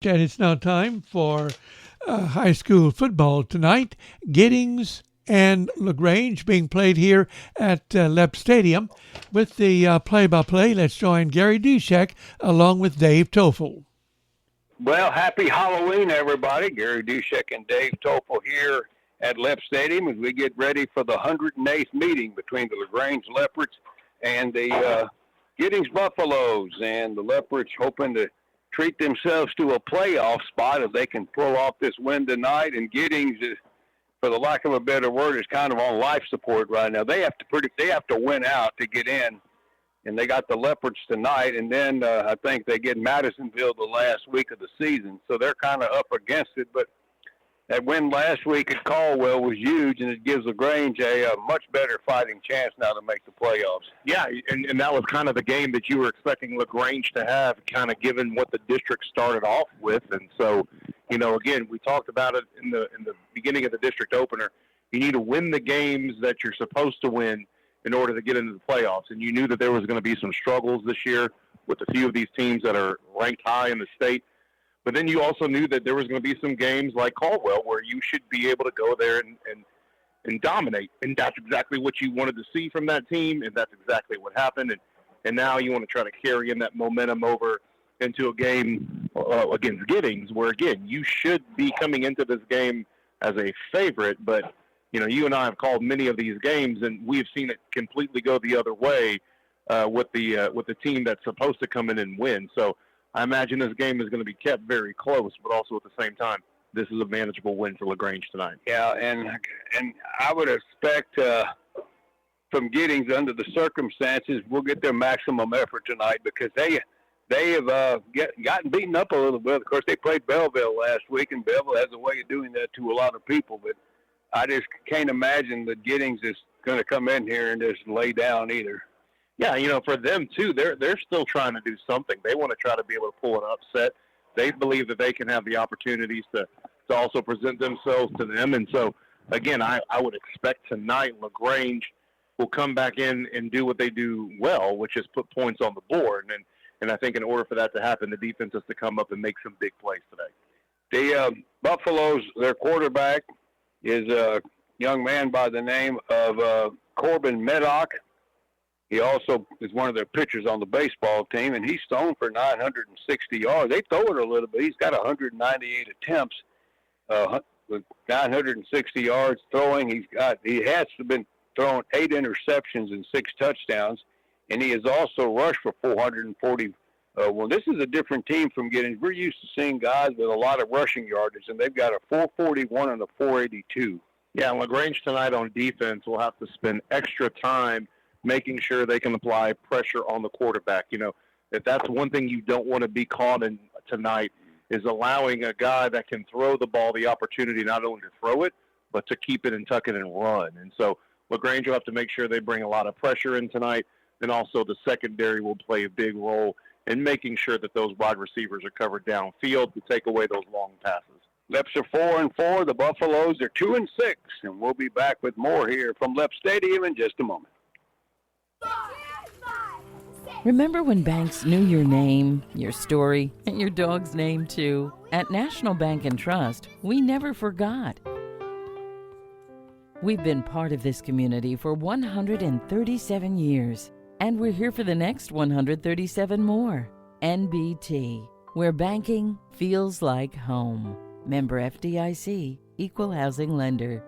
And it's now time for high school football tonight. Giddings and LaGrange being played here at Lep Stadium. With the play-by-play, let's join Gary Dushek along with Dave Toffel. Well, happy Halloween, everybody. Gary Dushek and Dave Toffel here at Lep Stadium as we get ready for the 108th meeting between the LaGrange Leopards and the Giddings Buffaloes. And the Leopards hoping to treat themselves to a playoff spot if they can pull off this win tonight. And Giddings is, for the lack of a better word, is kind of on life support right now. They have to win out to get in. And they got the Leopards tonight, and then I think they get Madisonville the last week of the season. So they're kind of up against it. But that win last week at Caldwell was huge, and it gives LaGrange a much better fighting chance now to make the playoffs. Yeah, and that was kind of the game that you were expecting LaGrange to have, kind of given what the district started off with. And so, again, we talked about it in the beginning of the district opener. You need to win the games that you're supposed to win in order to get into the playoffs. And you knew that there was going to be some struggles this year with a few of these teams that are ranked high in the state. But then you also knew that there was going to be some games like Caldwell where you should be able to go there and dominate. And that's exactly what you wanted to see from that team, and that's exactly what happened. And now you want to try to carry in that momentum over into a game against Giddings, where, again, you should be coming into this game as a favorite, but you and I have called many of these games, and we've seen it completely go the other way with the team that's supposed to come in and win. So I imagine this game is going to be kept very close, but also at the same time, this is a manageable win for LaGrange tonight. Yeah, and I would expect from Giddings, under the circumstances, we'll get their maximum effort tonight because they have gotten beaten up a little bit. Of course, they played Belleville last week, and Belleville has a way of doing that to a lot of people, but I just can't imagine that Giddings is going to come in here and just lay down either. Yeah, for them, too, they're still trying to do something. They want to try to be able to pull an upset. They believe that they can have the opportunities to also present themselves to them. And so, again, I would expect tonight LaGrange will come back in and do what they do well, which is put points on the board. And I think in order for that to happen, the defense has to come up and make some big plays today. The Buffaloes, their quarterback, is a young man by the name of Corbin Meddock. He also is one of their pitchers on the baseball team, and he's thrown for 960 yards. They throw it a little bit. He's got 198 attempts with 960 yards throwing. He has been thrown 8 interceptions and 6 touchdowns, and he has also rushed for 440. Well, this is a different team from Giddings. We're used to seeing guys with a lot of rushing yardage, and they've got a 441 and a 482. Yeah, LaGrange tonight on defense will have to spend extra time making sure they can apply pressure on the quarterback. If that's one thing you don't want to be caught in tonight is allowing a guy that can throw the ball the opportunity not only to throw it, but to keep it and tuck it and run. And so LaGrange will have to make sure they bring a lot of pressure in tonight, and also the secondary will play a big role in making sure that those wide receivers are covered downfield to take away those long passes. Leps are 4-4. The Buffaloes are 2-6, and we'll be back with more here from Lep Stadium in just a moment. Remember when banks knew your name, your story, and your dog's name too? At National Bank and Trust, we never forgot. We've been part of this community for 137 years. And we're here for the next 137 more. NBT, where banking feels like home. Member FDIC, Equal Housing Lender.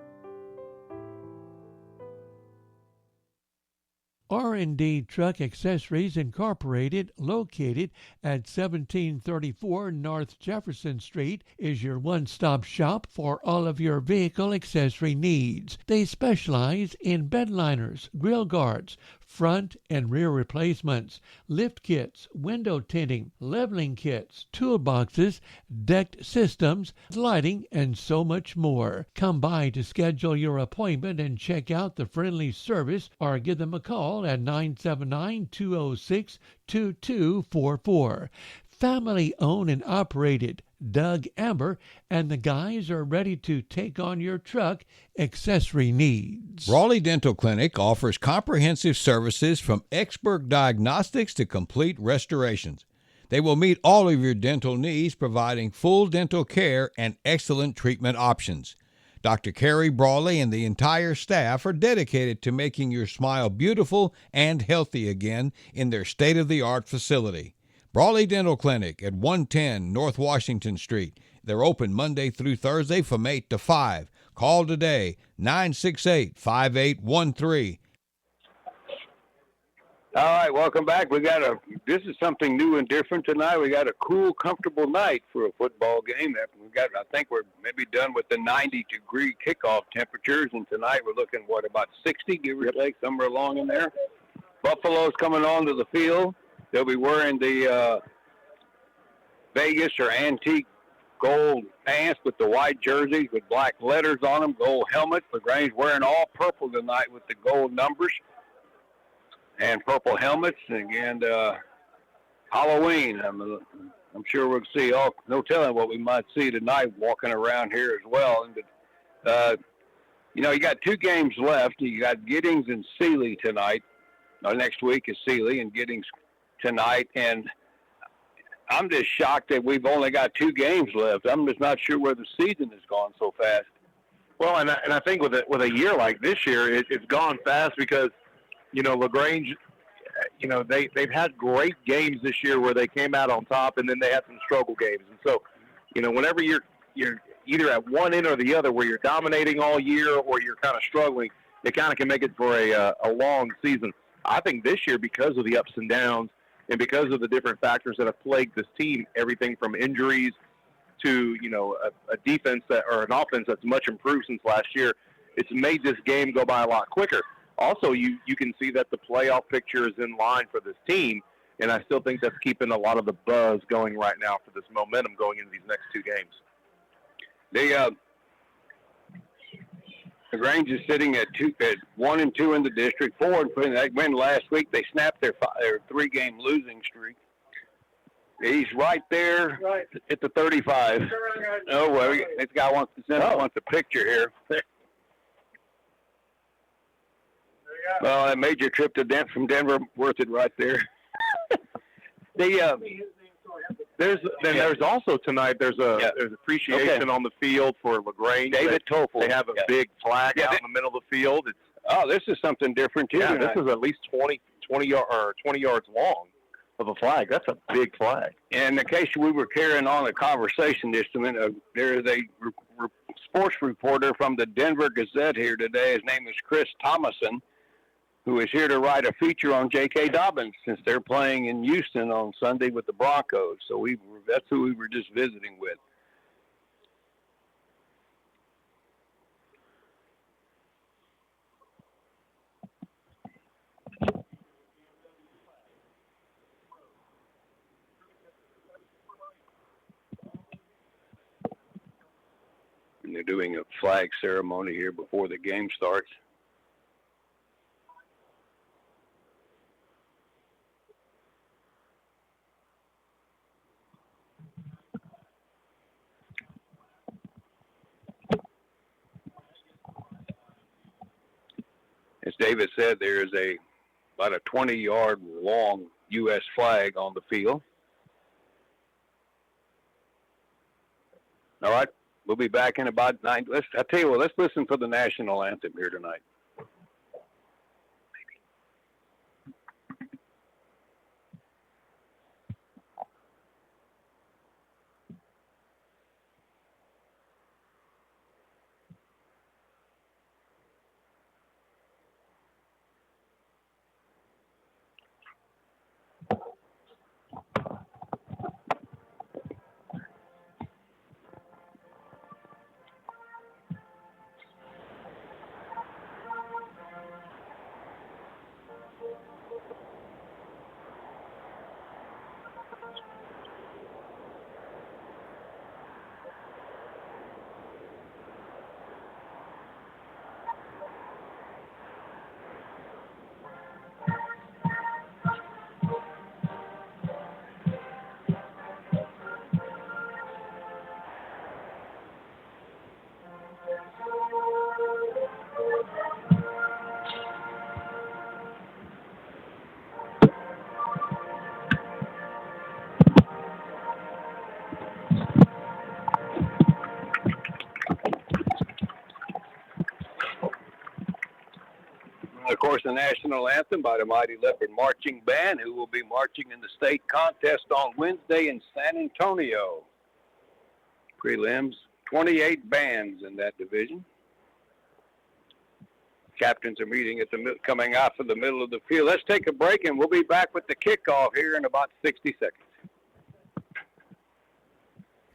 R&D Truck Accessories Incorporated, located at 1734 North Jefferson Street, is your one-stop shop for all of your vehicle accessory needs. They specialize in bed liners, grill guards, front and rear replacements, lift kits, window tinting, leveling kits, toolboxes, decked systems, lighting, and so much more. Come by to schedule your appointment and check out the friendly service, or give them a call at 979-206-2244. Family owned and operated. Doug Amber and the guys are ready to take on your truck accessory needs. Raleigh Dental Clinic offers comprehensive services from expert diagnostics to complete restorations. They will meet all of your dental needs, providing full dental care and excellent treatment options. Dr. Carrie Brawley and the entire staff are dedicated to making your smile beautiful and healthy again in their state-of-the-art facility. Brawley Dental Clinic at 110 North Washington Street. They're open Monday through Thursday from 8 to 5. Call today, 968-5813. All right, welcome back. This is something new and different tonight. We got a cool, comfortable night for a football game. I think we're maybe done with the 90-degree kickoff temperatures, and tonight we're looking, about 60, give or take, somewhere along in there. Buffalo's coming onto the field. They'll be wearing the Vegas or antique gold pants with the white jerseys with black letters on them, gold helmets. LaGrange wearing all purple tonight with the gold numbers and purple helmets. And Halloween, I'm sure we'll see no telling what we might see tonight walking around here as well. And you got 2 games left. You got Giddings and Sealy tonight. Next week is Sealy and Giddings tonight. And I'm just shocked that we've only got 2 games left. I'm just not sure where the season has gone so fast. Well, and I think with a year like this year, it's gone fast because, LaGrange, they've had great games this year where they came out on top, and then they had some struggle games. And so, whenever you're either at one end or the other, where you're dominating all year or you're kind of struggling, it kind of can make it for a long season. I think this year, because of the ups and downs and because of the different factors that have plagued this team, everything from injuries to, a defense or an offense that's much improved since last year, it's made this game go by a lot quicker. Also, you can see that the playoff picture is in line for this team, and I still think that's keeping a lot of the buzz going right now for this momentum going into these next 2 games. LaGrange is sitting at 1 and 2 in the district, 4 and 3. They win last week. They snapped their 3-game losing streak. He's right there at the 35. Oh, well, this guy wants a picture here. Well, that major trip to from Denver, worth it right there. There's also tonight, there's appreciation on the field for LaGrange. David Toffel. They have a big flag out in the middle of the field. This is something different, too. Yeah, this is at least 20 yards long of a flag. That's a big flag. And in case we were carrying on a conversation just a minute, there is a sports reporter from the Denver Gazette here today. His name is Chris Thomason, who is here to write a feature on J.K. Dobbins since they're playing in Houston on Sunday with the Broncos. So that's who we were just visiting with. And they're doing a flag ceremony here before the game starts. As David said, there is about a 20-yard long U.S. flag on the field. All right, we'll be back in about 9. I tell you what, let's listen for the national anthem here tonight. of course, the national anthem by the Mighty Leopard Marching Band, who will be marching in the state contest on Wednesday in San Antonio. Prelims, 28 bands in that division. Captains are meeting coming out from the middle of the field. Let's take a break, and we'll be back with the kickoff here in about 60 seconds.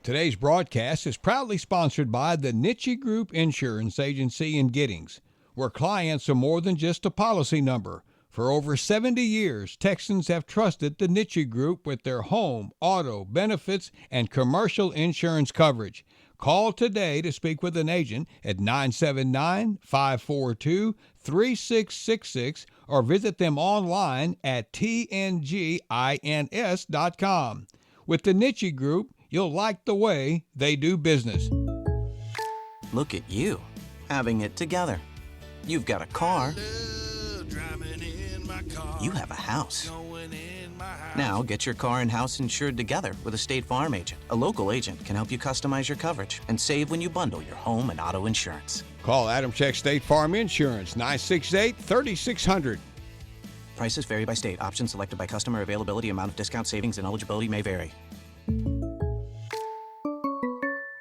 Today's broadcast is proudly sponsored by the Niche Group Insurance Agency in Giddings, where clients are more than just a policy number. For over 70 years, Texans have trusted the Niche Group with their home, auto, benefits, and commercial insurance coverage. Call today to speak with an agent at 979-542-3666 or visit them online at tngins.com. With the Niche Group, you'll like the way they do business. Look at you, having it together. You've got a car. You have a house. Now get your car and house insured together with a State Farm agent. A local agent can help you customize your coverage and save when you bundle your home and auto insurance. Call Adam Check State Farm Insurance, 968-3600. Prices vary by state. Options selected by customer. Availability, amount of discount, savings, and eligibility may vary.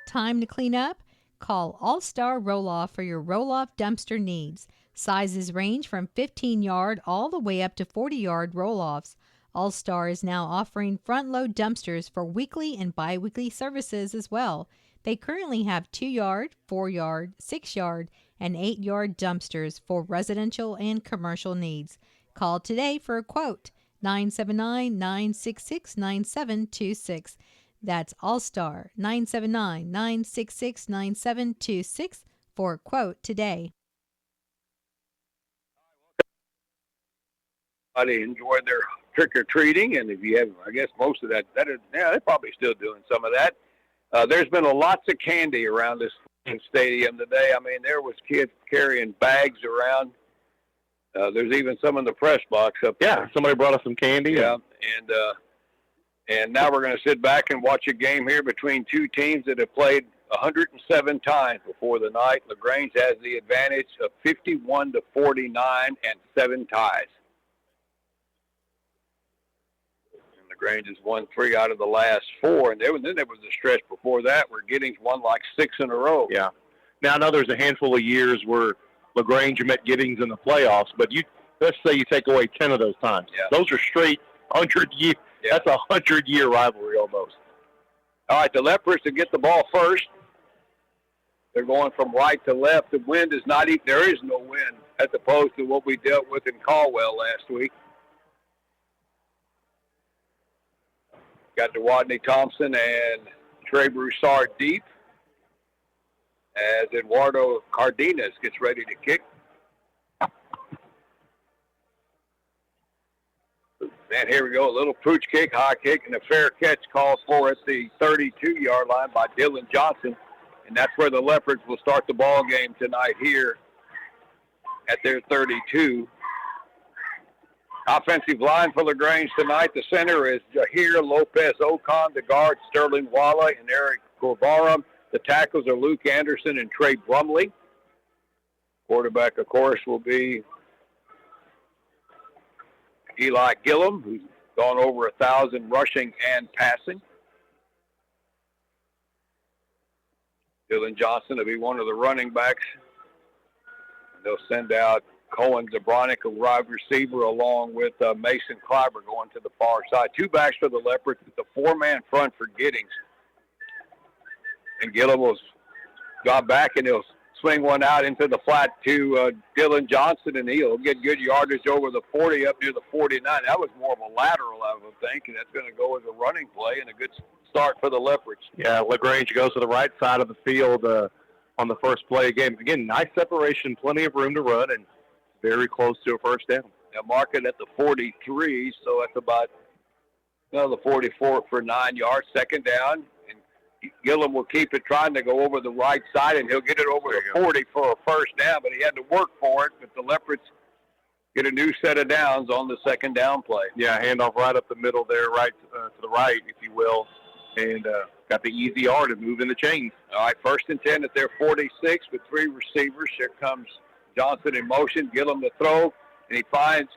Time to clean up? Call All-Star Roll-Off for your roll-off dumpster needs. Sizes range from 15-yard all the way up to 40-yard roll-offs. All-Star is now offering front-load dumpsters for weekly and bi-weekly services as well. They currently have 2-yard, 4-yard, 6-yard, and 8-yard dumpsters for residential and commercial needs. Call today for a quote, 979-966-9726. That's All-Star, 979-966-9726 for a quote today. Everybody enjoyed their trick-or-treating, and if you have, I guess most of that is, they're probably still doing some of that. There's been lots of candy around this stadium today. I mean, there was kids carrying bags around. There's even some in the press box up there. Yeah, somebody brought us some candy. Yeah, and now we're going to sit back and watch a game here between two teams that have played 107 times before the night. LaGrange has the advantage of 51-49 and 7 ties. LaGrange has won 3 out of the last 4, and then there was a stretch before that where Giddings won like 6 in a row. Yeah. Now I know there's a handful of years where LaGrange met Giddings in the playoffs, but let's say you take away 10 of those times. Yeah. Those are straight 100-year. Yeah. That's a 100-year rivalry almost. All right, the Leopards to get the ball first. They're going from right to left. The wind is not even, there is no wind as opposed to what we dealt with in Caldwell last week. Got DeWadney Thompson and Trey Broussard deep as Eduardo Cardenas gets ready to kick. And here we go, a little pooch kick, high kick, and a fair catch called for at the 32-yard line by Dylan Johnson. And that's where the Leopards will start the ball game tonight here at their 32. Offensive line for LaGrange tonight. The center is Jahir Lopez Ocon. The guard, Sterling Walla and Eric Corvara. The tackles are Luke Anderson and Trey Brumley. Quarterback, of course, will be Eli Gillum, who's gone over 1,000 rushing and passing. Dylan Johnson will be one of the running backs. They'll send out Cohen Zabronic, a wide receiver, along with Mason Kleiber going to the far side. 2 backs for the Leopards. It's a 4-man front for Giddings. And Gillum will drop back, and he'll swing one out into the flat to Dylan Johnson, and he'll get good yardage over the 40 up near the 49. That was more of a lateral, I would think, and that's going to go as a running play and a good start for the Leopards. Yeah, LaGrange goes to the right side of the field on the first play of the game. Again, nice separation, plenty of room to run, and very close to a first down. Now mark it at the 43, so that's about the 44 for 9 yards. Second down, and Gillum will keep it trying to go over the right side, and he'll get it over the 40 for a first down, but he had to work for it. But the Leopards get a new set of downs on the second down play. Yeah, handoff right up the middle there, right to the right, if you will, and got the easy R to move in the chains. All right, 1st and 10 at their 46 with 3 receivers. Here comes Johnson in motion. Gillum to throw. and he finds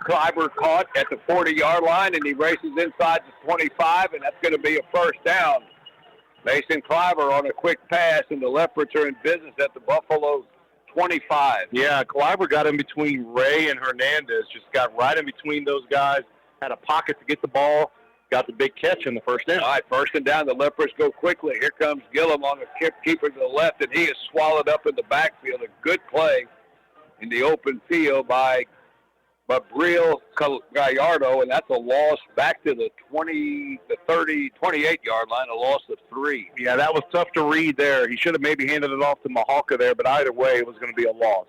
Kleiber caught at the 40-yard line, and he races inside the 25, and that's going to be a first down. Mason Kleiber on a quick pass, and the Leopards are in business at the Buffalo 25. Yeah, Kleiber got in between Ray and Hernandez, just got right in between those guys, had a pocket to get the ball, got the big catch in the first down. All right, first and down. The Leopards go quickly. Here comes Gillum on the keeper to the left, and he is swallowed up in the backfield. A good play in the open field by Breel Gallardo, and that's a loss back to the 28-yard line, a loss of 3. Yeah, that was tough to read there. He should have maybe handed it off to Mahalka there, but either way, it was going to be a loss.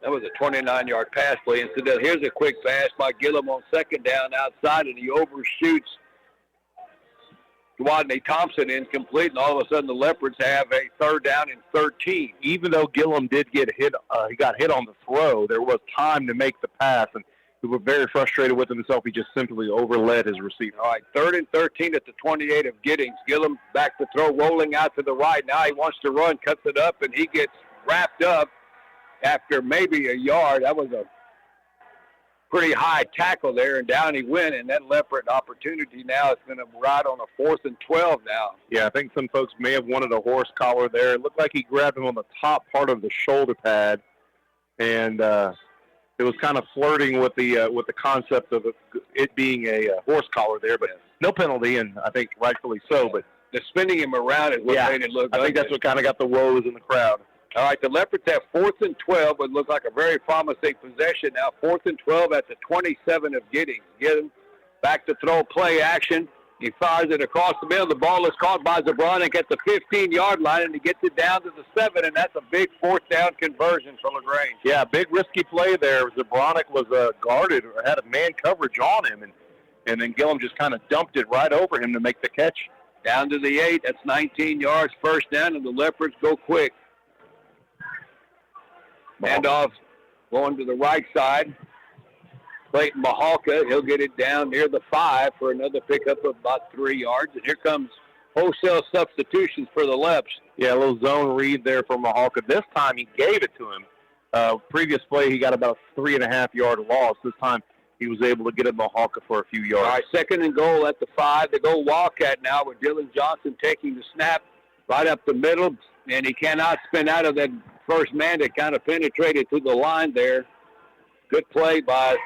That was a 29-yard pass play. Instead, here's a quick pass by Gillum on second down outside, and he overshoots Rodney Thompson, incomplete, and all of a sudden the Leopards have a third down and 13. Even though Gillum did get hit, he got hit on the throw, there was time to make the pass, and we were very frustrated with himself. He just simply overled his receiver. All right, 3rd and 13 at the 28 of Giddings. Gillum back to throw, rolling out to the right. Now he wants to run, cuts it up, and he gets wrapped up after maybe a yard. That was a pretty high tackle there, and down he went, and that Leopard opportunity now is going to ride on a 4th and 12 now. Yeah, I think some folks may have wanted a horse collar there. It looked like he grabbed him on the top part of the shoulder pad, and it was kind of flirting with the concept of it being a horse collar there, but no penalty, and I think rightfully so. But the spinning him around is what made it look I think that's what kind of got the woes in the crowd. All right, the Leopards have 4th and 12, but look like a very promising possession now. 4th and 12 at the 27 of Giddings. Giddings back to throw, play action. He fires it across the middle. The ball is caught by Zabronic at the 15-yard line, and he gets it down to the 7, and that's a big 4th down conversion for LaGrange. Yeah, big risky play there. Zabronic was guarded or had a man coverage on him, and then Gillum just kind of dumped it right over him to make the catch. Down to the 8. That's 19 yards, first down, and the Leopards go quick. Handoff going to the right side. Clayton Mahalka, he'll get it down near the 5 for another pickup of about 3 yards. And here comes wholesale substitutions for the Leps. Yeah, a little zone read there for Mahalka. This time he gave it to him. Previous play he got about a 3.5-yard loss. This time he was able to get it Mahalka for a few yards. All right, 2nd and goal at the 5. They go Wildcat now with Dylan Johnson taking the snap right up the middle. And he cannot spin out of that first man that kind of penetrated to the line there. Good play by,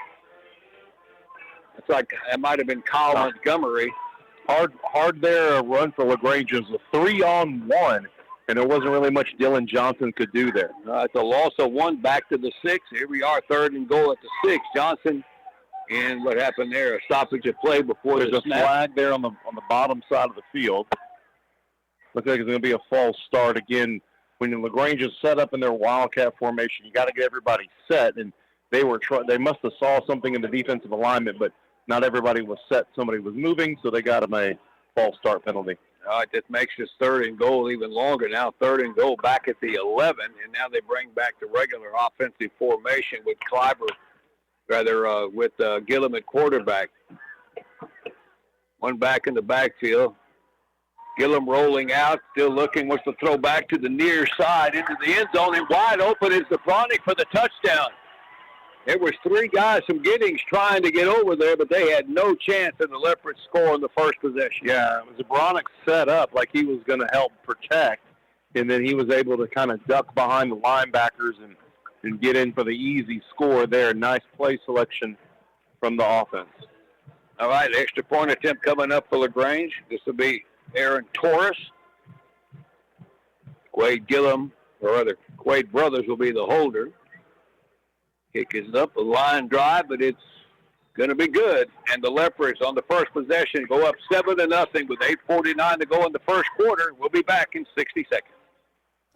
it's like it might have been Kyle Montgomery. Hard there, a run for LaGrange. It was a 3-on-1, and there wasn't really much Dylan Johnson could do there. It's a loss of 1 back to the 6. Here we are, 3rd and goal at the 6. Johnson, and what happened there? A stoppage of play before there's the snap. Flag there on the bottom side of the field. Looks like it's going to be a false start again. When LaGrange is set up in their Wildcat formation, you got to get everybody set, and they must have saw something in the defensive alignment, but not everybody was set. Somebody was moving, so they got him a false start penalty. All right, that makes this 3rd and goal even longer now. 3rd and goal back at the 11, and now they bring back the regular offensive formation with Gillum at quarterback. One back in the backfield. Gillum rolling out, still looking, wants to throw back to the near side into the end zone, and wide open is Zabronic for the touchdown. There was 3 guys from Giddings trying to get over there, but they had no chance, and the Leopards score in the first possession. Yeah, Zabronic set up like he was going to help protect, and then he was able to kind of duck behind the linebackers and get in for the easy score there. Nice play selection from the offense. All right, extra point attempt coming up for LaGrange. This will be Aaron Torres. Quade Brothers will be the holder. Kick is up, a line drive, but it's going to be good. And the Leopards on the first possession go up 7-0 with 8:49 to go in the first quarter. We'll be back in 60 seconds.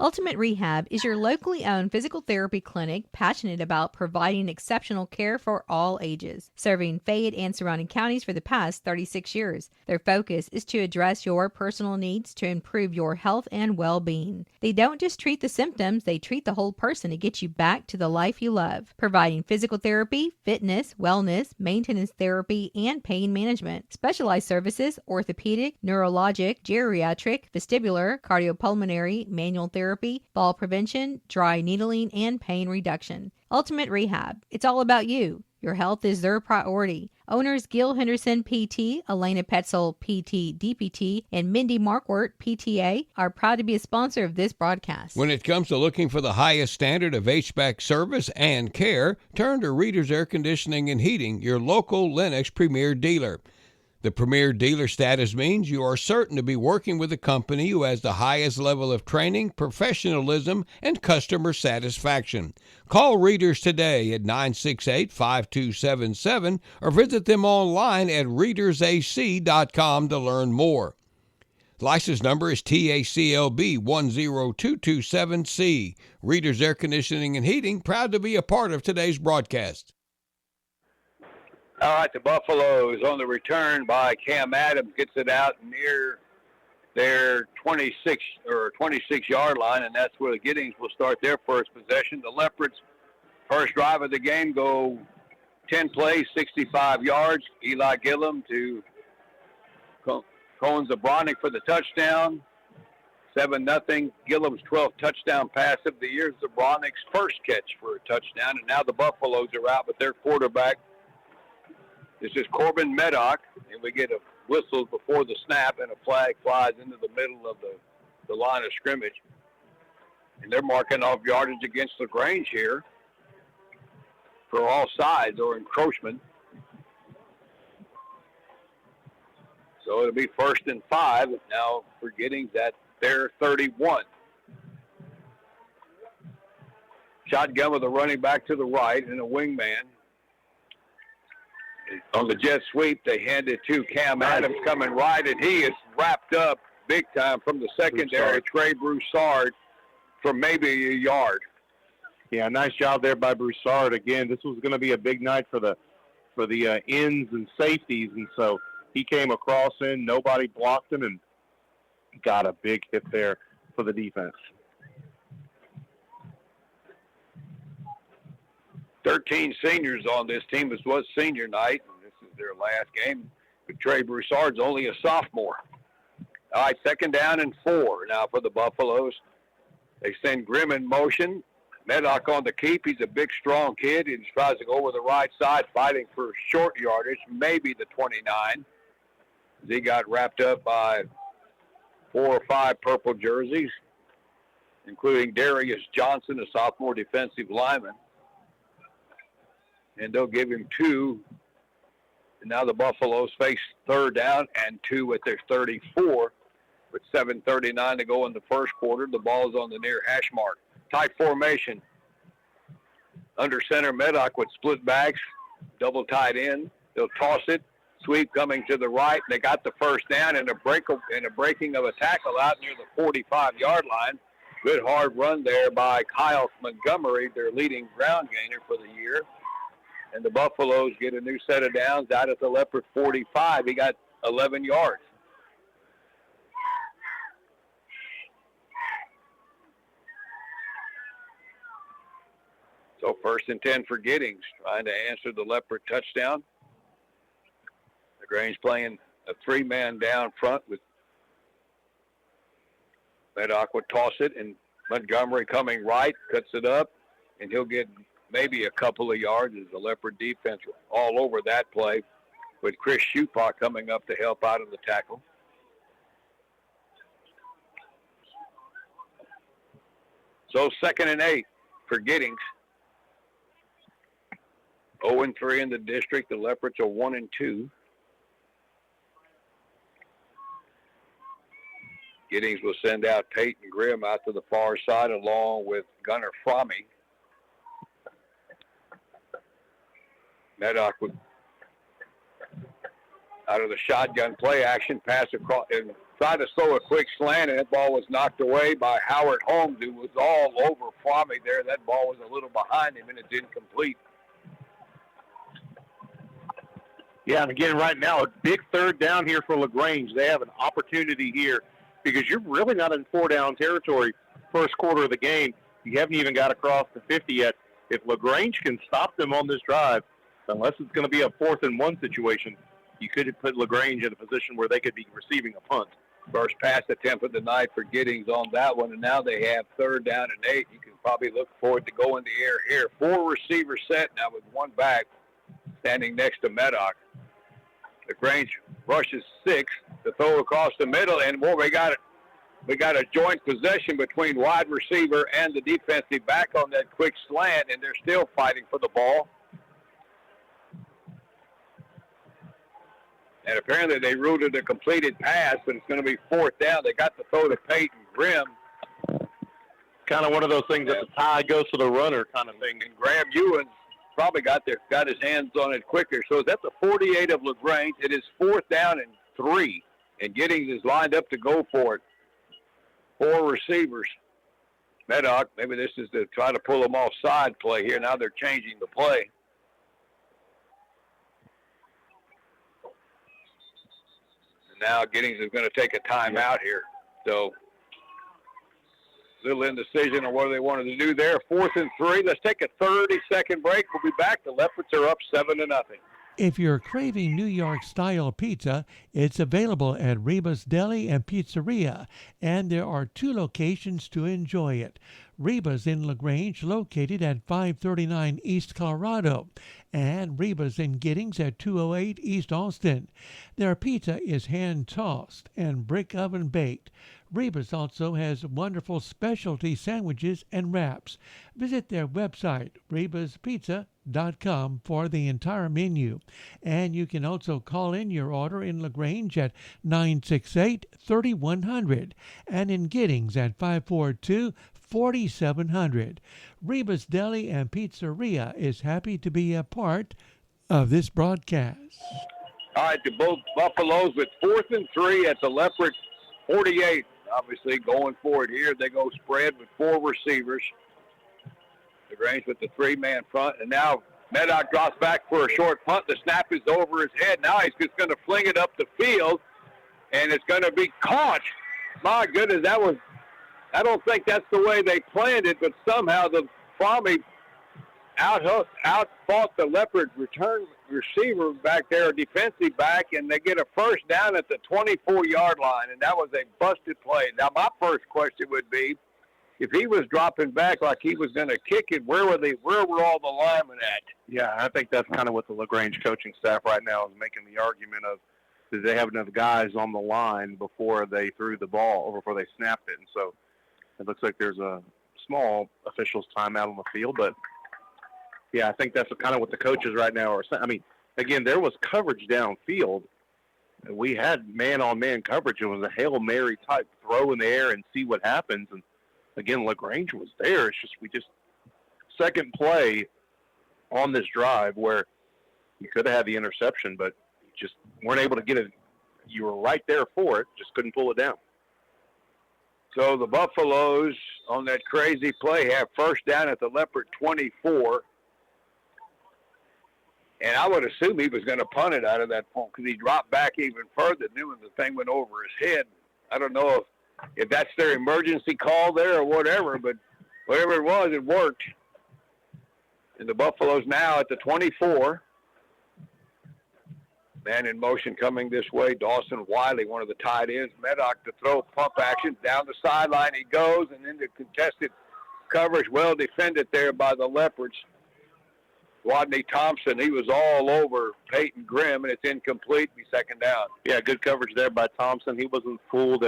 Ultimate Rehab is your locally owned physical therapy clinic passionate about providing exceptional care for all ages, serving Fayette and surrounding counties for the past 36 years. Their focus is to address your personal needs to improve your health and well-being. They don't just treat the symptoms, they treat the whole person to get you back to the life you love, providing physical therapy, fitness, wellness, maintenance therapy, and pain management. Specialized services, orthopedic, neurologic, geriatric, vestibular, cardiopulmonary, manual therapy, therapy, fall prevention, dry needling, and pain reduction. Ultimate Rehab. It's all about you. Your health is their priority. Owners Gil Henderson, PT, Elena Petzel, PT, DPT, and Mindy Markwart, PTA, are proud to be a sponsor of this broadcast. When it comes to looking for the highest standard of HVAC service and care, turn to Reader's Air Conditioning and Heating, your local Lennox Premier dealer. The Premier Dealer status means you are certain to be working with a company who has the highest level of training, professionalism, and customer satisfaction. Call Readers today at 968-5277 or visit them online at readersac.com to learn more. License number is TACLB 10227C. Readers Air Conditioning and Heating, proud to be a part of today's broadcast. All right, the Buffaloes on the return by Cam Adams gets it out near their 26-yard line, and that's where the Giddings will start their first possession. The Leopards' first drive of the game go 10 plays, 65 yards. Eli Gillum to Cohen Zabronic for the touchdown. 7-0. Gillum's 12th touchdown pass of the year. Zabronic's first catch for a touchdown, and now the Buffaloes are out with their quarterback. This is Corbin Meddock, and we get a whistle before the snap, and a flag flies into the middle of the line of scrimmage. And they're marking off yardage against LaGrange here for all sides or encroachment. So it'll be 1st and 5 now for Giddings at their 31. Shotgun with a running back to the right and a wingman. On the jet sweep, they hand it to Cam Adams coming right, and he is wrapped up big time from the secondary, Trey Broussard, for maybe a yard. Yeah, nice job there by Broussard. Again, this was going to be a big night for the ends and safeties, and so he came across in, nobody blocked him, and got a big hit there for the defense. 13 seniors on this team. This was senior night. This is their last game. But Trey Broussard's only a sophomore. All right, 2nd down and 4 now for the Buffaloes. They send Grimm in motion. Meddock on the keep. He's a big, strong kid. He tries to go over the right side, fighting for short yardage, maybe the 29. He got wrapped up by 4 or 5 purple jerseys, including Darius Johnson, a sophomore defensive lineman. And they'll give him 2. And now the Buffaloes face 3rd down and 2 at their 34 with 7:39 to go in the first quarter. The ball is on the near hash mark. Tight formation. Under center, Meddock with split backs, double tight end. They'll toss it. Sweep coming to the right. They got the 1st down and a breaking of a tackle out near the 45-yard line. Good hard run there by Kyle Montgomery, their leading ground gainer for the year. And the Buffaloes get a new set of downs out at the Leopard 45. He got 11 yards. So 1st and 10 for Giddings, trying to answer the Leopard touchdown. LaGrange playing a 3-man down front with Meddock would toss it, and Montgomery coming right, cuts it up, and he'll get maybe a couple of yards as the Leopard defense all over that play, with Chris Shupaw coming up to help out of the tackle. So 2nd and 8 for Giddings. 0-3 in the district. The Leopards are 1-2. Giddings will send out Peyton Grimm out to the far side along with Gunnar Fromme. Meddock would, out of the shotgun play action, pass across and tried to throw a quick slant, and that ball was knocked away by Howard Holmes, who was all over Fromme there. That ball was a little behind him, and it's incomplete. Yeah, and again, right now, a big 3rd down here for LaGrange. They have an opportunity here because you're really not in 4-down territory first quarter of the game. You haven't even got across the 50 yet. If LaGrange can stop them on this drive, unless it's going to be a 4th and 1 situation, you could put LaGrange in a position where they could be receiving a punt. First pass attempt of the night for Giddings on that one, and now they have 3rd down and 8. You can probably look forward to go in the air here. 4 receiver set now with 1 back standing next to Maddox. LaGrange rushes 6 to throw across the middle, and boy, we got a joint possession between wide receiver and the defensive back on that quick slant, and they're still fighting for the ball. And apparently they ruled a completed pass, but it's going to be 4th down. They got to throw to Peyton Grimm. Kind of one of those things that the tie goes to the runner kind of thing. And Graham Ewens probably got his hands on it quicker. So it's at the 48 of LaGrange. It is 4th down and 3. And Giddings is lined up to go for it. 4 receivers. Maddox, maybe this is to try to pull them off side play here. Now they're changing the play. Now Giddings is going to take a timeout here. So, little indecision on what they wanted to do there. 4th and 3. Let's take a 30-second break. We'll be back. The Leopards are up 7-0. If you're craving New York-style pizza, it's available at Reba's Deli and Pizzeria, and there are 2 locations to enjoy it. Reba's in LaGrange, located at 539 East Colorado, and Reba's in Giddings at 208 East Austin. Their pizza is hand-tossed and brick oven baked. Reba's also has wonderful specialty sandwiches and wraps. Visit their website, rebaspizza.com, for the entire menu. And you can also call in your order in LaGrange at 968-3100 and in Giddings at 542-4700. Reba's Deli and Pizzeria is happy to be a part of this broadcast. All right, the both Buffaloes with 4th and 3 at the Leopard 48. Obviously going for it here. They go spread with 4 receivers. LaGrange with the 3-man front. And now Maddox drops back for a short punt. The snap is over his head. Now he's just going to fling it up the field, and it's going to be caught. My goodness, I don't think that's the way they planned it, but somehow the Frommie outfought the Leopard return receiver back there, defensive back, and they get a 1st down at the 24-yard line, and that was a busted play. Now, my first question would be, if he was dropping back like he was going to kick it, where were all the linemen at? Yeah, I think that's kind of what the LaGrange coaching staff right now is making the argument of, did they have enough guys on the line before they threw the ball or before they snapped it? And so it looks like there's a small officials timeout on the field, but yeah, I think that's kind of what the coaches right now are saying. I mean, again, there was coverage downfield. We had man-on-man coverage. It was a Hail Mary type throw in the air and see what happens. And again, LaGrange was there. It's just second play on this drive where you could have had the interception, but you just weren't able to get it. You were right there for it, just couldn't pull it down. So the Buffaloes on that crazy play have 1st down at the Leopard 24. And I would assume he was going to punt it out of that point because he dropped back even further, knew the thing went over his head. I don't know if that's their emergency call there or whatever, but whatever it was, it worked. And the Buffaloes now at the 24. Man in motion coming this way. Dawson Wiley, one of the tight ends. Maddox to throw, pump action. Down the sideline he goes, and into contested coverage. Well defended there by the Leopards. Rodney Thompson, he was all over Peyton Grimm, and it's incomplete. Be 2nd down. Yeah, good coverage there by Thompson. He wasn't fooled.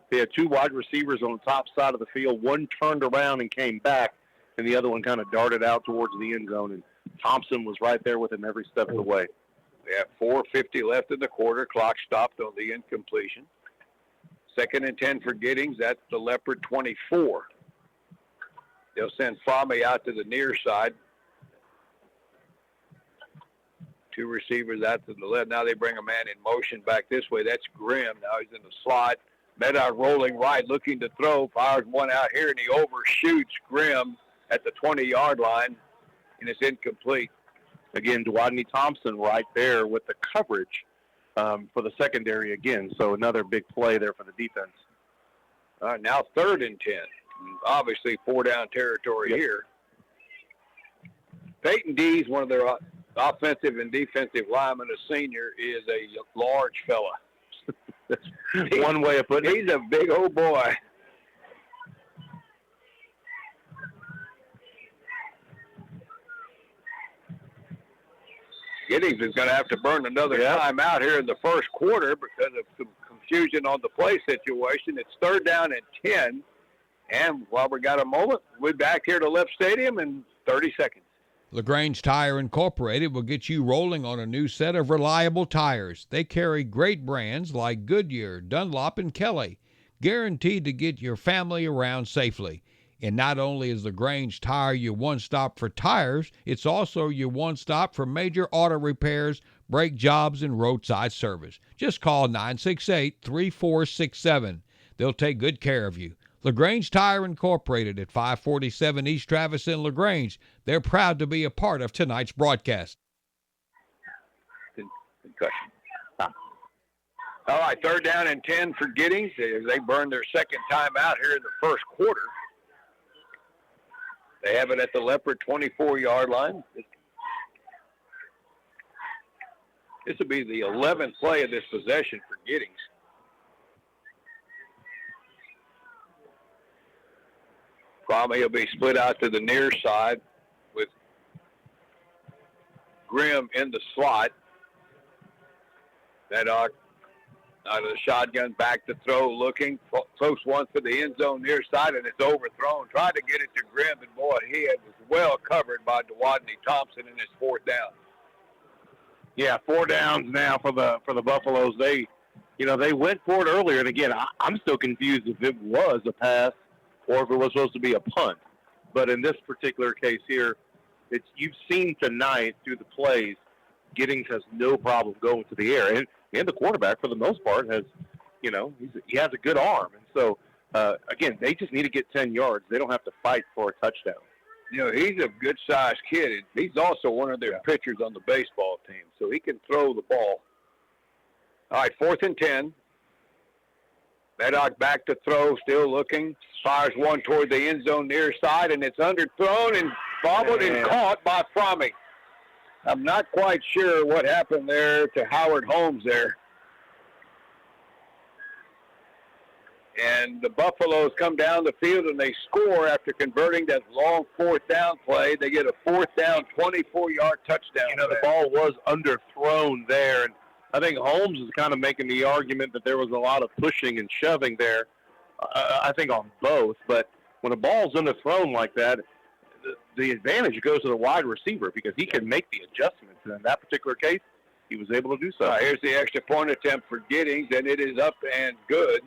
They had 2 wide receivers on the top side of the field. One turned around and came back, and the other one kind of darted out towards the end zone, and Thompson was right there with him every step of the way. We have 4:50 left in the quarter. Clock stopped on the incompletion. 2nd and 10 for Giddings. That's the Leopard 24. They'll send Frommie out to the near side. 2 receivers out to the left. Now they bring a man in motion back this way. That's Grimm. Now he's in the slot. Maddox rolling right, looking to throw. Fires one out here, and he overshoots Grimm at the 20-yard line, and it's incomplete. Again, Rodney Thompson right there with the coverage for the secondary again. So another big play there for the defense. All right, now 3rd and 10. Obviously 4-down territory here. Peyton Dees, one of their offensive and defensive linemen, a senior, is a large fella. That's one way of putting it. He's a big old boy. Giddings is going to have to burn another time out here in the first quarter because of some confusion on the play situation. It's 3rd down and 10. And while we got a moment, we're back here to Left Stadium in 30 seconds. LaGrange Tire Incorporated will get you rolling on a new set of reliable tires. They carry great brands like Goodyear, Dunlop, and Kelly, guaranteed to get your family around safely. And not only is LaGrange Tire your one-stop for tires, it's also your one-stop for major auto repairs, brake jobs, and roadside service. Just call 968-3467. They'll take good care of you. LaGrange Tire Incorporated at 547 East Travis in LaGrange. They're proud to be a part of tonight's broadcast. Concussion. All right, 3rd down and 10 for Giddings. They burned their second time out here in the first quarter. They have it at the Leopard 24-yard line. This will be the 11th play of this possession for Giddings. Probably he'll be split out to the near side with Grimm in the slot. That out of the shotgun, back to throw, looking close one for the end zone near side, and it's overthrown. Tried to get it to Grimm, and boy, he was well covered by DeWadney Thompson in his 4th down. Yeah, 4 downs now for the Buffaloes. They went for it earlier, and again, I'm still confused if it was a pass or if it was supposed to be a punt. But in this particular case here, you've seen tonight through the plays, Giddings has no problem going to the air. And the quarterback, for the most part, has, he has a good arm. And so, again, they just need to get 10 yards. They don't have to fight for a touchdown. He's a good-sized kid. He's also one of their pitchers on the baseball team, so he can throw the ball. All right, 4th and 10. Maddox back to throw, still looking. Fires one toward the end zone near side, and it's underthrown and bobbled and caught by Fromme. I'm not quite sure what happened there to Howard Holmes there. And the Buffaloes come down the field and they score after converting that long 4th down play. They get a 4th down, 24-yard touchdown. The ball was underthrown there, and I think Holmes is kind of making the argument that there was a lot of pushing and shoving there, I think on both. But when a ball's underthrown like that, the advantage goes to the wide receiver because he can make the adjustments. And in that particular case, he was able to do so. Here's the extra point attempt for Giddings, and it is up and good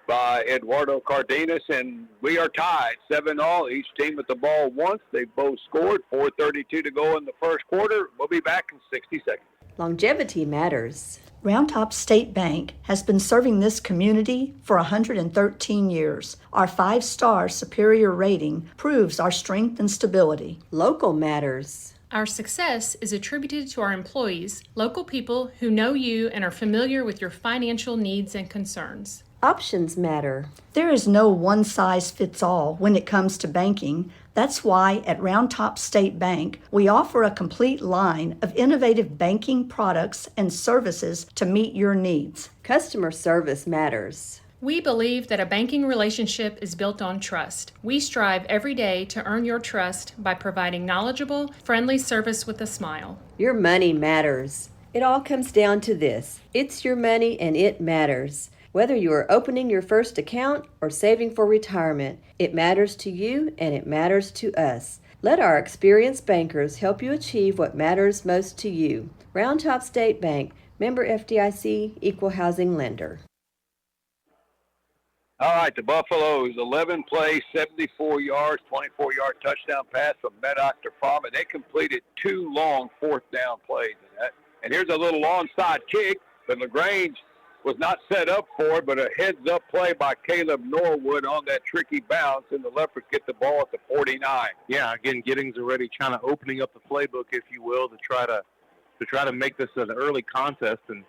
by Eduardo Cardenas, and we are tied 7-all. Each team with the ball once. They both scored. 4:32 to go in the first quarter. We'll be back in 60 seconds. Longevity matters. Round Top State Bank has been serving this community for 113 years. Our 5-star superior rating proves our strength and stability. Local matters. Our success is attributed to our employees, local people who know you and are familiar with your financial needs and concerns. Options matter. There is no one-size-fits-all when it comes to banking. That's why at Round Top State Bank, we offer a complete line of innovative banking products and services to meet your needs. Customer service matters. We believe that a banking relationship is built on trust. We strive every day to earn your trust by providing knowledgeable, friendly service with a smile. Your money matters. It all comes down to this. It's your money and it matters. Whether you are opening your first account or saving for retirement, it matters to you and it matters to us. Let our experienced bankers help you achieve what matters most to you. Round Top State Bank, member FDIC, equal housing lender. All right, the Buffaloes, 11 plays, 74 yards, 24-yard touchdown pass from Maddox to Fromme. They completed 2 long 4th down plays. And here's a little onside kick, but LaGrange was not set up for it, but a heads-up play by Caleb Norwood on that tricky bounce, and the Leopards get the ball at the 49. Yeah, again, Giddings already kind of opening up the playbook, if you will, to try to make this an early contest. And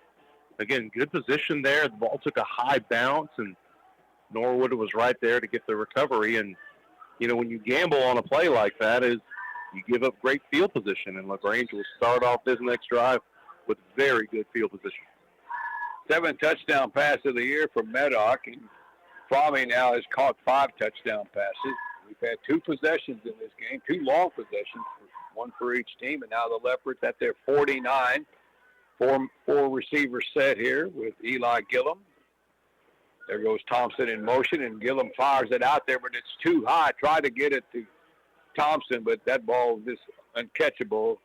again, good position there. The ball took a high bounce, and Norwood was right there to get the recovery. And when you gamble on a play like that, is you give up great field position, and LaGrange will start off this next drive with very good field position. 7th touchdown pass of the year from Medoc. And Frommie now has caught 5 touchdown passes. We've had 2 possessions in this game, 2 long possessions, one for each team. And now the Leopards at their 49. Four receiver set here with Eli Gillum. There goes Thompson in motion, and Gillum fires it out there, but it's too high. Tried to get it to Thompson, but that ball was just uncatchable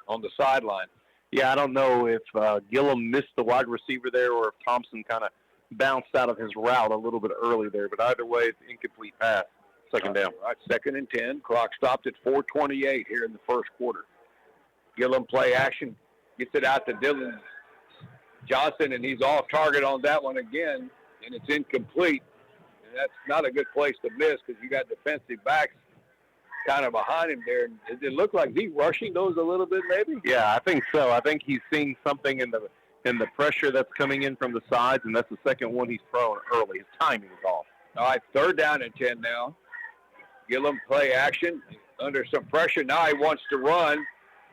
on the sideline. Yeah, I don't know if Gillum missed the wide receiver there or if Thompson kind of bounced out of his route a little bit early there. But either way, it's an incomplete pass. Second down. Right, 2nd and 10. Clock stopped at 4:28 here in the first quarter. Gillum play action. Gets it out to Dylan Johnson, and he's off target on that one again, and it's incomplete. And that's not a good place to miss because you got defensive backs kind of behind him there. Does it look like he's rushing those a little bit maybe? Yeah, I think so. I think he's seeing something in the pressure that's coming in from the sides, and that's the second one he's thrown early. His timing is off. All right, 3rd down and 10 now. Gillum play action under some pressure. Now he wants to run,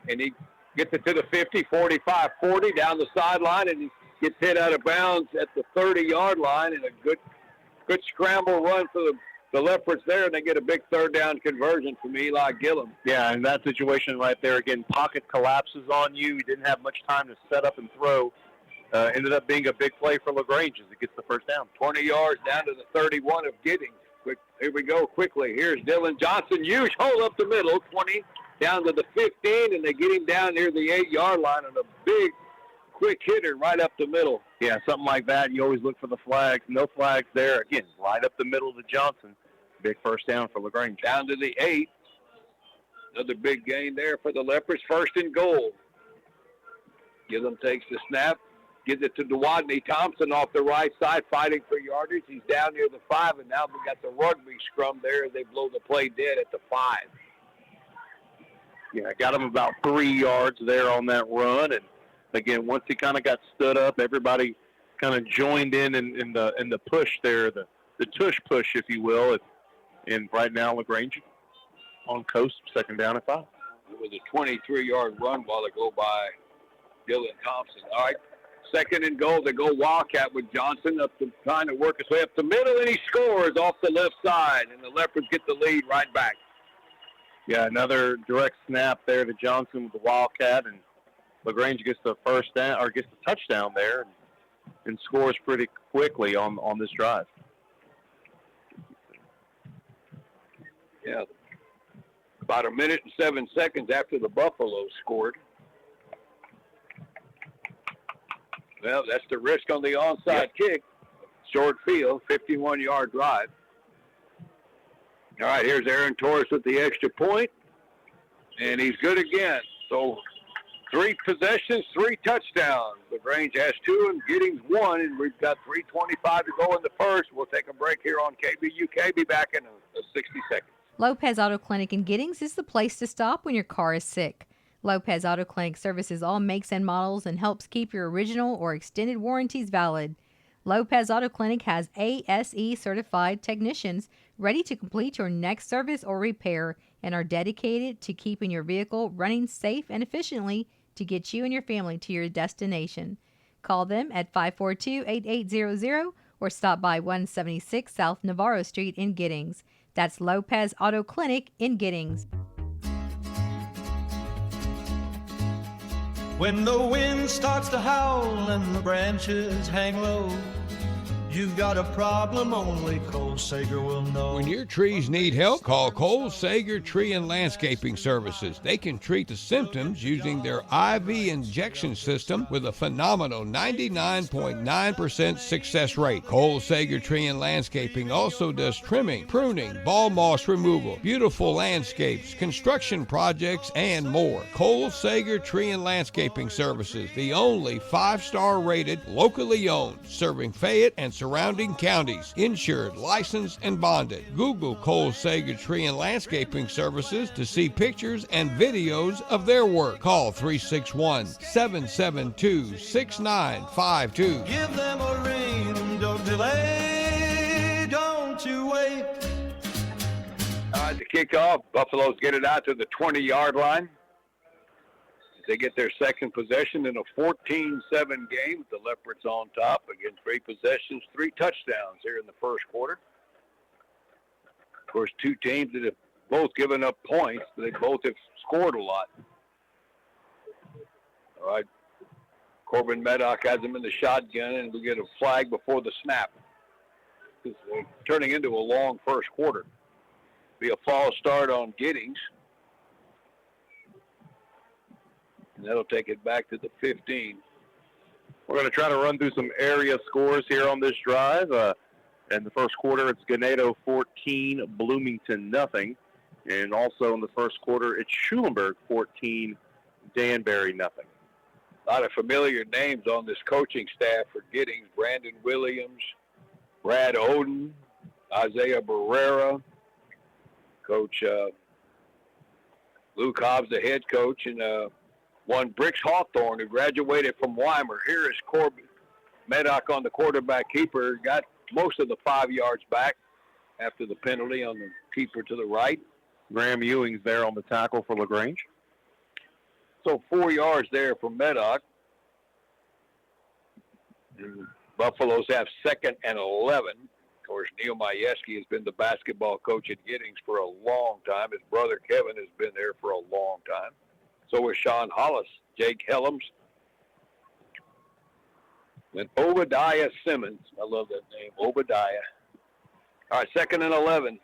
and he gets it to the 50, 45, 40 down the sideline, and he gets hit out of bounds at the 30-yard line, and a good scramble run for the Leopards there, and they get a big 3rd down conversion from Eli Gillum. Yeah, in that situation right there, again, pocket collapses on you. You didn't have much time to set up and throw. Ended up being a big play for LaGrange as it gets the 1st down. 20 yards down to the 31 of Giddings. Here we go quickly. Here's Dylan Johnson. Huge hole up the middle, 20 down to the 15, and they get him down near the 8-yard line on a big, quick hitter right up the middle. Yeah, something like that. You always look for the flags. No flags there. Again, right up the middle to Johnson. Big 1st down for LaGrange. Down to the 8. Another big gain there for the Leopards. 1st and goal. Gillum takes the snap. Gives it to Dewadney Thompson off the right side, fighting for yardage. He's down near the 5, and now we got the rugby scrum there as they blow the play dead at the 5. Yeah, got him about 3 yards there on that run, and again, once he kind of got stood up, everybody kind of joined in the push there, the tush push, if you will. And right now, LaGrange on coast, 2nd down and 5. It was a 23-yard run while ago by Dylan Thompson. All right, 2nd and goal. They go Wildcat with Johnson trying to work his way up the middle, and he scores off the left side, and the Leopards get the lead right back. Yeah, another direct snap there to Johnson with the Wildcat, and LaGrange gets the 1st down or gets the touchdown there and scores pretty quickly on this drive. Yeah, about 1 minute and 7 seconds after the Buffaloes scored. Well, that's the risk on the onside kick. Short field, 51-yard drive. All right, here's Aaron Torres with the extra point, and he's good again. So 3 possessions, 3 touchdowns. LaGrange has 2 and Giddings 1, and we've got 3:25 to go in the first. We'll take a break here on KBUK. Be back in 60 seconds. Lopez Auto Clinic in Giddings is the place to stop when your car is sick. Lopez Auto Clinic services all makes and models and helps keep your original or extended warranties valid. Lopez Auto Clinic has ASE certified technicians ready to complete your next service or repair and are dedicated to keeping your vehicle running safe and efficiently to get you and your family to your destination. Call them at 542-8800 or stop by 176 South Navarro Street in Giddings. That's Lopez Auto Clinic in Giddings. When the wind starts to howl and the branches hang low, you've got a problem only Cole Sager will know. When your trees need help, call Cole Sager Tree and Landscaping Services. They can treat the symptoms using their IV injection system with a phenomenal 99.9% success rate. Cole Sager Tree and Landscaping also does trimming, pruning, ball moss removal, beautiful landscapes, construction projects, and more. Cole Sager Tree and Landscaping Services, the only 5-star rated, locally owned, serving Fayette and surrounding counties, insured, licensed, and bonded. Google Cole Sager Tree and Landscaping Services to see pictures and videos of their work. Call 361-772-6952. Give them a ring, don't delay, don't you wait. All right, the kickoff. Buffaloes get it out to the 20-yard line. They get their second possession in a 14-7 game with the Leopards on top. Again, 3 possessions, 3 touchdowns here in the first quarter. Of course, 2 teams that have both given up points. They both have scored a lot. All right. Corbin Meddock has him in the shotgun, and we get a flag before the snap. It's turning into a long first quarter. Be a false start on Giddings. And that'll take it back to the 15. We're going to try to run through some area scores here on this drive. In the first quarter, it's Ganado 14, Bloomington nothing. And also in the first quarter, it's Schulenburg 14, Danbury nothing. A lot of familiar names on this coaching staff for Giddings. Brandon Williams, Brad Oden, Isaiah Barrera, Coach Luke Hobbs, the head coach, and one Bricks Hawthorne, who graduated from Weimar. Here is Corbin Meddock on the quarterback keeper. Got most of the 5 yards back after the penalty on the keeper to the right. Graham Ewing's there on the tackle for LaGrange. So 4 yards there for Meddock. The Buffaloes have 2nd and 11. Of course, Neil Majewski has been the basketball coach at Giddings for a long time. His brother Kevin has been there for a long time. So is Sean Hollis, Jake Helms, and Obadiah Simmons. I love that name, Obadiah. All right, 2nd and 11.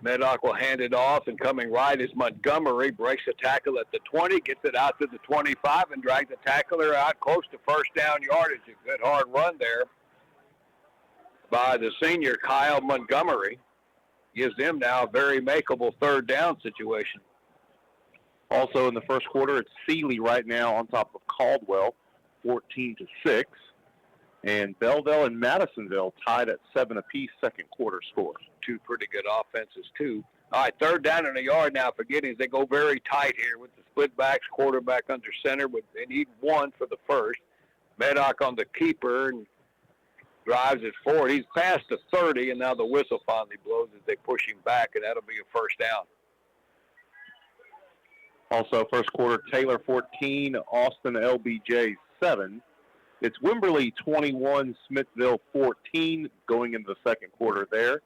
Meddock will hand it off, and coming right is Montgomery. Breaks a tackle at the 20, gets it out to the 25, and drags the tackler out close to first down yardage. A good hard run there by the senior, Kyle Montgomery. Gives them now a very makeable 3rd down situation. Also in the first quarter, it's Sealy right now on top of Caldwell, 14-6. And Belleville and Madisonville tied at 7 apiece, second quarter scores. 2 pretty good offenses, too. All right, 3rd down and a yard now for Giddings. They go very tight here with the split backs, quarterback under center. They need 1 for the first. Meddock on the keeper and drives it forward. He's past the 30, and now the whistle finally blows as they push him back, and that'll be a first down. Also, first quarter, Taylor 14, Austin LBJ 7. It's Wimberley 21, Smithville 14 going into the second quarter there.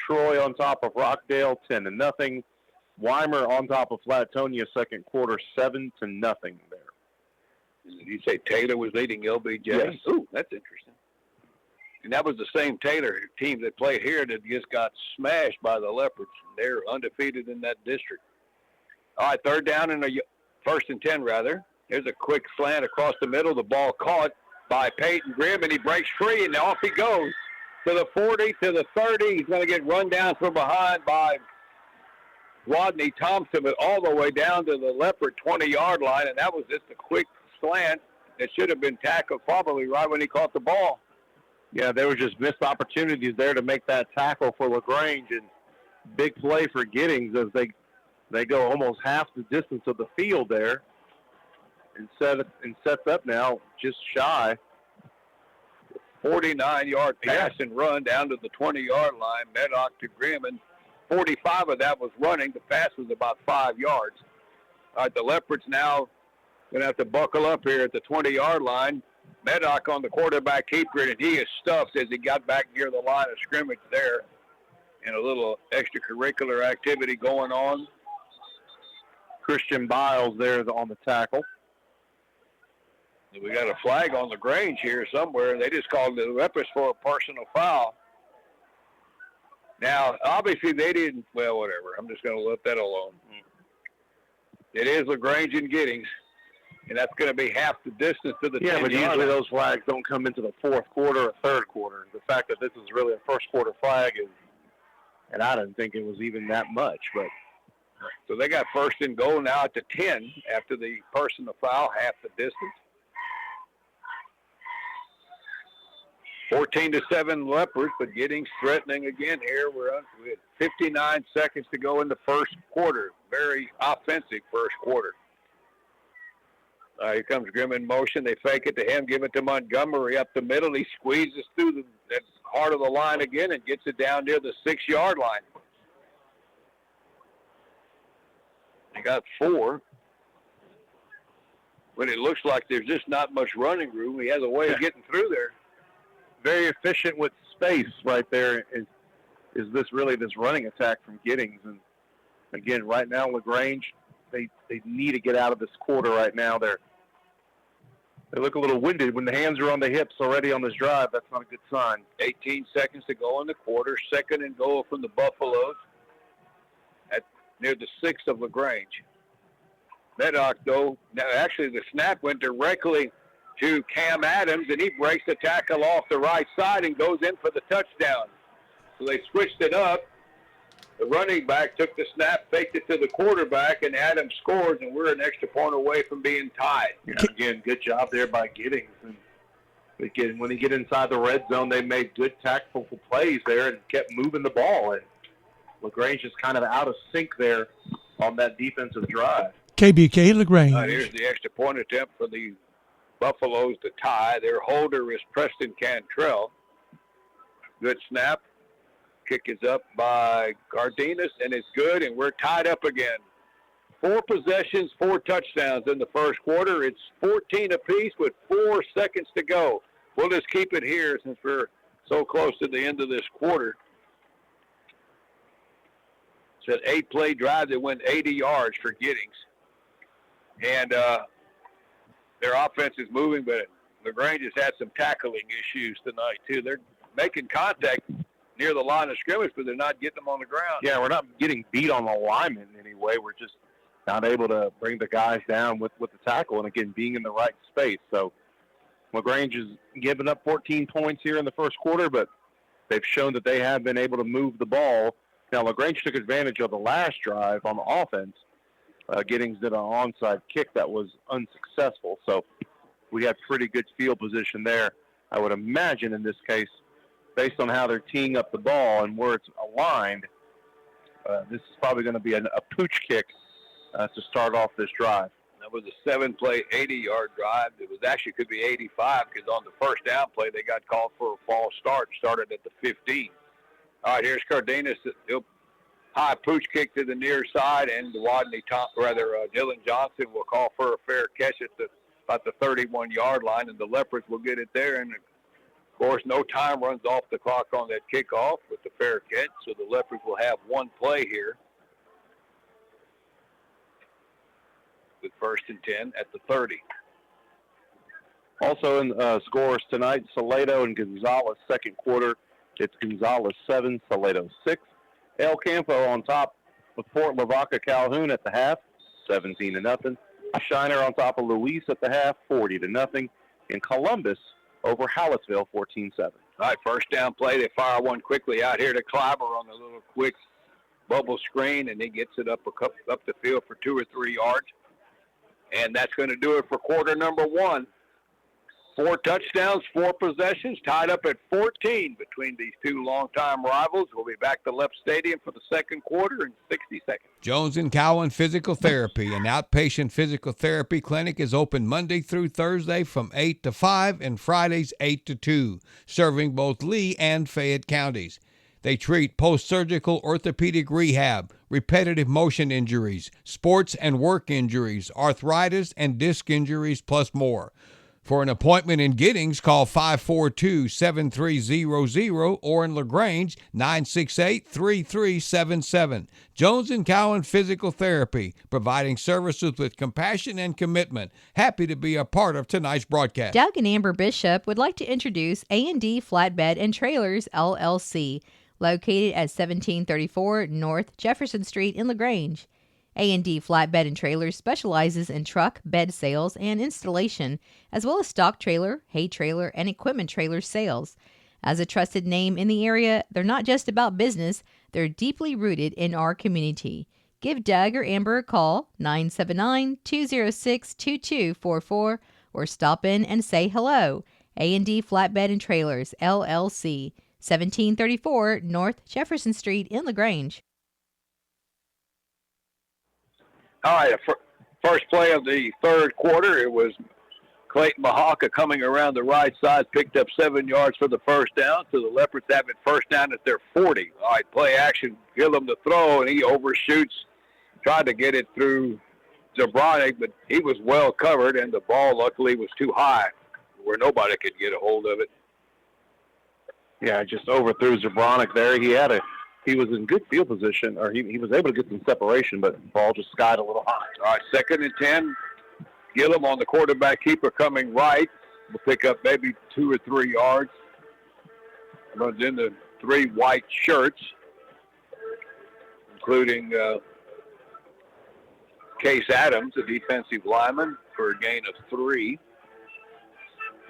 Troy on top of Rockdale 10-0. Weimar on top of Flatonia second quarter 7-0 there. Did you say Taylor was leading LBJ? Yes. Ooh, that's interesting. And that was the same Taylor team that played here that just got smashed by the Leopards. They're undefeated in that district. All right, 3rd down and 1st and 10 rather. Here's a quick slant across the middle. The ball caught by Peyton Grimm, and he breaks free, and off he goes to the 40, to the 30. He's going to get run down from behind by Rodney Thompson, but all the way down to the Leopard 20-yard line, and that was just a quick slant that should have been tackled probably right when he caught the ball. Yeah, there were just missed opportunities there to make that tackle for LaGrange, and big play for Giddings as they go almost half the distance of the field there and sets up now just shy. 49-yard pass and run down to the 20-yard line. Meddock to Grimm, and 45 of that was running. The pass was about 5 yards. All right, the Leopards now going to have to buckle up here at the 20-yard line. Meddock on the quarterback keeper, and he is stuffed as he got back near the line of scrimmage there. And a little extracurricular activity going on. Christian Biles there on the tackle. We got a flag on LaGrange here somewhere, and they just called the Leopards for a personal foul. Now, obviously they didn't, well, whatever. I'm just going to let that alone. It is LaGrange and Giddings, and that's going to be half the distance to the 10 Yeah, but usually those flags don't come into the fourth quarter or third quarter. The fact that this is really a first quarter flag is, and I didn't think it was even that much, but. So they got 1st and goal now at the 10 after the personal foul, half the distance. 14-7 Leopards, but Giddings threatening again here. We're with 59 seconds to go in the first quarter. Very offensive first quarter. Here comes Grimm in motion. They fake it to him, give it to Montgomery up the middle. He squeezes through the heart of the line again and gets it down near the 6-yard line. got 4. When it looks like there's just not much running room, he has a way of getting through there. Very efficient with space right there. Is this really this running attack from Giddings? And again, right now, LaGrange, they need to get out of this quarter right now. They look a little winded. When the hands are on the hips already on this drive, that's not a good sign. 18 seconds to go in the quarter. 2nd and goal from the Buffaloes at near the 6 of LaGrange. Meddock, though, now actually the snap went directly to Cam Adams, and he breaks the tackle off the right side and goes in for the touchdown. So they switched it up. The running back took the snap, faked it to the quarterback, and Adams scores, and we're an extra point away from being tied. Yeah, again, good job there by Giddings. And again, when they get inside the red zone, they made good tactical plays there and kept moving the ball. And LaGrange is kind of out of sync there on that defensive drive. KBUK LaGrange. Here's the extra point attempt for the Buffaloes to tie. Their holder is Preston Cantrell. Good snap. Kick is up by Cardenas, and it's good, and we're tied up again. 4 possessions, 4 touchdowns in the first quarter. It's 14 apiece with 4 seconds to go. We'll just keep it here since we're so close to the end of this quarter. It's an 8-play drive that went 80 yards for Giddings. And their offense is moving, but LaGrange has had some tackling issues tonight, too. They're making contact near the line of scrimmage, but they're not getting them on the ground. Yeah, we're not getting beat on the lineman in any way. We're just not able to bring the guys down with the tackle, and, again, being in the right space. So LaGrange has given up 14 points here in the first quarter, but they've shown that they have been able to move the ball. Now, LaGrange took advantage of the last drive on the offense. Giddings did an onside kick that was unsuccessful, so we have pretty good field position there. I would imagine in this case, based on how they're teeing up the ball and where it's aligned, this is probably going to be a pooch kick to start off this drive. That was a 7-play, 80-yard drive. It was actually could be 85 because on the first down play they got called for a false start. Started at the 15. All right, here's Cardenas. He'll high pooch kick to the near side, and Dylan Johnson will call for a fair catch at about the 31-yard line, and the Leopards will get it there. And, of course, no time runs off the clock on that kickoff with the fair catch, so the Leopards will have 1 play here with 1st and 10 at the 30. Also in scores tonight, Salado and Gonzales, second quarter. It's Gonzales 7, Salado 6. El Campo on top with Fort Lavaca Calhoun at the half, 17-0. Shiner on top of Luis at the half, 40-0. And Columbus over Hallettsville, 14-7. All right, first down play. They fire one quickly out here to Kleiber on a little quick bubble screen, and he gets it up the field for 2 or 3 yards. And that's going to do it for quarter number 1. 4 touchdowns, 4 possessions, tied up at 14 between these two longtime rivals. We'll be back to Lep Stadium for the second quarter in 60 seconds. Jones & Cowan Physical Therapy, an outpatient physical therapy clinic, is open Monday through Thursday from 8 to 5 and Fridays 8 to 2, serving both Lee and Fayette counties. They treat post-surgical orthopedic rehab, repetitive motion injuries, sports and work injuries, arthritis and disc injuries, plus more. For an appointment in Giddings, call 542-7300 or in LaGrange, 968-3377. Jones & Cowan Physical Therapy, providing services with compassion and commitment. Happy to be a part of tonight's broadcast. Doug and Amber Bishop would like to introduce A&D Flatbed and Trailers, LLC, located at 1734 North Jefferson Street in LaGrange. A&D Flatbed and Trailers specializes in truck bed sales and installation, as well as stock trailer, hay trailer, and equipment trailer sales. As a trusted name in the area, they're not just about business, they're deeply rooted in our community. Give Doug or Amber a call, 979-206-2244, or stop in and say hello. A&D Flatbed and Trailers, LLC, 1734 North Jefferson Street in LaGrange. All right, first play of the third quarter, it was Clayton Mahaka coming around the right side, picked up 7 yards for the first down. So the Leopards have it first down at their 40. All right, play action, Gillum to throw, and he overshoots tried to get it through Zabronic, but he was well covered, and the ball luckily was too high where nobody could get a hold of it. Yeah, just overthrew Zabronic there. He was in good field position, or he was able to get some separation, but the ball just skied a little high. All right, 2nd and 10. Gillum on the quarterback keeper coming right. Will pick up maybe 2 or 3 yards. Runs into 3 white shirts, including Case Adams, a defensive lineman, for a gain of 3.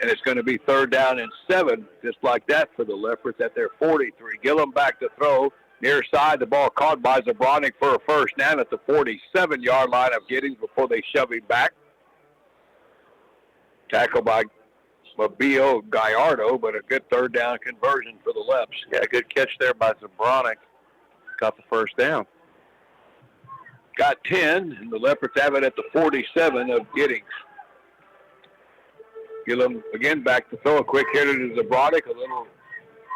And it's going to be 3rd down and 7, just like that for the Leopards at their 43. Gillum back to throw. Near side, the ball caught by Zabronic for a first down at the 47-yard line of Giddings before they shove him back. Tackled by Mabio Gallardo, but a good 3rd down conversion for the Leps. Yeah, good catch there by Zabronic. Got the first down. Got 10, and the Leopards have it at the 47 of Giddings. Gillum again back to throw. A quick hitter to Zabronic, a little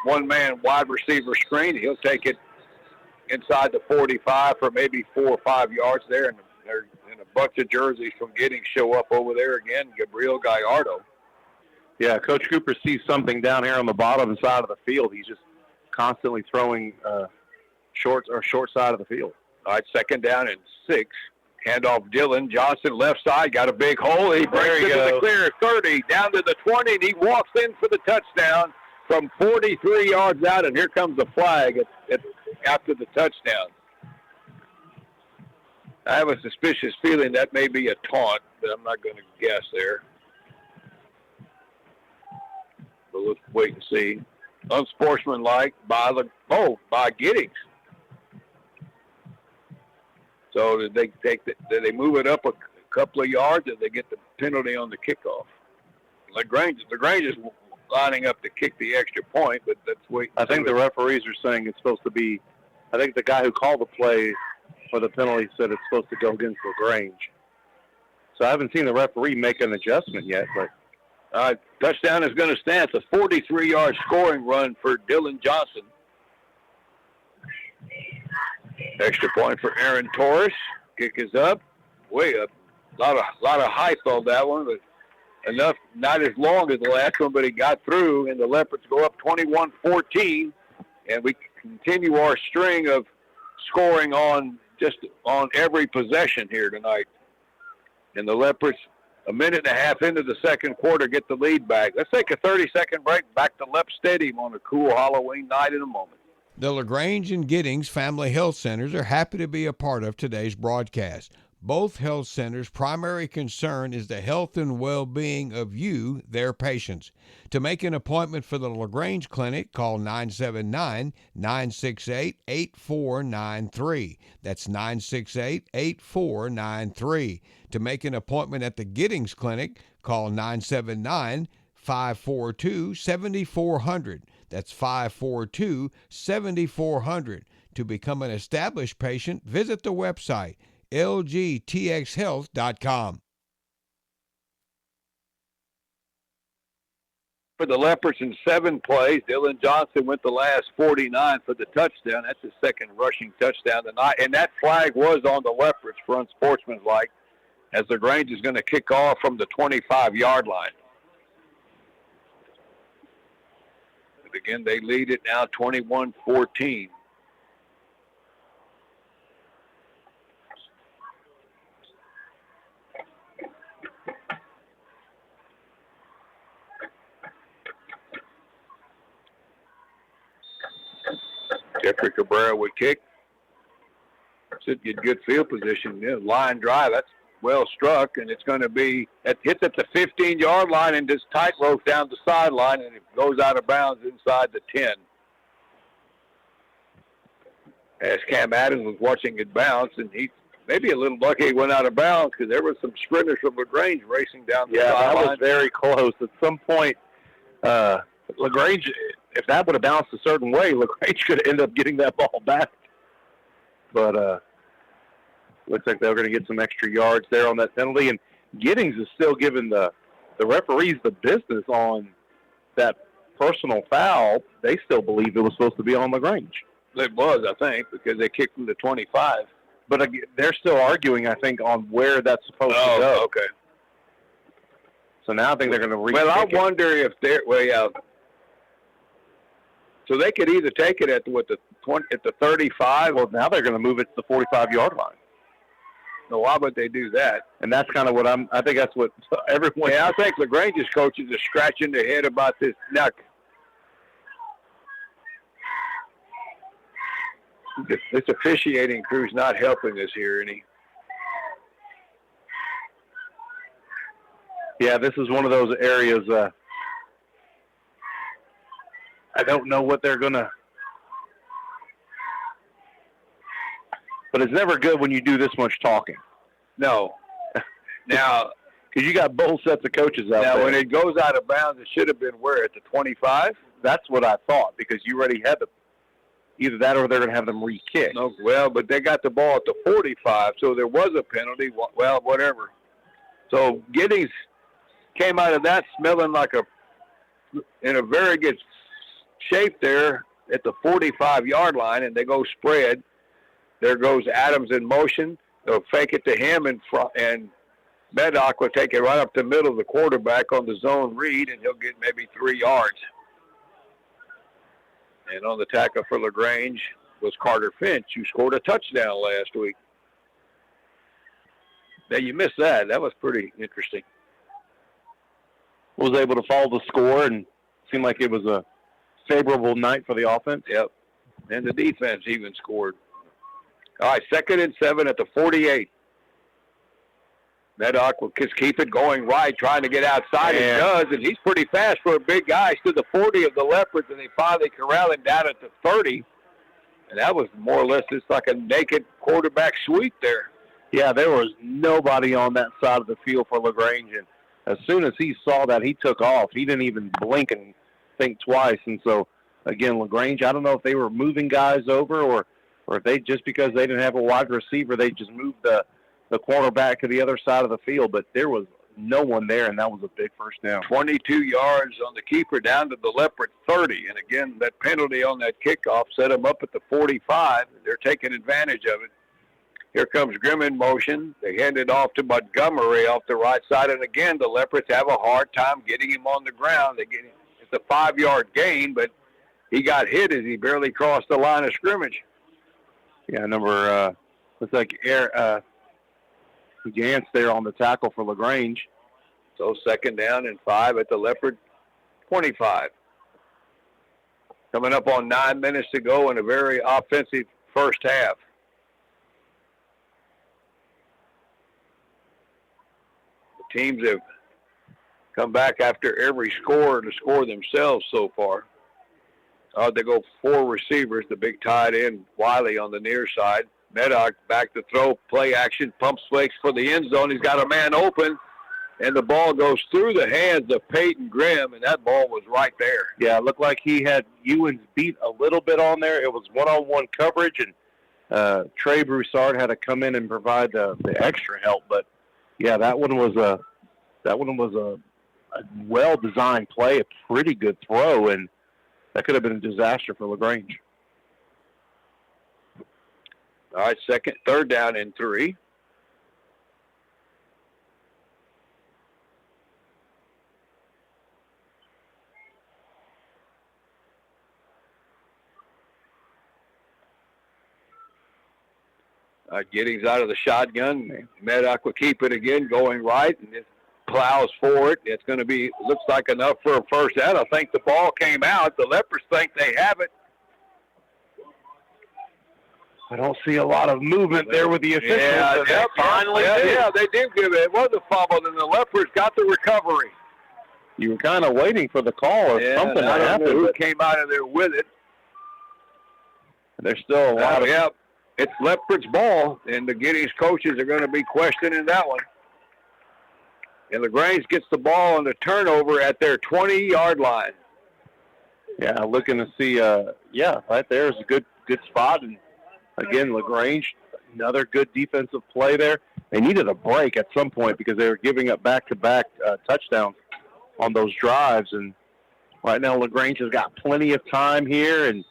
one-man wide receiver screen. He'll take it inside the 45 for maybe 4 or 5 yards there, and a bunch of jerseys from Giddings show up over there again. Gabriel Gallardo. Yeah, Coach Cooper sees something down here on the bottom side of the field. He's just constantly throwing short side of the field. All right, 2nd down and 6. Handoff Dylan Johnson, left side, got a big hole. He breaks into the clear 30, down to the 20, and he walks in for the touchdown from 43 yards out, and here comes the flag after the touchdown. I have a suspicious feeling that may be a taunt, but I'm not going to guess there. But let's wait and see. Unsportsmanlike by Giddings. So did they move it up a couple of yards? Did they get the penalty on the kickoff? LaGrange is lining up to kick the extra point, but that's wait. I think the referees are saying it's supposed to be. I think the guy who called the play for the penalty said it's supposed to go against LaGrange. So I haven't seen the referee make an adjustment yet, but touchdown is going to stand. It's a 43-yard scoring run for Dylan Johnson. Extra point for Aaron Torres. Kick is up, way up. A lot of height on that one, but enough, not as long as the last one, but he got through, and the Leopards go up 21-14, and we continue our string of scoring on every possession here tonight. And the Leopards, a minute and a half into the second quarter, get the lead back. Let's take a 30-second break. Back to Lep Stadium on a cool Halloween night in a moment. The LaGrange and Giddings Family Health Centers are happy to be a part of today's broadcast. Both health centers' primary concern is the health and well-being of you, their patients. To make an appointment for the LaGrange Clinic, call 979-968-8493. That's 968-8493. To make an appointment at the Giddings Clinic, call 979-542-7400. That's 542-7400. To become an established patient, visit the website lgtxhealth.com. For the Leopards in 7 plays, Dylan Johnson went the last 49 for the touchdown. That's his second rushing touchdown tonight. And that flag was on the Leopards for unsportsmanlike, as LaGrange is going to kick off from the 25-yard line. And again, they lead it now 21-14. Jeffrey Cabrera would kick. Should get good field position. Yeah, line drive, that's well struck, and it's going to be, it hits at the 15-yard line and just tightrope down the sideline, and it goes out of bounds inside the 10. As Cam Adams was watching it bounce, and he maybe a little lucky he went out of bounds because there were some sprinters from LaGrange racing down the sideline. Yeah, that was very close. At some point, LaGrange, if that would have bounced a certain way, LaGrange could end up getting that ball back. But looks like they're going to get some extra yards there on that penalty. And Giddings is still giving the referees the business on that personal foul. They still believe it was supposed to be on LaGrange. It was, I think, because they kicked him to 25. But they're still arguing, I think, on where that's supposed to go. Okay. So now I think they're going to Well, I wonder if they're so they could either take it at the 35. Well, now they're going to move it to the 45-yard line. So why would they do that? And that's kind of what I think that's what everyone. Yeah, I think LaGrange's coaches are scratching their head about this. Now, this officiating crew's not helping us here any. Yeah, this is one of those areas. I don't know what they're gonna. But it's never good when you do this much talking. No. Now, because you got both sets of coaches out there. Now, when it goes out of bounds, it should have been where? At the 25? That's what I thought, because you already had either that or they're going to have them re-kick. No, well, but they got the ball at the 45, so there was a penalty. Well, whatever. So Giddings came out of that smelling like in a very good shape there at the 45-yard line, and they go spread. There goes Adams in motion. They'll fake it to him, and Meddock will take it right up the middle of the quarterback on the zone read, and he'll get maybe 3 yards. And on the tackle for LaGrange was Carter Finch, who scored a touchdown last week. Now, you missed that. That was pretty interesting. Was able to follow the score and seemed like it was a favorable night for the offense. Yep. And the defense even scored. All right, 2nd and 7 at the 48. Meddock will just keep it going right, trying to get outside. He does, and he's pretty fast for a big guy. He's to the 40 of the Leopards, and they finally corral him down at the 30. And that was more or less just like a naked quarterback sweep there. Yeah, there was nobody on that side of the field for LaGrange. And as soon as he saw that, he took off. He didn't even blink and think twice. And so, again, LaGrange, I don't know if they were moving guys over or if they, just because they didn't have a wide receiver, they just moved the cornerback to the other side of the field. But there was no one there, and that was a big first down. 22 yards on the keeper down to the Leopard 30. And, again, that penalty on that kickoff set them up at the 45. They're taking advantage of it. Here comes Grimm in motion. They hand it off to Montgomery off the right side. And, again, the Leopards have a hard time getting him on the ground. It's a 5-yard gain, but he got hit as he barely crossed the line of scrimmage. Yeah, looks like Gantz there on the tackle for LaGrange. So 2nd down and 5 at the Leopard 25. Coming up on 9 minutes to go in a very offensive first half. The teams have come back after every score to score themselves so far. They go 4 receivers, the big tight end, Wiley on the near side. Meddock back to throw, play action, pumps fakes for the end zone. He's got a man open, and the ball goes through the hands of Peyton Grimm, and that ball was right there. Yeah, it looked like he had Ewens beat a little bit on there. It was one-on-one coverage, and Trey Broussard had to come in and provide the extra help. But, yeah, that one was a well-designed play, a pretty good throw, and that could have been a disaster for LaGrange. All right, 3rd down and 3. Giddings out of the shotgun. Meddock will keep it again, going right, and it plows forward. It's going to be, looks like enough for a first down. I think the ball came out. The Leopards think they have it. I don't see a lot of movement there with the officials. Yeah, they did give it. It was a fumble, and the Leopards got the recovery. You were kind of waiting for the call or something to happen. I don't know who but came out of there with it. There's still a lot of... Yeah, it's Leopards' ball, and the Giddings coaches are going to be questioning that one. And LaGrange gets the ball on the turnover at their 20-yard line. Yeah, looking to see, right there is a good spot. And, again, LaGrange, another good defensive play there. They needed a break at some point because they were giving up back-to-back touchdowns on those drives. And right now LaGrange has got plenty of time here, and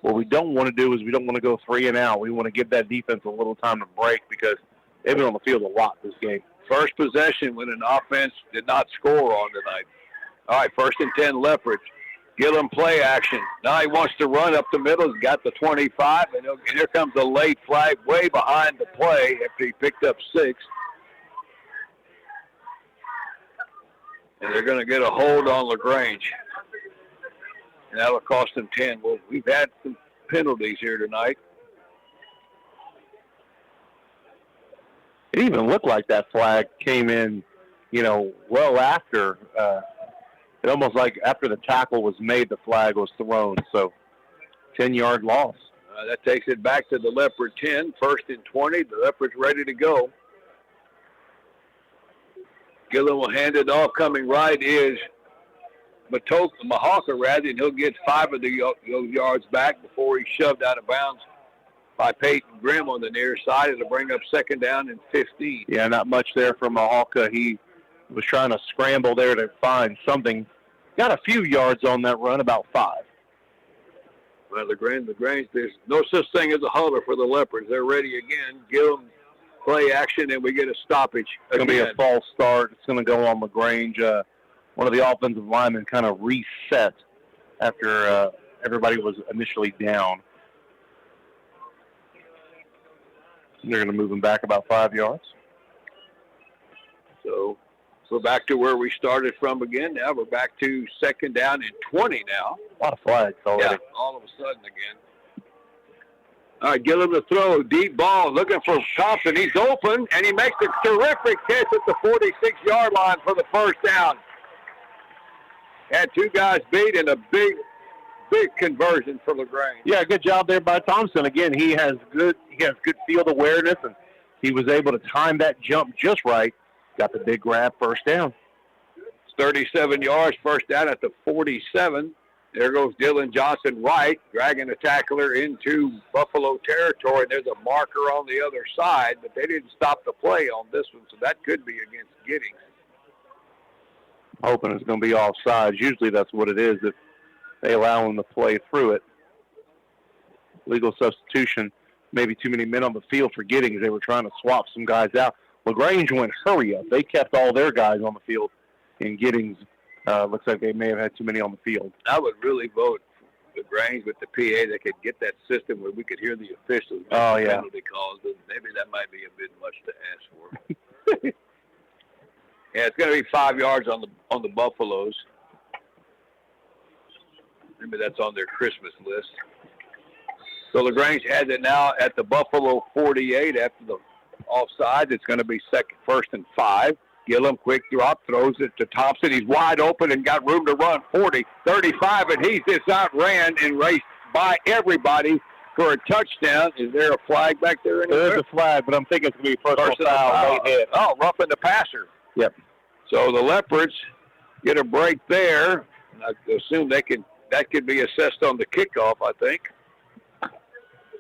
What we don't want to do is we don't want to go 3 and out. We want to give that defense a little time to break because they've been on the field a lot this game. First possession when an offense did not score on tonight. All right, 1st and 10 Leopards. Gillum play action. Now he wants to run up the middle. He's got the 25, and here comes a late flag way behind the play after he picked up 6. And they're going to get a hold on LaGrange. And that'll cost them 10. Well, we've had some penalties here tonight. It even looked like that flag came in, well after. It almost like after the tackle was made, the flag was thrown. So, 10-yard loss. That takes it back to the Leopard 10, 1st and 20. The Leopards ready to go. Gillum will hand it off. Coming right is Mahawka, and he'll get 5 of those yards back before he's shoved out of bounds by Peyton Grimm on the near side. It'll bring up 2nd down and 15. Yeah, not much there from Mahawka. He was trying to scramble there to find something. Got a few yards on that run, about 5. Well, LaGrange, there's no such thing as a huddle for the Leopards. They're ready again. Gillum play action, and we get a stoppage. It's going to be a false start. It's going to go on LaGrange. One of the offensive linemen kind of reset after everybody was initially down. They're going to move him back about 5 yards. So we're back to where we started from again. Now we're back to 2nd down and 20 now. A lot of flags already. Yeah, all of a sudden again. All right, Gillum to throw. Deep ball, looking for Thompson. He's open, and he makes a terrific catch at the 46-yard line for the 1st down. Had 2 guys beat and a big conversion for LaGrange. Yeah, good job there by Thompson. Again, he has good field awareness, and he was able to time that jump just right. Got the big grab, 1st down. It's 37 yards, 1st down at the 47. There goes Dylan Johnson right, dragging the tackler into Buffalo territory. There's a marker on the other side, but they didn't stop the play on this one, so that could be against Giddings. Hoping it's going to be offsides. Usually that's what it is if they allow him to play through it. Legal substitution, maybe too many men on the field for Giddings. They were trying to swap some guys out. LaGrange went hurry up. They kept all their guys on the field, and Giddings looks like they may have had too many on the field. I would really vote for LaGrange with the PA. They could get that system where we could hear the officials make penalty calls, but maybe that might be a bit much to ask for. Yeah, it's going to be 5 yards on the Buffaloes. Maybe that's on their Christmas list. So LaGrange has it now at the Buffalo 48 after the offside. It's going to be 1st and 5. Gillum, quick drop, throws it to Thompson. He's wide open and got room to run. 40, 35, and he's just outran and raced by everybody for a touchdown. Is there a flag back there anywhere? There's a flag, but I'm thinking it's going to be personal foul. Late hit. Oh, roughing the passer. Yep. So the Leopards get a break there. I assume that could be assessed on the kickoff, I think.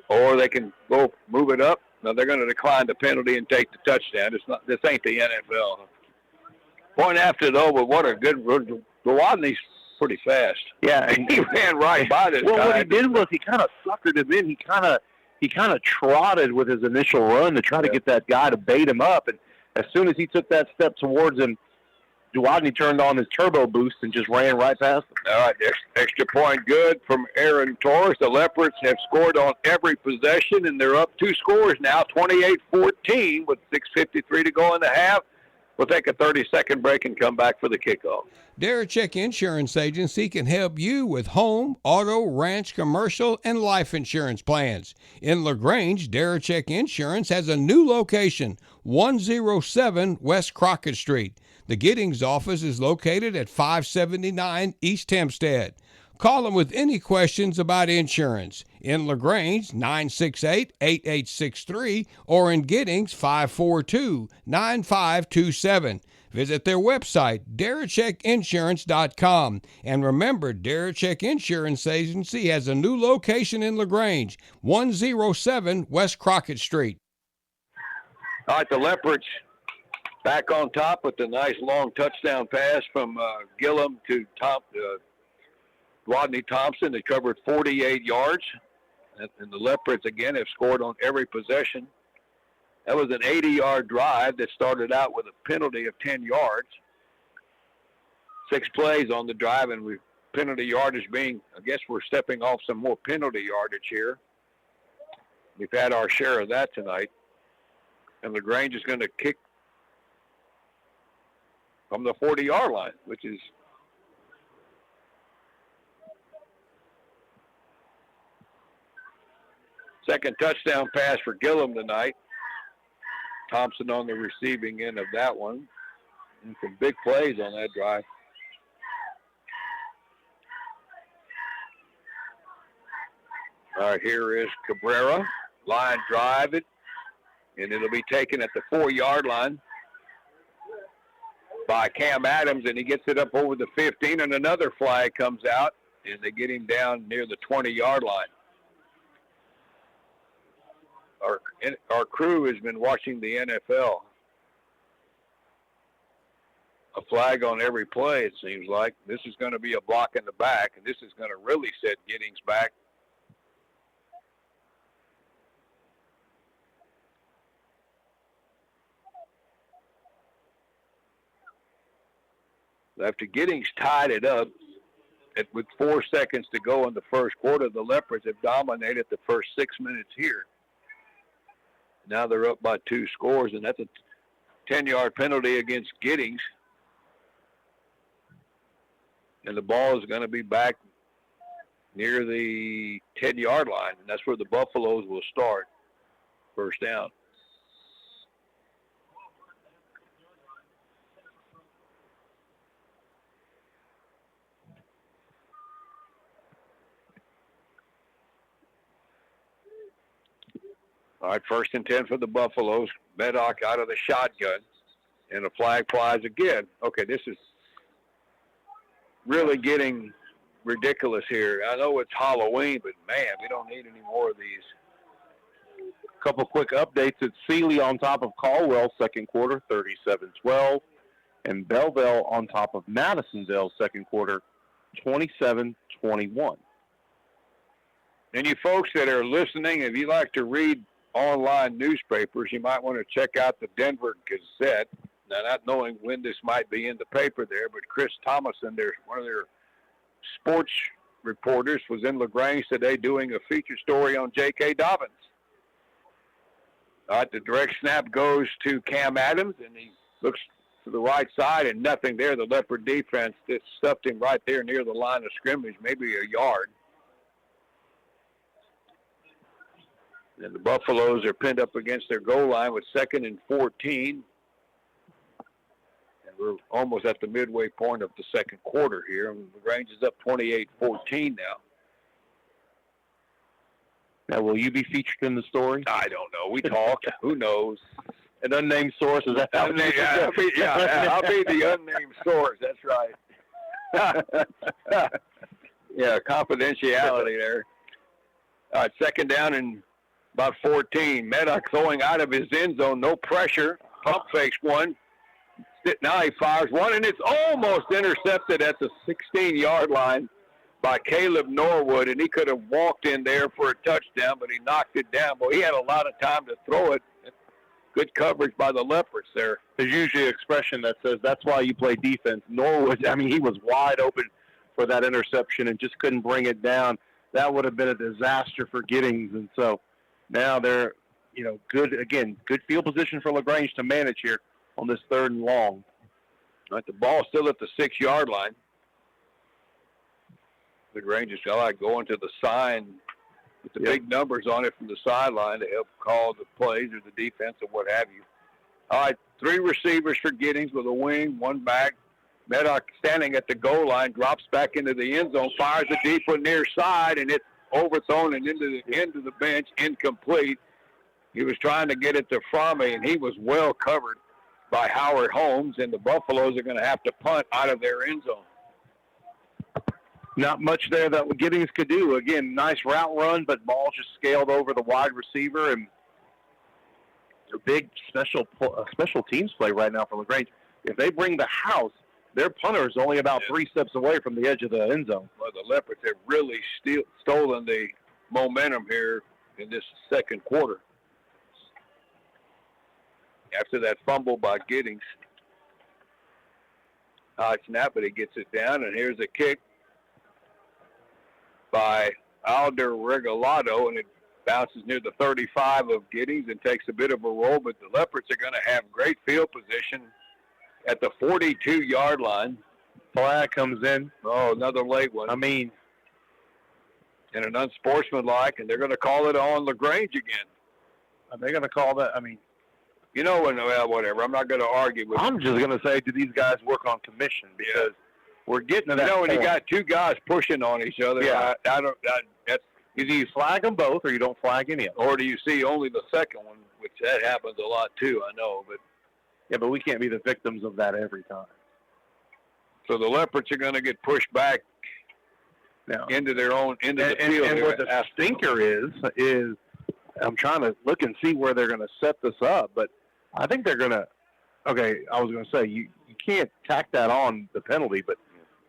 Or they can go move it up. No, they're going to decline the penalty and take the touchdown. This ain't the NFL. Point after though, but what a good Rodney's pretty fast. Yeah, and he ran right by this guy. Well, what he did was he kind of suckered him in. He kind of trotted with his initial run to try to get that guy to bait him up. And as soon as he took that step towards him, Duwadney turned on his turbo boost and just ran right past him. All right, extra point good from Aaron Torres. The Leopards have scored on every possession, and they're up 2 scores now, 28-14 with 6:53 to go in the half. We'll take a 30-second break and come back for the kickoff. Darachek Insurance Agency can help you with home, auto, ranch, commercial, and life insurance plans. In LaGrange, Darachek Insurance has a new location, 107 West Crockett Street. The Giddings office is located at 579 East Hempstead. Call them with any questions about insurance. In LaGrange, 968-8863, or in Giddings, 542-9527. Visit their website, DarachekInsurance.com. And remember, Darachek Insurance Agency has a new location in LaGrange, 107 West Crockett Street. All right, the Leopards back on top with the nice long touchdown pass from Gillum to Rodney Thompson. They covered 48 yards. And the Leopards, again, have scored on every possession. That was an 80-yard drive that started out with a penalty of 10 yards. 6 plays on the drive, and we penalty yardage being, I guess we're stepping off some more penalty yardage here. We've had our share of that tonight. And LaGrange is going to kick from the 40-yard line, which is second touchdown pass for Gillum tonight. Thompson on the receiving end of that one. And some big plays on that drive. All right, here is Cabrera. Line drive it. And it'll be taken at the 4-yard line by Cam Adams, and he gets it up over the 15, and another flag comes out, and they get him down near the 20-yard line. Our crew has been watching the NFL. A flag on every play, it seems like. This is going to be a block in the back, and this is going to really set Giddings back. After Giddings tied it up with 4 seconds to go in the first quarter, the Leopards have dominated the first 6 minutes here. Now they're up by 2 scores, and that's a 10-yard penalty against Giddings. And the ball is going to be back near the 10-yard line, and that's where the Buffaloes will start. First down. All right, 1st and 10 for the Buffaloes. Meddock out of the shotgun, and the flag flies again. Okay, this is really getting ridiculous here. I know it's Halloween, but, man, we don't need any more of these. A couple quick updates. It's Sealy on top of Caldwell, second quarter, 37-12. And Belleville on top of Madisonville, second quarter, 27-21. And you folks that are listening, if you like to read online newspapers, you might want to check out the Denver Gazette. Now, not knowing when this might be in the paper there, but Chris Thomason, one of their sports reporters, was in LaGrange today doing a feature story on J.K. Dobbins. All right, the direct snap goes to Cam Adams, and he looks to the right side, and nothing there. The Leopard defense just stuffed him right there near the line of scrimmage, maybe a yard. And the Buffaloes are pinned up against their goal line with 2nd and 14. And we're almost at the midway point of the second quarter here. And LaGrange is up 28-14 now. Now, will you be featured in the story? I don't know. We talked. Who knows? An unnamed source. Is that how I'll be the unnamed source. That's right. Yeah, confidentiality there. All right, 2nd down and about 14. Meddock throwing out of his end zone. No pressure. Pump fakes one. Now he fires one, and it's almost intercepted at the 16-yard line by Caleb Norwood, and he could have walked in there for a touchdown, but he knocked it down. But he had a lot of time to throw it. Good coverage by the Leopards there. There's usually an expression that says that's why you play defense. Norwood, I mean, he was wide open for that interception and just couldn't bring it down. That would have been a disaster for Giddings, and so now they're, good field position for LaGrange to manage here on this 3rd and long. All right, the ball's still at the 6-yard line. LaGrange is going to the sign with the big numbers on it from the sideline to help call the plays or the defense or what have you. All right, 3 receivers for Giddings with a wing, 1 back. Meddock standing at the goal line, drops back into the end zone, fires a deep one near side, and it's overthrown and into the end of the bench, incomplete. He was trying to get it to Fromey, and he was well covered by Howard Holmes, and the Buffaloes are going to have to punt out of their end zone. Not much there that Giddings could do. Again, nice route run, but ball just scaled over the wide receiver, and a big special teams play right now for LaGrange. If they bring the house, their punter is only about 3 steps away from the edge of the end zone. Well, the Leopards have really stolen the momentum here in this second quarter. After that fumble by Giddings. High snap, but he gets it down, and here's a kick by Alder Regalado, and it bounces near the 35 of Giddings and takes a bit of a roll, but the Leopards are going to have great field position at the 42-yard line. Flag comes in. Oh, another late one. I mean, and an unsportsmanlike, and they're going to call it on LaGrange again. Are they going to call that? I mean, you know, well, whatever. I'm not going to argue with I'm just going to say, do these guys work on commission? Because we're getting to that when point. you got two guys pushing on each other, Yeah. That's either you flag them both or you don't flag any of them. or do you see only the second one, which that happens a lot too, I know. But Yeah, but we can't be the victims of that every time. so the Leopards are going to get pushed back Now, into the field. and here. what the stinker is I'm trying to look and see where they're going to set this up, but I think they're going to. Okay, I was going to say you can't tack that on the penalty, but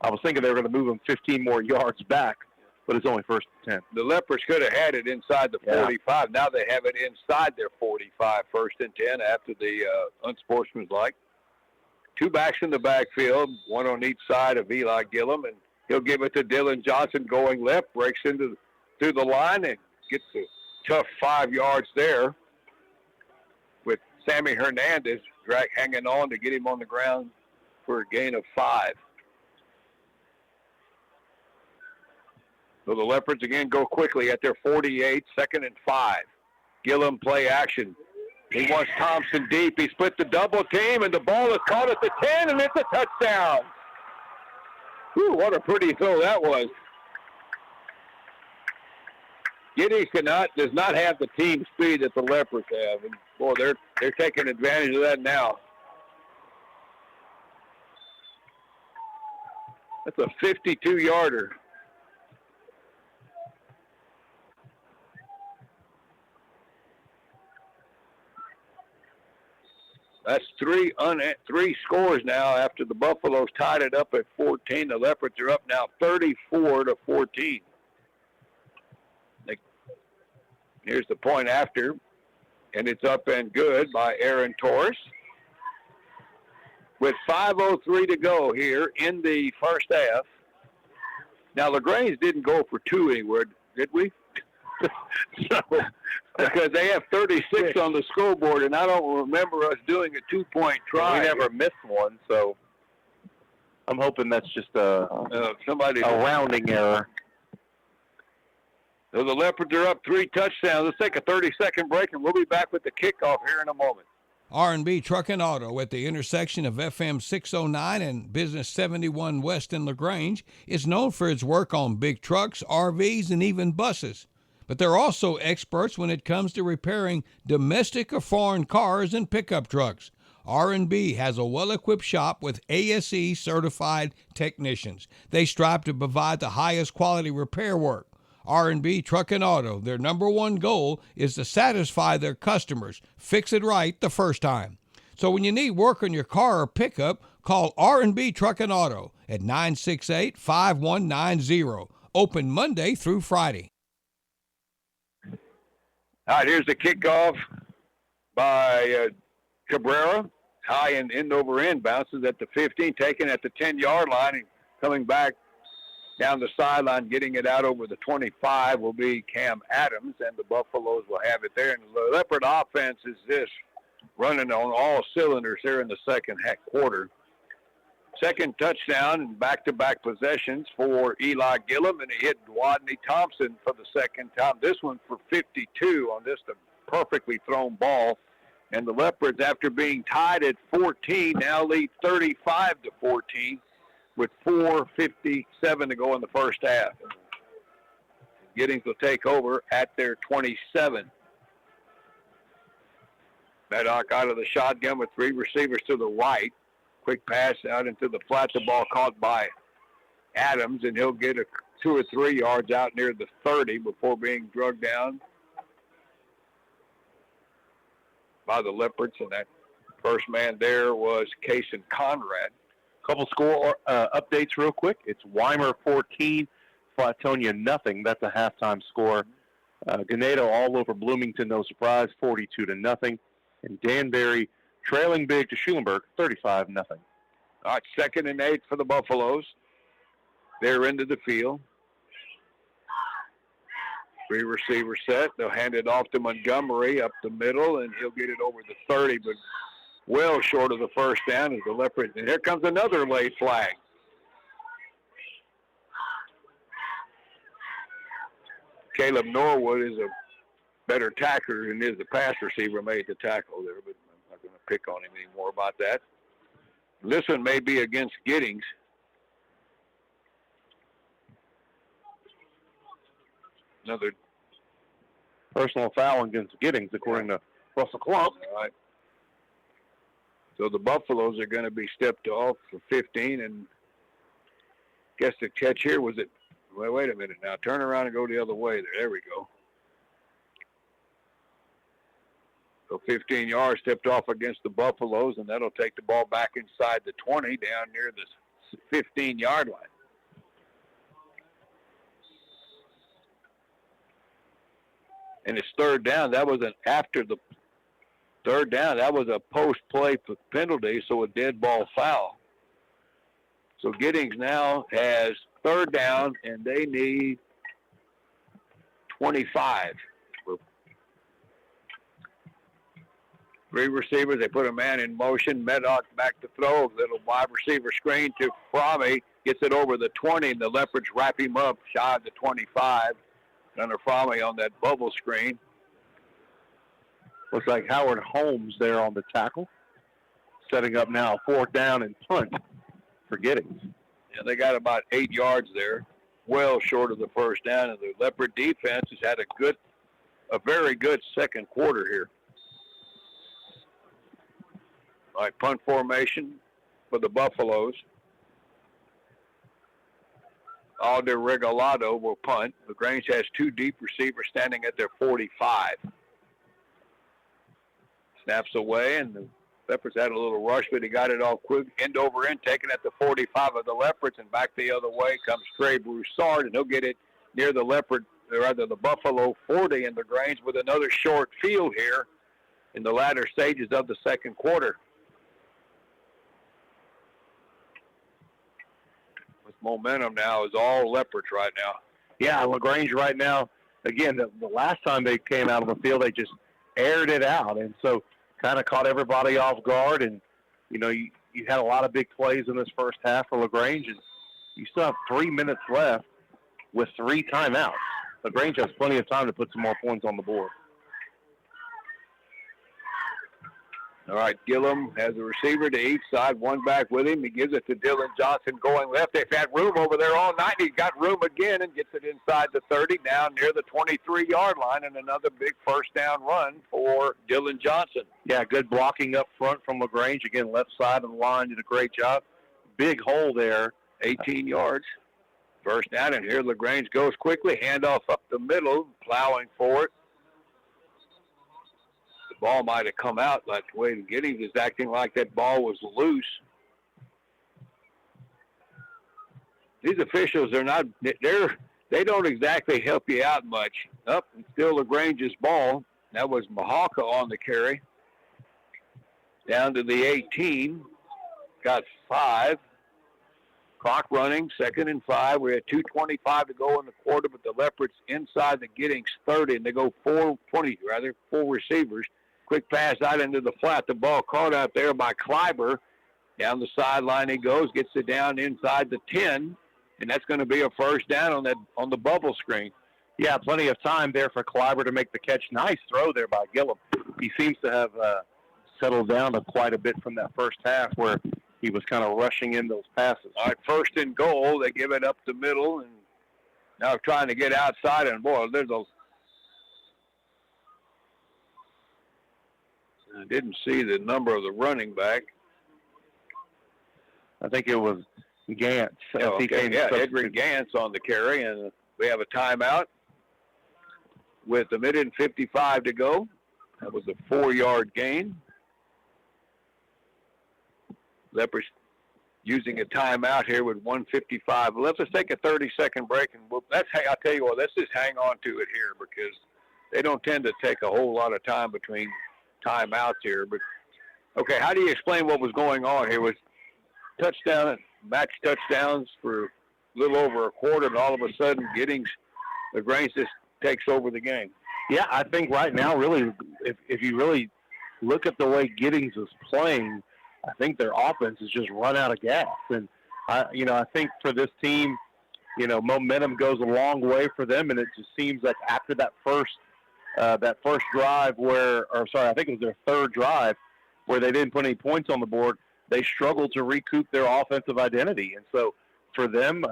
I was thinking they were going to move them 15 more yards back, but it's only first and 10. The Leopards could have had it inside the 45. Now they have it inside their 45, first and 10 after the unsportsmanlike. Two backs in the backfield, one on each side of Eli Gillum, and he'll give it to Dylan Johnson going left, breaks through the line and gets a tough 5 yards there with Sammy Hernandez hanging on to get him on the ground for a gain of 5. So the Leopards again go quickly at their 48, 2nd and 5. Gillum play action. He wants Thompson deep. He split the double team, and the ball is caught at the 10, and it's a touchdown. Whew, what a pretty throw that was. Giddings does not have the team speed that the Leopards have, and boy, they're taking advantage of that now. That's a 52-yarder. That's three scores now after the Buffaloes tied it up at 14. The Leopards are up now 34-14. Here's the point after, and it's up and good by Aaron Torres. With 5:03 to go here in the first half. Now, LaGrange didn't go for two anywhere, did we? So, because they have 36 on the scoreboard, and I don't remember us doing a two-point try. We never missed one, so I'm hoping that's just a rounding error. So the Leopards are up 3 touchdowns. Let's take a 30-second break, and we'll be back with the kickoff here in a moment. R&B Truck and Auto at the intersection of FM 609 and Business 71 West in LaGrange is known for its work on big trucks, RVs, and even buses. But they're also experts when it comes to repairing domestic or foreign cars and pickup trucks. R&B has a well-equipped shop with ASE certified technicians. They strive to provide the highest quality repair work. R&B Truck and Auto, their number one goal is to satisfy their customers. Fix it right the first time. So when you need work on your car or pickup, call R&B Truck and Auto at 968-5190. Open Monday through Friday. All right, here's the kickoff by Cabrera. High and end over end, bounces at the 15, taken at the 10-yard line, and coming back down the sideline, getting it out over the 25 will be Cam Adams, and the Buffaloes will have it there. And the Leopard offense is just running on all cylinders here in the second quarter. Second touchdown and back-to-back possessions for Eli Gillum, and he hit Wadney Thompson for the second time. This one for 52 on this perfectly thrown ball. And the Leopards, after being tied at 14, now lead 35-14 with 4:57 to go in the first half. Giddings will take over at their 27. Maddock out of the shotgun with 3 receivers to the right. Quick pass out into the flat. The ball caught by Adams, and he'll get 2 or 3 yards out near the 30 before being drugged down by the Leopards. And that first man there was Kason Conrad. Couple score updates real quick. It's Weimer 14, Flatonia nothing. That's a halftime score. Ganado all over Bloomington, no surprise, 42-0. And Danbury trailing big to Schulenburg, 35-0. All right, 2nd and 8 for the Buffaloes. They're into the field. 3 receiver set. They'll hand it off to Montgomery up the middle, and he'll get it over the 30, but well short of the first down as the Leopards. And here comes another late flag. Caleb Norwood is a better tackler than is the pass receiver made the tackle there, but I'm not going to pick on him anymore about that. This one may be against Giddings. Another personal foul against Giddings, according to Russell Klump. All right. So the Buffaloes are going to be stepped off for 15, and guess the catch here was it. Wait a minute now. Turn around and go the other way there. There we go. So 15 yards stepped off against the Buffaloes, and that'll take the ball back inside the 20 down near the 15-yard line. And it's 3rd down. That was after the 3rd down. That was a post-play penalty, so a dead ball foul. So Giddings now has 3rd down, and they need 25. 3 receivers. They put a man in motion. Meddock back to throw. Little wide receiver screen to Fromme. Gets it over the 20, and the Leopards wrap him up shy of the 25. Under Fromme on that bubble screen. Looks like Howard Holmes there on the tackle. Setting up now 4th down and punt for Giddings. Yeah, they got about 8 yards there. Well short of the first down. And the Leopard defense has had a very good second quarter here. All right, punt formation for the Buffaloes. Alder Regalado will punt. LaGrange has 2 deep receivers standing at their 45. Snaps away, and the Leopards had a little rush, but he got it off quick, end over end, taken at the 45 of the Leopards, and back the other way comes Trey Broussard, and he'll get it near the the Buffalo 40, and LaGrange with another short field here in the latter stages of the second quarter. Momentum now is all Leopards right now. Yeah, LaGrange right now, again, the last time they came out on the field, they just aired it out, and so kind of caught everybody off guard, and, you had a lot of big plays in this first half for LaGrange, and you still have 3 minutes left with 3 timeouts. LaGrange has plenty of time to put some more points on the board. All right, Gillum has a receiver to each side, one back with him. He gives it to Dylan Johnson going left. They've had room over there all night. He's got room again and gets it inside the 30, down near the 23-yard line, and another big first down run for Dylan Johnson. Yeah, good blocking up front from LaGrange. Again, left side of the line, did a great job. Big hole there. 18 yards. First down, and here LaGrange goes quickly. Handoff up the middle, plowing for it. The ball might have come out like the way Giddings is acting like that ball was loose. These officials they don't exactly help you out much. Up and still LaGrange's ball. That was Mahaka on the carry. Down to the 18. Got 5. Clock running, 2nd and 5. We had 2:25 to go in the quarter, but the Leopards inside the Giddings 30, and they go 4 receivers. Quick pass out into the flat. The ball caught out there by Kleiber. Down the sideline he goes, gets it down inside the 10, and that's going to be a first down on the bubble screen. Yeah, plenty of time there for Kleiber to make the catch. Nice throw there by Gillum. He seems to have settled down quite a bit from that first half where he was kind of rushing in those passes. All right, 1st and goal. They give it up the middle, and now trying to get outside, and boy, I didn't see the number of the running back. I think it was Gantz. Edgar Gantz on the carry, and we have a timeout with a minute and 55 to go. That was a 4-yard gain. Leopards using a timeout here with 1:55 left. Let's take a 30-second break, and I'll tell you what, let's just hang on to it here because they don't tend to take a whole lot of time between timeouts here. But okay, how do you explain what was going on here? Was touchdown, match touchdowns for a little over a quarter, and all of a sudden, Giddings, LaGrange just takes over the game. Yeah, I think right now, really, if you really look at the way Giddings is playing, I think their offense has just run out of gas. And I think for this team, momentum goes a long way for them, and it just seems like after that first drive I think it was their third drive where they didn't put any points on the board, they struggled to recoup their offensive identity. And so for them,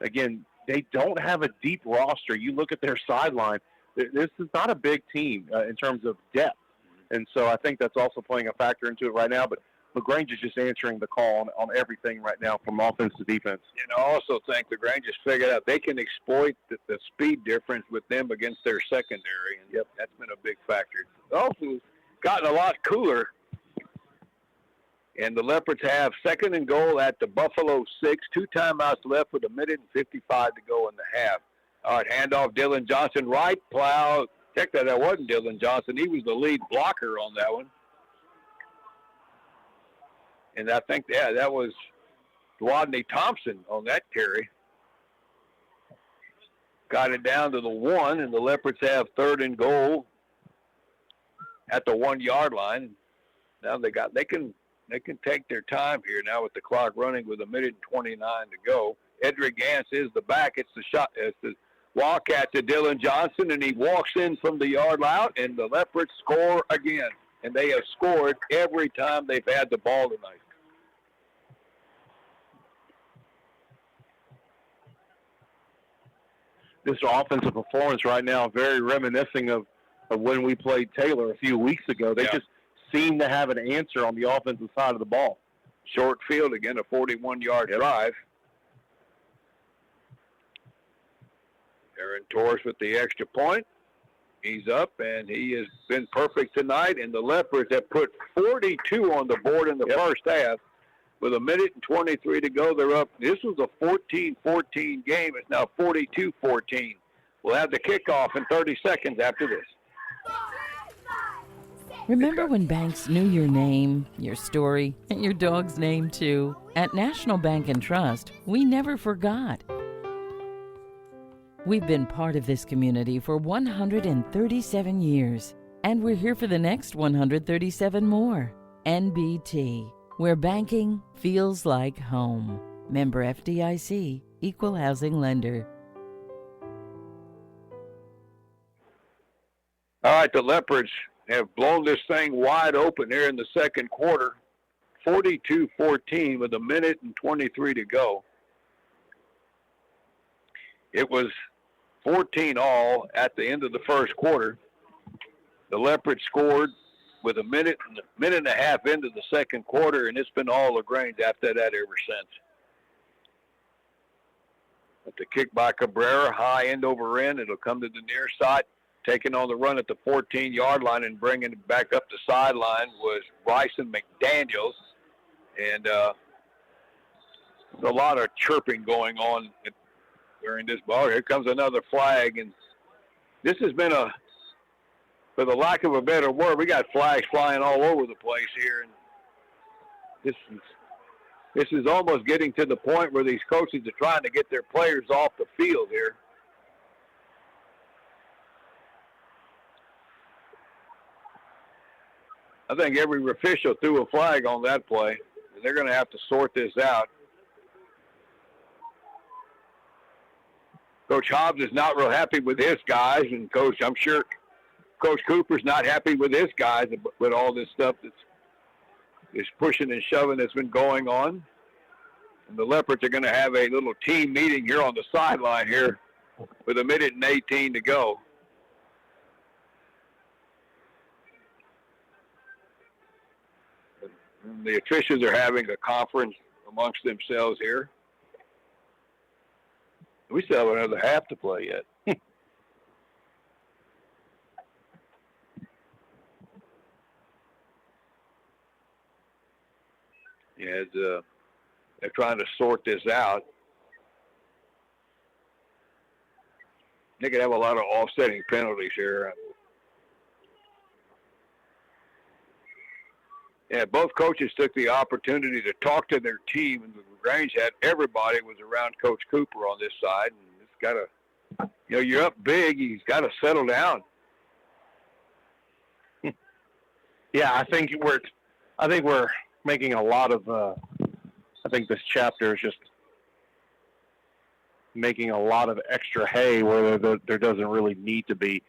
again, they don't have a deep roster. You look at their sideline, this is not a big team in terms of depth. And so I think that's also playing a factor into it right now. But LaGrange is just answering the call on everything right now from offense to defense. And I also think LaGrange has figured out they can exploit the speed difference with them against their secondary. And that's been a big factor. Also gotten a lot cooler. And the Leopards have 2nd and goal at the Buffalo 6. 2 timeouts left with 1:55 to go in the half. All right, handoff, Dylan Johnson. Right plow. Check that wasn't Dylan Johnson. He was the lead blocker on that one. And I think, that was Rodney Thompson on that carry. Got it down to the 1, and the Leopards have 3rd and goal at the 1-yard line. Now they can take their time here now with the clock running with 1:29 to go. Edric Gantz is the back. It's the Wildcat to Dylan Johnson, and he walks in from the yard out, and the Leopards score again. And they have scored every time they've had the ball tonight. This offensive performance right now very reminiscent of when we played Taylor a few weeks ago. They just seem to have an answer on the offensive side of the ball. Short field again, a 41-yard drive. Aaron Torres with the extra point. He's up, and he has been perfect tonight. And the Leopards have put 42 on the board in the first half. With 1:23 to go, they're up. This was a 14-14 game. It's now 42-14. We'll have the kickoff in 30 seconds after this. Remember when banks knew your name, your story, and your dog's name too? At National Bank and Trust, we never forgot. We've been part of this community for 137 years, and we're here for the next 137 more. NBT, where banking feels like home. Member FDIC, Equal Housing Lender. All right, the Leopards have blown this thing wide open here in the second quarter. 42-14 with 1:23 to go. It was 14 all at the end of the first quarter. The Leopards scored with a minute and a half into the second quarter, and it's been all LaGrange after that ever since. At the kick by Cabrera, high end over end, it'll come to the near side. Taking on the run at the 14-yard line and bringing it back up the sideline was Bryson McDaniels. And there's a lot of chirping going on during this ball. Here comes another flag, and this has been for the lack of a better word, we got flags flying all over the place here. And this is almost getting to the point where these coaches are trying to get their players off the field here. I think every official threw a flag on that play. They're going to have to sort this out. Coach Hobbs is not real happy with his guys, and I'm sure Coach Cooper's not happy with his guys with all this stuff that's pushing and shoving that's been going on. And the Leopards are going to have a little team meeting here on the sideline here with 1:18 to go. The officials are having a conference amongst themselves here. We still have another half to play yet. They're trying to sort this out. They could have a lot of offsetting penalties here. Yeah, both coaches took the opportunity to talk to their team, and the LaGrange had everybody was around Coach Cooper on this side, and it's got to, you're up big. He's got to settle down. Yeah, I think we're making a lot of. I think this chapter is just making a lot of extra hay where there doesn't really need to be.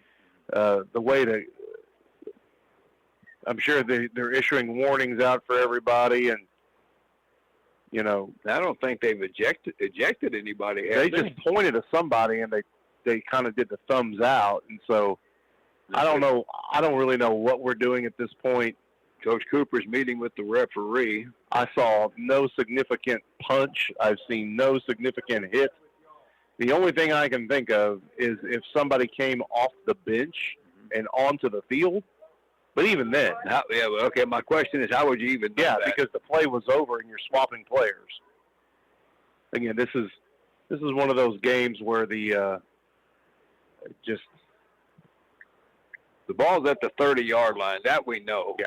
The way that I'm sure they're issuing warnings out for everybody, and I don't think they've ejected anybody. They just pointed at somebody and they kind of did the thumbs out, and so I don't know. I don't really know what we're doing at this point. Coach Cooper's meeting with the referee. I saw no significant punch. I've seen no significant hit. The only thing I can think of is if somebody came off the bench and onto the field. But even then. Okay, my question is, how would you even know that? Because the play was over and you're swapping players. Again, this is one of those games where the ball's at the 30-yard line. That we know. Yeah.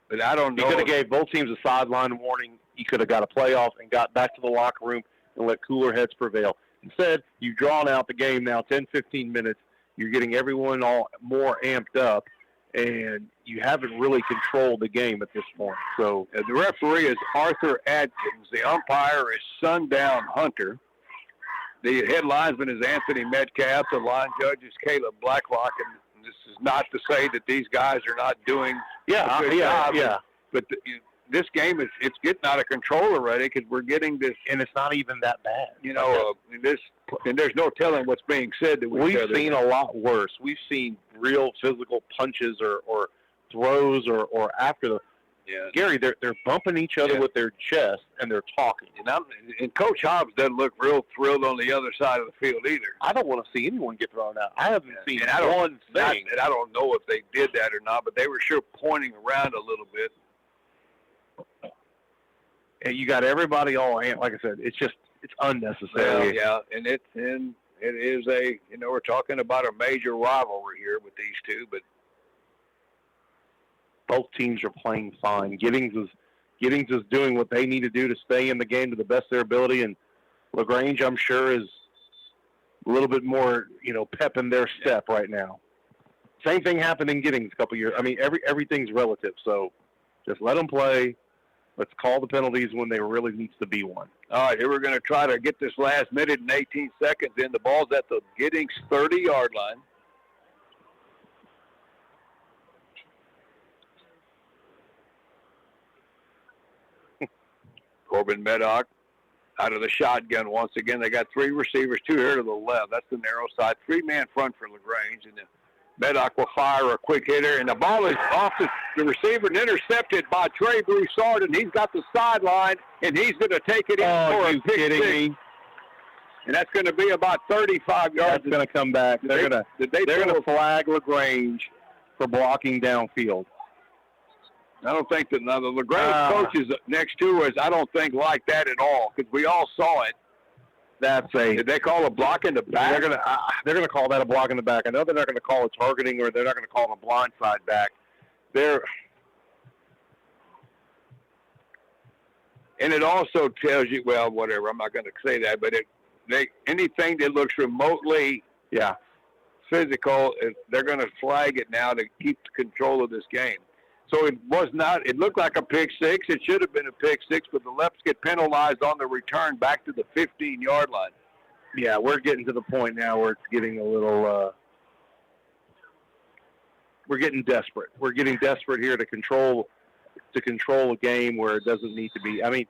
But I don't know. You could have gave both teams a sideline warning. You could have got a playoff and got back to the locker room and let cooler heads prevail. Instead, you've drawn out the game now 10, 15 minutes. You're getting everyone all more amped up, and you haven't really controlled the game at this point. So the referee is Arthur Adkins. The umpire is Sundown Hunter. The head linesman is Anthony Metcalf. The line judge is Caleb Blacklock. And this is not to say that these guys are not doing a good job. But this game it's getting out of control already because we're getting this, and it's not even that bad. And there's no telling what's being said to each other. We've seen a lot worse. We've seen real physical punches or throws or after the. Yeah. Gary, they're bumping each other with their chest and they're talking. And Coach Hobbs doesn't look real thrilled on the other side of the field either. I don't want to see anyone get thrown out. I haven't seen one thing. And I don't know if they did that or not, but they were sure pointing around a little bit. And you got everybody all amped. Like I said, it's unnecessary. Well, and it is we're talking about a major rivalry here with these two, but both teams are playing fine. Giddings is doing what they need to do to stay in the game to the best of their ability, and LaGrange, I'm sure, is a little bit more, pep in their step right now. Same thing happened in Giddings a couple years. I mean, everything's relative, so just let them play. Let's call the penalties when there really needs to be one. All right, here we're going to try to get this last minute and 18 seconds in. The ball's at the Giddings 30-yard line. Corbin Meddock out of the shotgun once again. They got three receivers, two here to the left. That's the narrow side. Three-man front for LaGrange. And Meddock will fire a quick hitter, and the ball is off the receiver and intercepted by Trey Broussard, and he's got the sideline, and he's going to take it in for a pick six. And that's going to be about 35 yards. That's going to come back. They're going to flag LaGrange for blocking downfield. I don't think that the LaGrange coaches next to us, I don't think like that at all, because we all saw it. Did they call a block in the back? They're gonna call that a block in the back. I know they're not going to call it targeting, or they're not going to call it a blind side back. And it also tells you, well, whatever. I'm not going to say that, but anything that looks remotely physical, they're going to flag it now to keep control of this game. So it looked like a pick six. It should have been a pick six, but the Leopards get penalized on the return back to the 15-yard line. Yeah, we're getting to the point now where it's getting a little, we're getting desperate. We're getting desperate here to control a game where it doesn't need to be. I mean,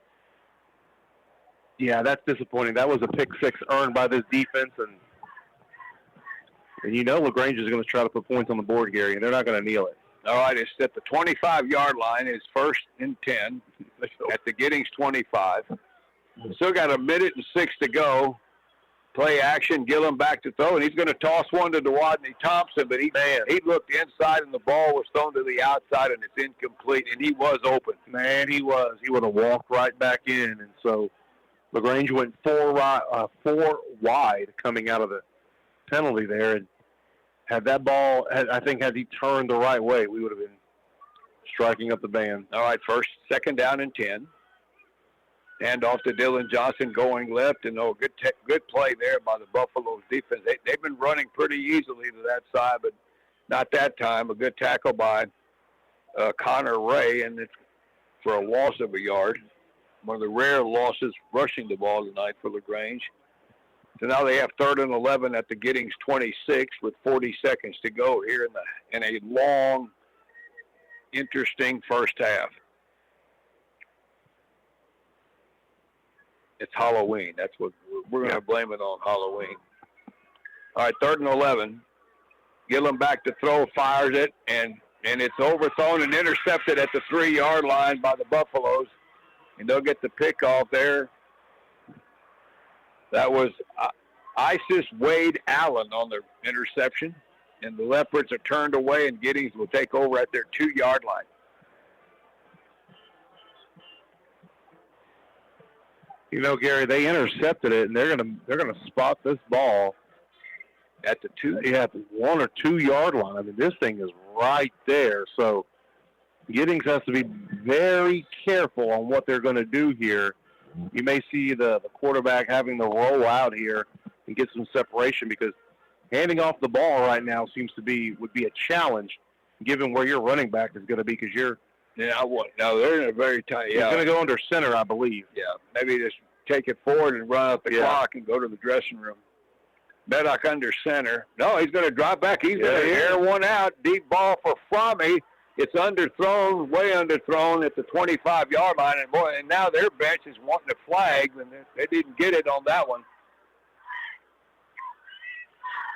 yeah, that's disappointing. That was a pick six earned by this defense, and LaGrange is going to try to put points on the board, Gary, and they're not going to kneel it. All right, it's at the 25-yard line. It's 1st and 10 at the Giddings 25. Still got a minute and 6 to go. Play action, Gillum back to throw, and he's going to toss one to Dewadney Thompson, but he looked inside, and the ball was thrown to the outside, and it's incomplete, and he was open. Man, he was. He would have walked right back in, and so LaGrange went four wide coming out of the penalty there, and had that ball, had he turned the right way, we would have been striking up the band. All right, second down and 10. Hand off to Dylan Johnson going left, and good play there by the Buffaloes defense. They've been running pretty easily to that side, but not that time. A good tackle by Connor Ray, and it's for a loss of a yard. One of the rare losses rushing the ball tonight for LaGrange. So now they have 3rd and 11 at the Giddings 26 with 40 seconds to go here in a long, interesting first half. It's Halloween. That's what we're going to blame it on, Halloween. All right, 3rd and 11. Gillum back to throw, fires it, and it's overthrown and intercepted at the 3-yard line by the Buffaloes. And they'll get the pick off there. That was Isis Wade Allen on the interception. And the Leopards are turned away, and Giddings will take over at their 2-yard line. You know, Gary, they intercepted it, and they're gonna spot this ball at the 1 or 2 yard line. I mean, this thing is right there. So Giddings has to be very careful on what they're going to do here. You may see the quarterback having to roll out here and get some separation, because handing off the ball right now would be a challenge, given where your running back is going to be, because you're. No, they're in a very tight. He's going to go under center, I believe. Yeah, maybe just take it forward and run up the clock and go to the dressing room. Meddock under center. No, he's going to drop back. He's going to air one out. Deep ball for Fromme. It's underthrown, way underthrown at the 25-yard line. And now their bench is wanting a flag, and they didn't get it on that one.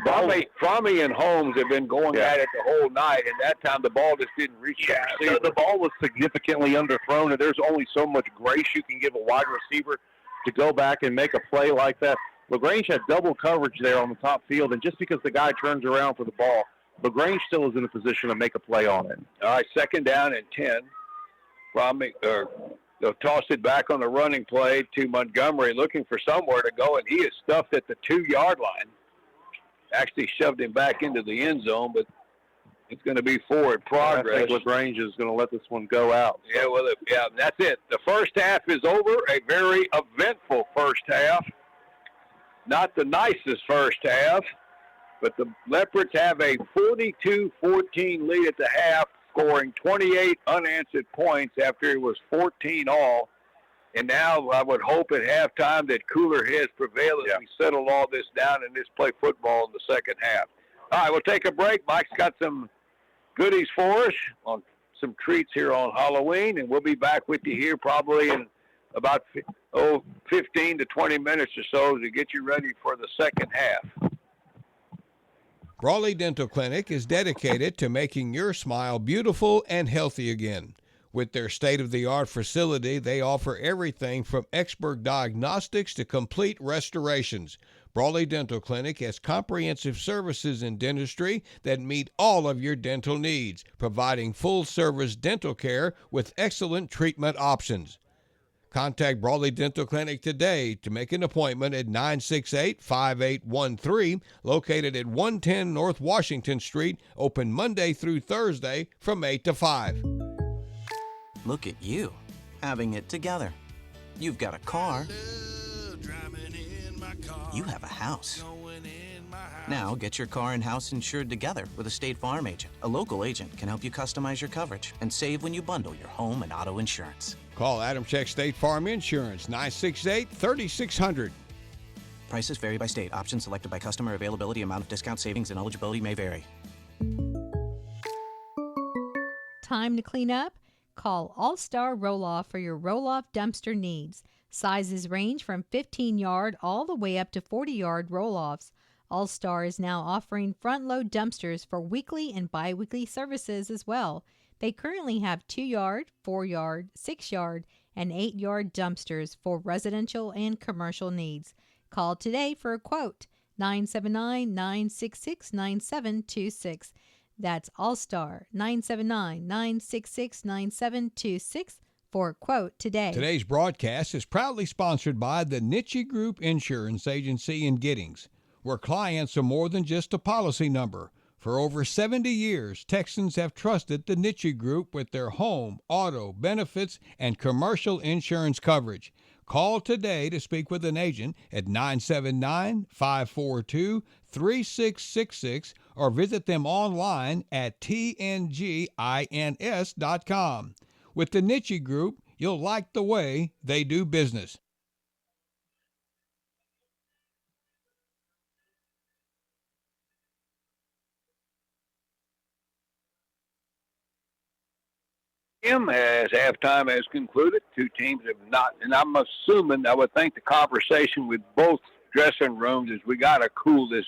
Fromme and Holmes have been going at it the whole night, and that time the ball just didn't reach the receiver. The ball was significantly underthrown, and there's only so much grace you can give a wide receiver to go back and make a play like that. LaGrange had double coverage there on the top field, and just because the guy turns around for the ball, LaGrange still is in a position to make a play on it. All right, 2nd down and 10. They'll toss it back on the running play to Montgomery, looking for somewhere to go, and he is stuffed at the 2-yard line. Actually shoved him back into the end zone, but it's going to be forward progress. I think LaGrange is going to let this one go out. Yeah, well, that's it. The first half is over, a very eventful first half. Not the nicest first half, but the Leopards have a 42-14 lead at the half, scoring 28 unanswered points after it was 14 all. And now I would hope at halftime that cooler heads prevail as we settle all this down and just play football in the second half. All right, we'll take a break. Mike's got some goodies for us, on some treats here on Halloween, and we'll be back with you here probably in about 15 to 20 minutes or so to get you ready for the second half. Brawley Dental Clinic is dedicated to making your smile beautiful and healthy again. With their state-of-the-art facility, they offer everything from expert diagnostics to complete restorations. Brawley Dental Clinic has comprehensive services in dentistry that meet all of your dental needs, providing full-service dental care with excellent treatment options. Contact Brawley Dental Clinic today to make an appointment at 968-5813, located at 110 North Washington Street, open Monday through Thursday from 8 to 5. Look at you, having it together. You've got a car. You have a house. Now get your car and house insured together with a State Farm agent. A local agent can help you customize your coverage and save when you bundle your home and auto insurance. Call Adam Check State Farm Insurance, 968-3600. Prices vary by state. Options selected by customer. Availability, amount of discount, savings, and eligibility may vary. Time to clean up? Call All-Star Roll-Off for your roll-off dumpster needs. Sizes range from 15-yard all the way up to 40-yard roll-offs. All-Star is now offering front-load dumpsters for weekly and bi-weekly services as well. They currently have 2-yard, 4-yard, 6-yard, and 8-yard dumpsters for residential and commercial needs. Call today for a quote, 979-966-9726. That's All-Star, 979-966-9726 for a quote today. Today's broadcast is proudly sponsored by the Niche Group Insurance Agency in Giddings, where clients are more than just a policy number. For over 70 years, Texans have trusted the Niche Group with their home, auto, benefits, and commercial insurance coverage. Call today to speak with an agent at 979-542-3666 or visit them online at tngins.com. With the Niche Group, you'll like the way they do business. As halftime has concluded, two teams have not, and I'm assuming, I would think the conversation with both dressing rooms is we got to cool this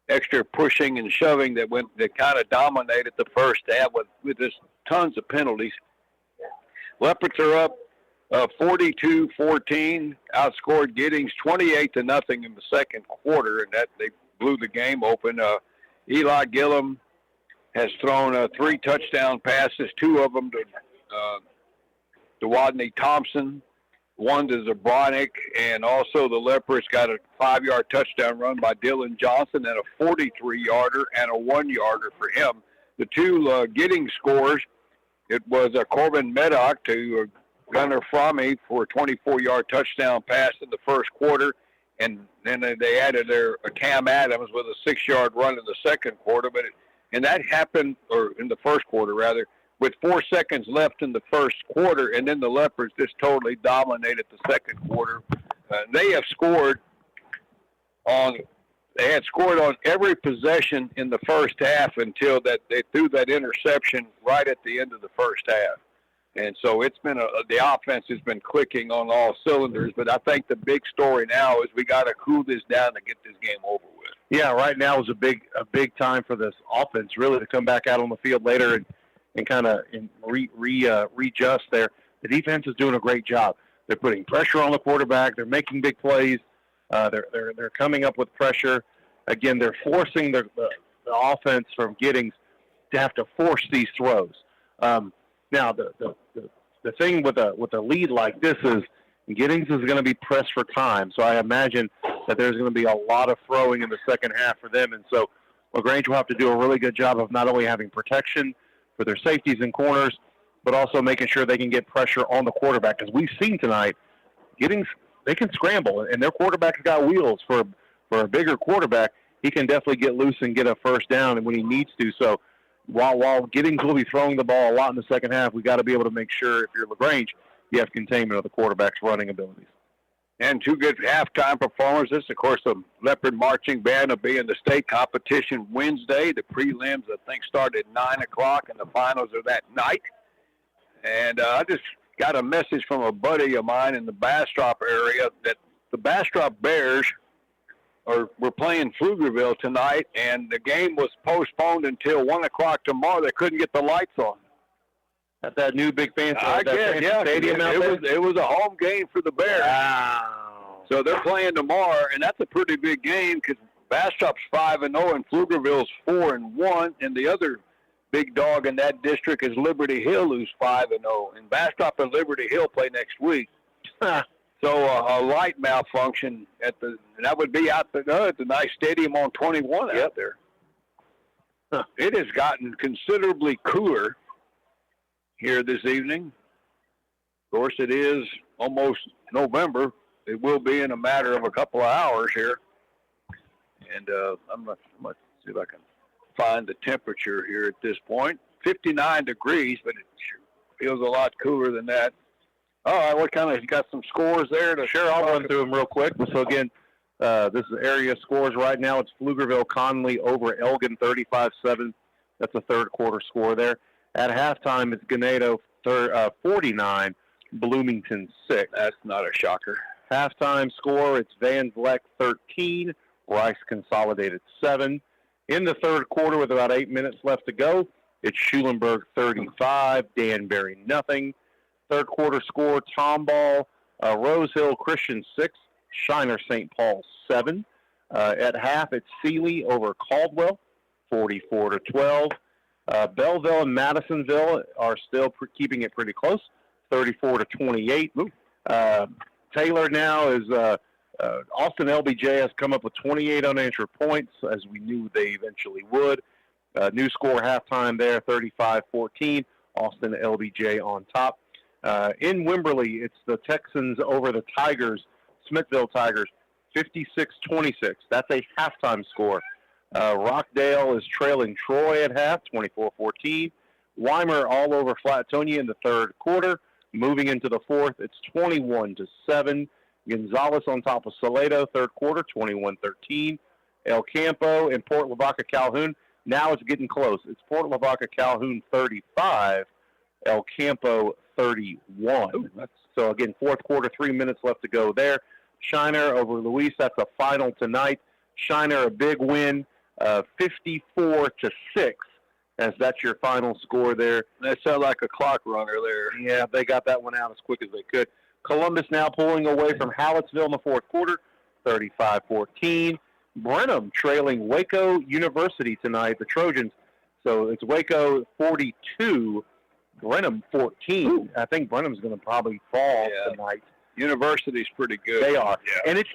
extra pushing and shoving that kind of dominated the first half with just tons of penalties. Leopards are up 42-14, outscored Giddings 28-0 in the second quarter, and that they blew the game open. Eli Gillum has thrown 3 touchdown passes, 2 of them to Wadney Thompson, 1 to Zabronic, and also the Leopards got a 5-yard touchdown run by Dylan Johnson and a 43-yarder and a 1-yarder for him. The 2 Giddings scores, it was Corbin Meddock to Gunnar Fromme for a 24-yard touchdown pass in the first quarter, and then they added Cam Adams with a 6-yard run in the second quarter, and that happened, or in the first quarter rather, with 4 seconds left in the first quarter, and then the Leopards just totally dominated the second quarter. They had scored on every possession in the first half until that they threw that interception right at the end of the first half. And so it's been the offense has been clicking on all cylinders, but I think the big story now is we got to cool this down to get this game over with. Yeah, right now is a big time for this offense really to come back out on the field later and kind of readjust there. The defense is doing a great job. They're putting pressure on the quarterback. They're making big plays. They're coming up with pressure. Again, they're forcing the offense from Giddings to have to force these throws. Now the thing with a lead like this is Giddings is going to be pressed for time, so I imagine that there's going to be a lot of throwing in the second half for them, and so LaGrange will have to do a really good job of not only having protection for their safeties and corners, but also making sure they can get pressure on the quarterback. As we've seen tonight, Giddings, they can scramble, and their quarterback's got wheels. For a bigger quarterback, he can definitely get loose and get a first down when he needs to. So while Giddings will be throwing the ball a lot in the second half, we got to be able to make sure, if you're LaGrange, you have containment of the quarterback's running abilities. And 2 good halftime performances. Of course, the Leopard Marching Band will be in the state competition Wednesday. The prelims, I think, start at 9 o'clock, and the finals are that night. And I just got a message from a buddy of mine in the Bastrop area that the Bastrop Bears were playing Pflugerville tonight, and the game was postponed until 1 o'clock tomorrow. They couldn't get the lights on. At that new big fancy stadium out there? It was a home game for the Bears. Wow. So they're playing tomorrow, and that's a pretty big game because Bastrop's 5-0 and Pflugerville's 4-1, and the other big dog in that district is Liberty Hill, who's 5-0. And Bastrop and Liberty Hill play next week. So a light malfunction and that would be out at the nice stadium on 21 out there. It has gotten considerably cooler here this evening. Of course, it is almost November. It will be in a matter of a couple of hours here. And I'm going to see if I can find the temperature here at this point. 59 degrees, but it feels a lot cooler than that. All right, you got some scores there? Sure, I'll run through them real quick. So, again, this is area scores right now. It's Pflugerville-Conley over Elgin 35-7. That's a third quarter score there. At halftime, it's Ganado 49, Bloomington 6. That's not a shocker. Halftime score, it's Van Vleck 13, Rice Consolidated 7. In the third quarter, with about 8 minutes left to go, it's Schulenburg 35, Danbury nothing. Third quarter score, Tomball, Rose Hill Christian 6, Shiner St. Paul 7. At half, it's Sealy over Caldwell, 44-12. Belleville and Madisonville are still keeping it pretty close. 34-28. Taylor now is Austin LBJ has come up with 28 unanswered points, as we knew they eventually would. New score halftime there, 35-14. Austin LBJ on top. In Wimberley, it's the Texans over the Tigers, Smithville Tigers, 56-26. That's a halftime score. Rockdale is trailing Troy at half, 24-14. Weimer all over Flatonia in the third quarter. Moving into the fourth, it's 21-7. Gonzales on top of Salado, third quarter, 21-13. El Campo and Port Lavaca Calhoun. Now it's getting close. It's Port Lavaca Calhoun 35, El Campo 31. Ooh, so again, fourth quarter, 3 minutes left to go there. Shiner over Luis, that's a final tonight. Shiner a big win, 54-6, as that's your final score there. That sounds like a clock runner there. Yeah, they got that one out as quick as they could. Columbus now pulling away from Hallettsville in the fourth quarter, 35-14. Brenham trailing Waco University tonight, the Trojans. So it's Waco 42, Brenham 14. Ooh. I think Brenham's going to probably fall tonight. University's pretty good. They are. Yeah. And it's,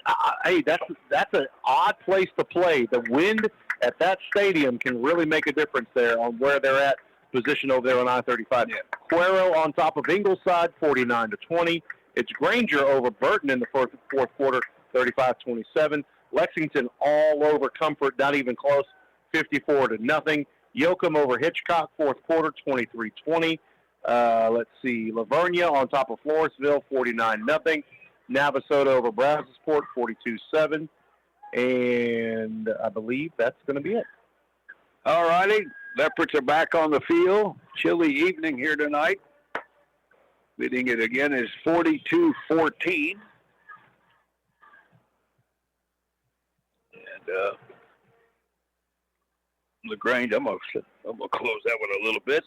hey, that's an odd place to play. The wind at that stadium can really make a difference there on where they're at, position over there on I-35. Yeah. Cuero on top of Ingleside, 49-20. It's Granger over Burton in the fourth quarter, 35-27. Lexington all over Comfort, not even close, 54-0. Yoakum over Hitchcock, fourth quarter, 23-20. Let's see, Lavernia on top of Floresville, 49-0. Navasota over Brazosport, 42-7. And I believe that's going to be it. All righty, Leopards are back on the field. Chilly evening here tonight. Leading it again is 42-14. And LaGrange, I'm gonna close that one a little bit.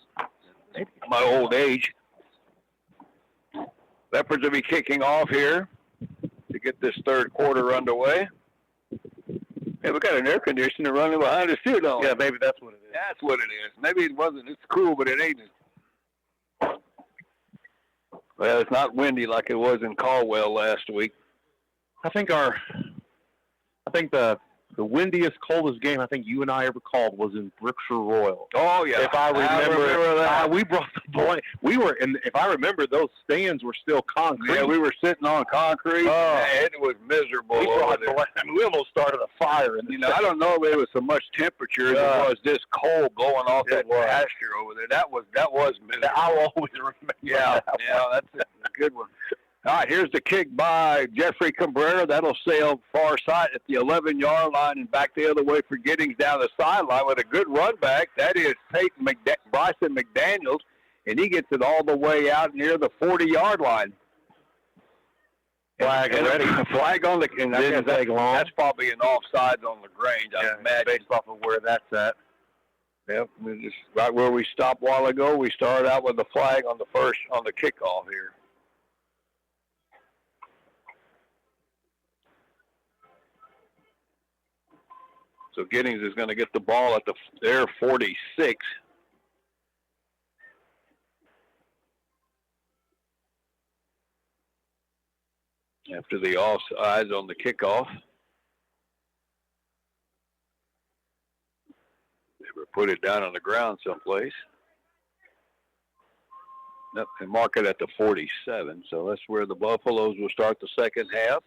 My old age. Leopards will be kicking off here to get this third quarter underway. Hey, we got an air conditioner running behind us too, don't we? Yeah, maybe that's what it is. That's what it is. Maybe it wasn't. It's cool, but it ain't. Well, it's not windy like it was in Caldwell last week. I think the windiest, coldest game I think you and I ever called was in Brookshire Royal. Oh yeah, if I remember that. We brought the boy. We were, and if I remember, those stands were still concrete. Yeah, we were sitting on concrete. Oh, and it was miserable. We almost started a fire. I don't know if it was so much temperature as it was this cold blowing off that pasture over there. That was miserable. I'll always remember. Yeah, that's a good one. All right, here's the kick by Jeffrey Cabrera. That'll sail far side at the 11-yard line and back the other way for Giddings down the sideline with a good run back. That is Bryson McDaniels, and he gets it all the way out near the 40-yard line. Flag ready. Flag on the – and didn't take long. That's probably an offsides on LaGrange, I imagine. Based off of where that's at. Yep, just right where we stopped a while ago. We started out with the flag on the kickoff here. So Giddings is going to get the ball at their 46. After the offsides on the kickoff. They were put it down on the ground someplace. Nope, and mark it at the 47. So that's where the Buffaloes will start the second half.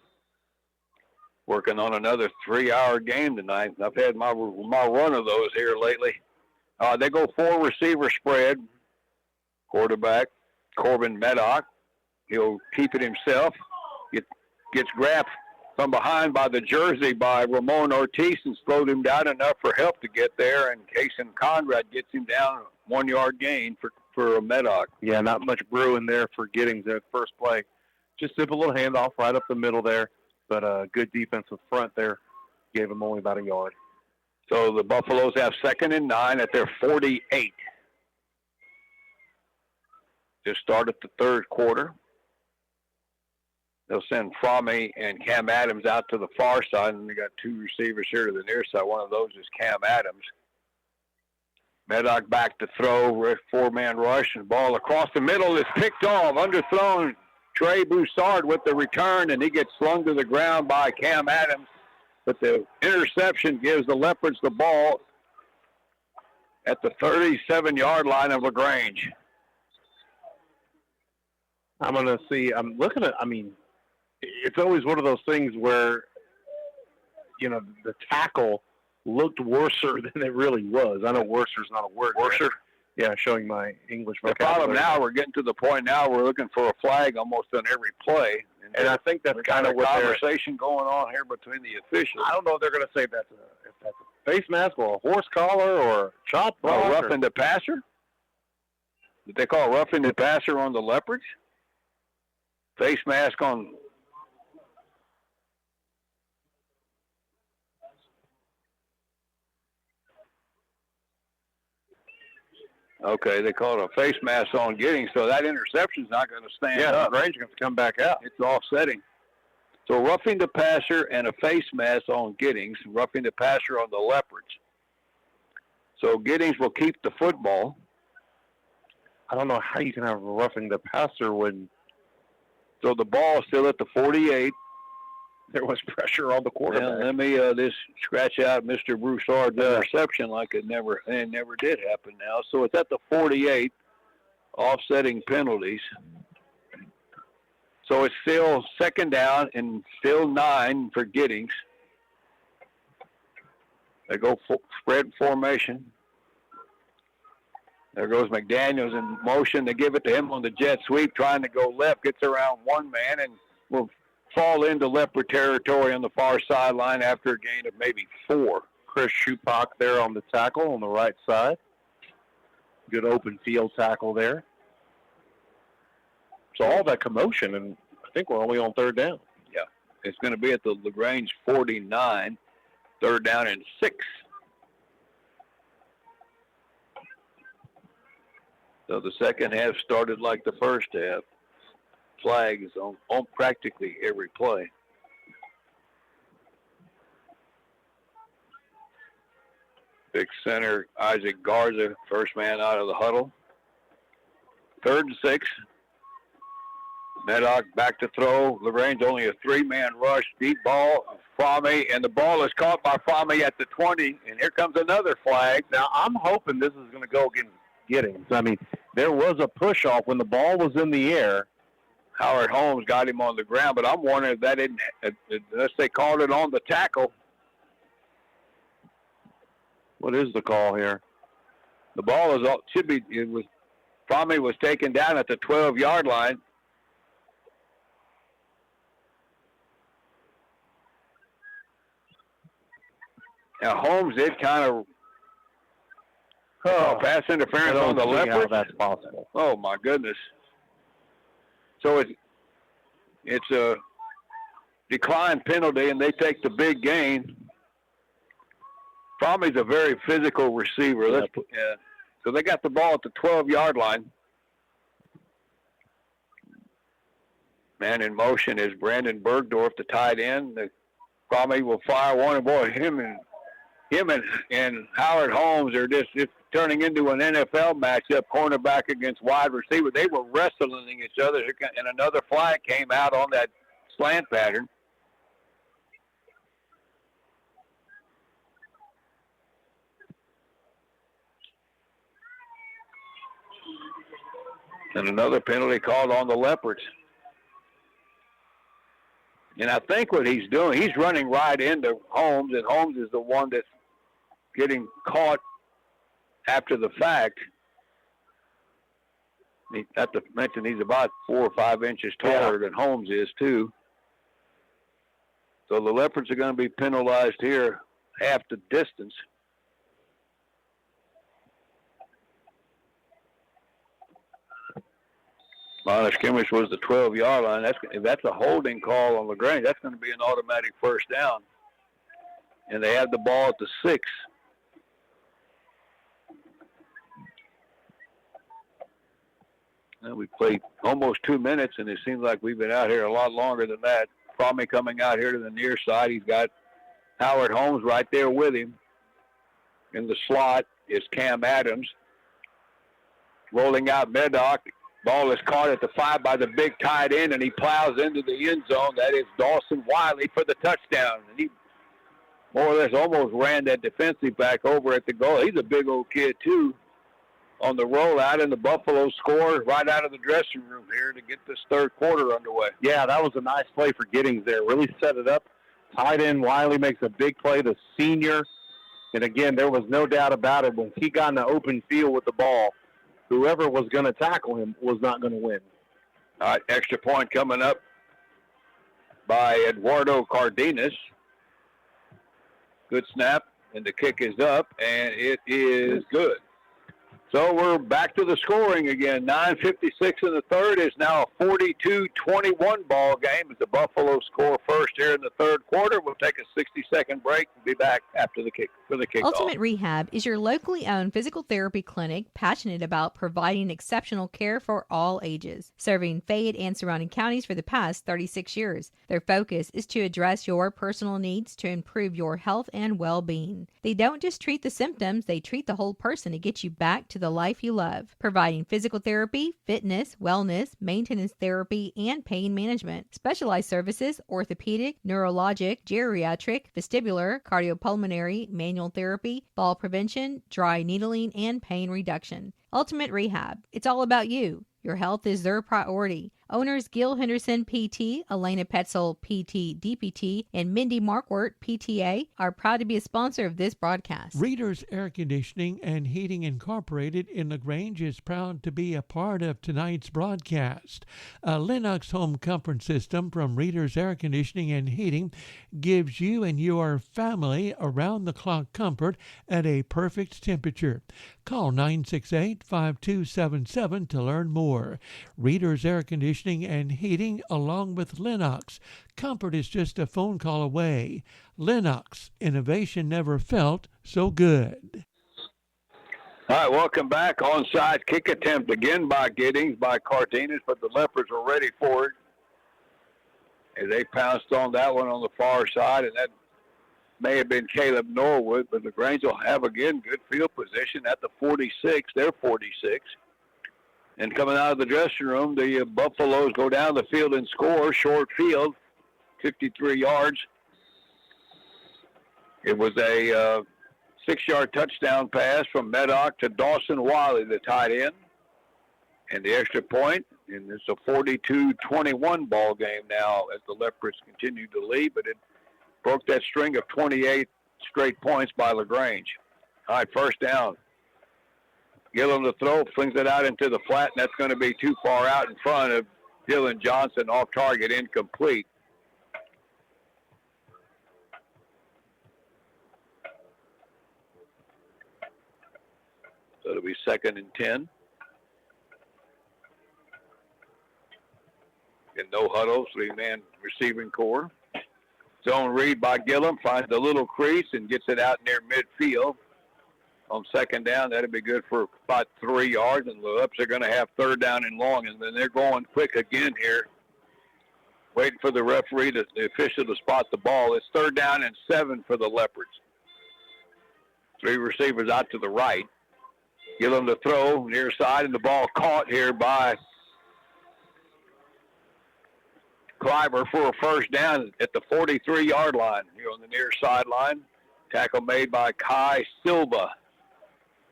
Working on another 3-hour game tonight. I've had my run of those here lately. They go 4-receiver spread. Quarterback, Corbin Meddock. He'll keep it himself. Gets grabbed from behind by the jersey by Ramon Ortiz and slowed him down enough for help to get there. And Kason Conrad gets him down 1-yard gain for Meddock. Yeah, not much brewing there for Giddings at first play. Just simple little handoff right up the middle there. But good defensive front there gave them only about a yard. So the Buffaloes have 2nd and 9 at their 48. Just started the third quarter. They'll send Fromme and Cam Adams out to the far side, and they got 2 receivers here to the near side. One of those is Cam Adams. Maddock back to throw, four-man rush, and ball across the middle is picked off, underthrown. Trey Broussard with the return, and he gets slung to the ground by Cam Adams. But the interception gives the Leopards the ball at the 37-yard line of LaGrange. I'm looking at, it's always one of those things where, the tackle looked worser than it really was. I know worser is not a word. Worser? Yeah, showing my English The vocabulary. problem now, we're getting to the point now we're looking for a flag almost on every play. And I think that's kind of what conversation going on here between the officials. I don't know if they're going to say if that's a face mask or a horse collar or a chop block. Roughing the passer? Did they call roughing the passer on the Leopards? Face mask on... Okay, they called a face mask on Giddings, so that interception's not going to stand up. Yeah, Range going to come back out. It's offsetting. So roughing the passer and a face mask on Giddings, roughing the passer on the Leopards. So Giddings will keep the football. I don't know how you can have roughing the passer when... So the ball is still at the 48. There was pressure on the quarterback. Yeah, let me just scratch out Mr. Broussard's interception like it never did happen now. So it's at the 48, offsetting penalties. So it's still second down and still 9 for Giddings. They go spread formation. There goes McDaniels in motion. They give it to him on the jet sweep, trying to go left. Gets around one man and will fall into Leopard territory on the far sideline after a gain of maybe 4. Chris Schupak there on the tackle on the right side. Good open field tackle there. So all that commotion, and I think we're only on third down. Yeah, it's going to be at the LaGrange 49, third down and 6. So the second half started like the first half. Flags on practically every play. Big center, Isaac Garza, first man out of the huddle. Third and 6. Maddock back to throw. LaGrange only a 3-man rush. Deep ball, Fromme, and the ball is caught by Fromme at the 20. And here comes another flag. Now, I'm hoping this is going to go against Giddings. I mean, there was a push-off when the ball was in the air. Howard Holmes got him on the ground, but I'm wondering if that didn't, unless they called it on the tackle. What is the call here? The ball Fromme was taken down at the 12-yard line. Now Holmes did kind of pass interference on the Leopards. How that's possible. Oh my goodness! So it's a decline penalty, and they take the big gain. Fromme's a very physical receiver. Yep. So they got the ball at the 12-yard line. Man in motion is Brandon Bergdorf, the tight end. Fromme will fire one, and boy, him and Howard Holmes are just turning into an NFL matchup, cornerback against wide receiver. They were wrestling each other, and another flag came out on that slant pattern. And another penalty called on the Leopards. And I think what he's doing, he's running right into Holmes, and Holmes is the one that's getting caught after the fact. I have to mention he's about 4 or 5 inches taller than Holmes is, too. So the Leopards are going to be penalized here half the distance. Line of scrimmage was the 12-yard line. If that's a holding call on LaGrange, that's going to be an automatic first down. And they have the ball at the 6. And we played almost 2 minutes, and it seems like we've been out here a lot longer than that. Fromme coming out here to the near side. He's got Howard Holmes right there with him. In the slot is Cam Adams. Rolling out Medoc. Ball is caught at the 5 by the big tight end, and he plows into the end zone. That is Dawson Wiley for the touchdown. And he more or less almost ran that defensive back over at the goal. He's a big old kid, too, on the rollout, and the Buffalo score right out of the dressing room here to get this third quarter underway. Yeah, that was a nice play for Giddings there. Really set it up. Tight end Wiley makes a big play, the senior. And, again, there was no doubt about it. When he got in the open field with the ball, whoever was going to tackle him was not going to win. All right, extra point coming up by Eduardo Cardenas. Good snap, and the kick is up, and it is good. So we're back to the scoring again. 9:56 in the third is now a 42-21 ball game as the Buffalo score first here in the third quarter. We'll take a 60-second break and be back after the kick for the kickoff. Ultimate Rehab is your locally owned physical therapy clinic passionate about providing exceptional care for all ages, serving Fayette and surrounding counties for the past 36 years. Their focus is to address your personal needs to improve your health and well-being. They don't just treat the symptoms, they treat the whole person to get you back to the life you love, providing physical therapy, fitness, wellness, maintenance therapy, and pain management. Specialized services, orthopedic, neurologic, geriatric, vestibular, cardiopulmonary, manual therapy, fall prevention, dry needling, and pain reduction. Ultimate Rehab. It's all about you. Your health is their priority. Owners Gil Henderson, PT, Elena Petzel, PT, DPT, and Mindy Markwart, PTA, are proud to be a sponsor of this broadcast. Readers Air Conditioning and Heating Incorporated in LaGrange is proud to be a part of tonight's broadcast. A Lennox home comfort system from Readers Air Conditioning and Heating gives you and your family around-the-clock comfort at a perfect temperature. Call 968-5277 to learn more. Readers Air Conditioning and Heating along with Lennox. Comfort is just a phone call away. Lennox, innovation never felt so good. All right, welcome back. Onside kick attempt again by Giddings, by Cardenas, but the Leopards are ready for it. And they pounced on that one on the far side, and that may have been Caleb Norwood, but LaGrange will have, again, good field position at the 46. They're 46. And coming out of the dressing room, the Buffaloes go down the field and score. Short field, 53 yards. It was a 6-yard touchdown pass from Medoc to Dawson Wiley, the tight end. And the extra point, and it's a 42-21 ball game now as the Leopards continue to lead, but it broke that string of 28 straight points by LaGrange. All right, first down. Gillum to throw, flings it out into the flat, and that's going to be too far out in front of Dylan Johnson, off target, incomplete. So it'll be 2nd and 10. And no huddle, 3-man receiving core. Zone read by Gillum, finds the little crease and gets it out near midfield. On 2nd down, that'll be good for about 3 yards, and the Leopards are going to have 3rd down and long, and then they're going quick again here, waiting for the referee, the official, to spot the ball. It's 3rd down and 7 for the Leopards. 3 receivers out to the right. Gillum to throw near side, and the ball caught here by Kleiber for a first down at the 43-yard line here on the near sideline. Tackle made by Kai Silva.